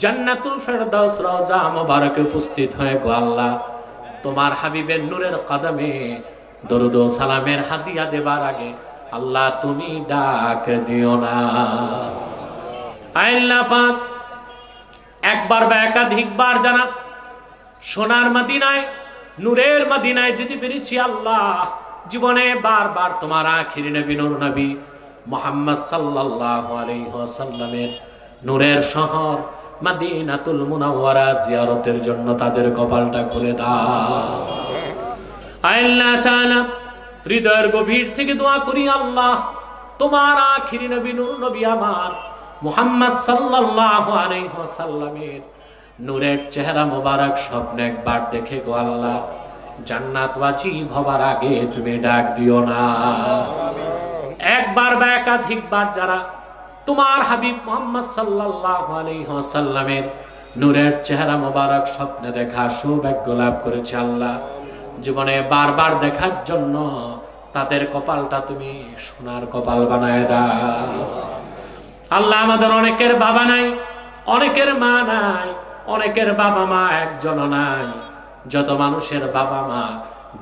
জান্নাতুল ফেরদাউস রওজা মুবারকে উপস্থিত হয়ে গো আল্লাহ তোমার হাবিবের নূরের কদমে দরুদ ও সালামের হাদিয়া দেবার আগে আল্লাহ তুমি ডাক দিও না। আল্লাহ পাক একবার বা একাধিকবার জানা সোনার মদিনায় নূরের মদিনায় যেতে পেরেছি আল্লাহ, জীবনে বারবার তোমার আখিরি নবী নূর নবী মুহাম্মদ সাল্লাল্লাহু আলাইহি ওয়াসাল্লামের নূরের শহর মদিনাতুল মুনাওয়ারা জিয়ারতের জন্য তাদের কপালটা খুলে দাও। আল্লাহ তাআলা হৃদয়ের গভীর থেকে দোয়া করি, আল্লাহ তোমার আখিরি নবী নূর নবী আমার মুহাম্মদ সাল্লাল্লাহু আলাইহি ওয়াসাল্লামের নূরের চেহারা মোবারক স্বপ্নে একবার দেখে গো আল্লাহ জান্নাত ওয়াজিব হবার আগে তুমি ডাক দিও না। একবার বা একাধিকবার যারা তোমার হাবিব মুহাম্মদ সাল্লাল্লাহু আলাইহি ওয়াসাল্লামের নূরের চেহারা মোবারক স্বপ্নে দেখা সৌভাগ্য লাভ করেছে আল্লাহ, জীবনে বারবার দেখার জন্য তাদের কপালটা তুমি সোনার কপাল বানায় দাও। আল্লাহ আমাদের অনেকের বাবা নাই, অনেকের মা নাই, অনেকের বাবা মা একজনও নাই। যত মানুষের বাবা মা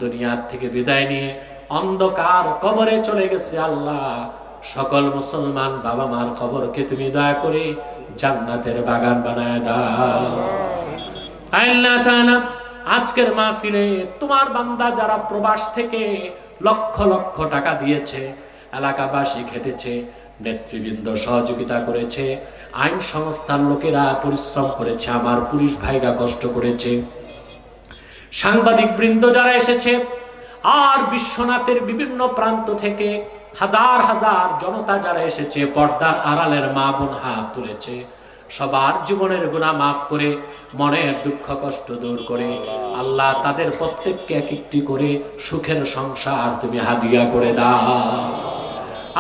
দুনিয়ার থেকে বিদায় নিয়ে অন্ধকার কবরে চলে গেছে আল্লাহ, সকল মুসলমান বাবা মার কবরকে তুমি দয়া করে জান্নাতের বাগান বানায় দাও। আল্লাহ তাআলা আজকের মাহফিলে তোমার বান্দা যারা প্রবাস থেকে লক্ষ লক্ষ টাকা দিয়েছে, এলাকাবাসী খেটেছে, নেতৃবৃন্দ সহযোগিতা করেছে, আইন সংস্থার লোকেরা পরিশ্রম করেছে, আমার পুলিশ ভাইরা কষ্ট করেছে, সাংবাদিক বৃন্দ যারা এসেছে, আর বিশ্বনাথের বিভিন্ন প্রান্ত থেকে হাজার হাজার জনতা যারা এসেছে, পর্দার আড়ালের মা বোন হাত তুলেছে, সবার জীবনের গুনাহ মাফ করে মনের দুঃখ কষ্ট দূর করে আল্লাহ তাদের প্রত্যেককে এক একটি করে সুখের সংসার তুমি হাদিয়া করে দাও।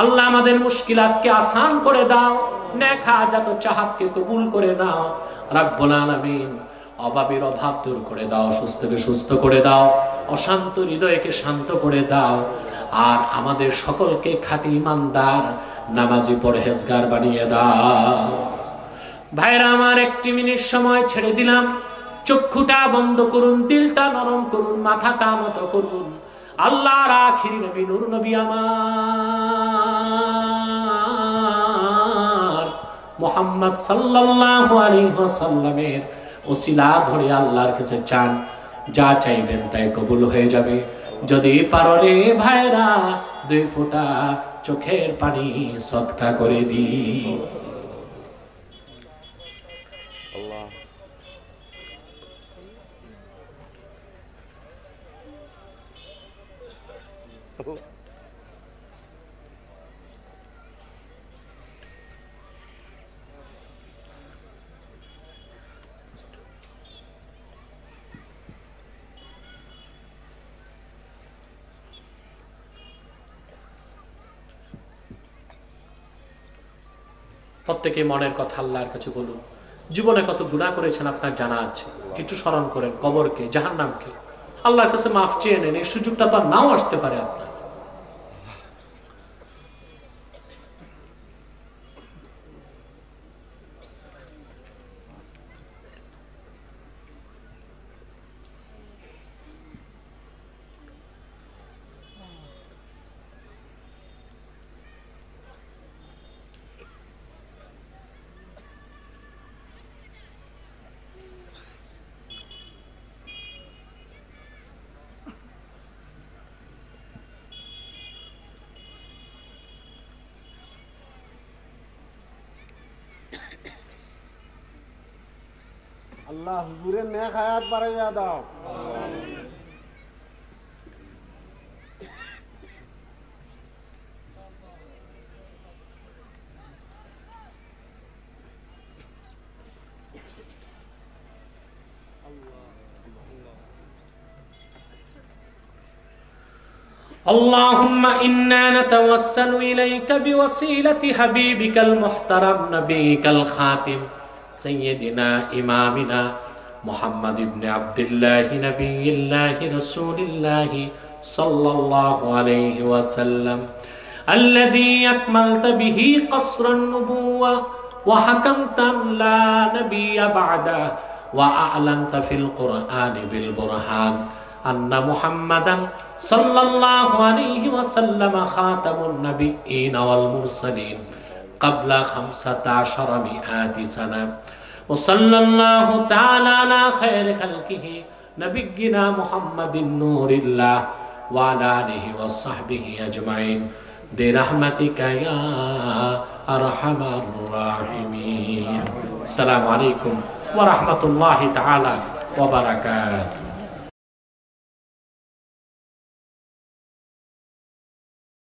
আল্লাহ আমাদের মুশকিলাতকে আসান করে দাও, নেক হাজাত চাহাতকে কবুল করে নাও রব্বুল আলামিন। অভাবের অভাব দূর করে দাও, সুস্থকে সুস্থ করে দাও, অশান্ত হৃদয়কে শান্ত করে দাও, আর আমাদের সকলকে খাঁটি ইমানদার নামাজি পরহেজগার বানিয়ে দাও। ভাইরা আমার, একটি মিনিট সময় ছেড়ে দিলাম, চক্ষুটা বন্ধ করুন, দিলটা নরম করুন, মাথাটা নত করুন। আল্লাহর আখিরি নবী নূর নবী আমার মুহাম্মদ সাল্লাল্লাহু আলাইহি ওয়াসাল্লামের ওসিলা ধরে আল্লাহর কাছে চান, যা চাইবেন তাই কবুল হয়ে যাবে। যদি পারো রে ভাইরা 2 ফোঁটা চোখের পানি সদকা করে দি। আল্লাহ প্রত্যেকে মনের কথা আল্লাহর কাছে বলুন। জীবনে কত গুনাহ করেছেন আপনার জানা আছে, একটু স্মরণ করেন কবরকে, জাহান্নামকে, আল্লাহর কাছে মাফ চেয়ে নেন। এই সুযোগটা তো আর নাও আসতে পারে আপনার। আল্লাহ হুজুরের নেক হায়াত বাড়াইয়া দাও। اللهم إنا نتوسل إليك بوسيلة حبيبك المحترم نبيك الخاتم سيدنا إمامنا محمد بن عبد الله نبي الله رسول الله صلى الله عليه وسلم الذي أكملت به قصر النبوة وحكمت لا نبي بعده وأعلنت في القرآن بالبرهان أن محمدا صلى الله عليه وسلم خاتم النبيين والمرسلين قبل 1500 سنة وصلى الله تعالى على خير خلقه نبينا محمد نور الله وعلى آله وصحبه أجمعين برحمتك يا أرحم الراحمين. السلام عليكم ورحمة الله تعالى وبركاته.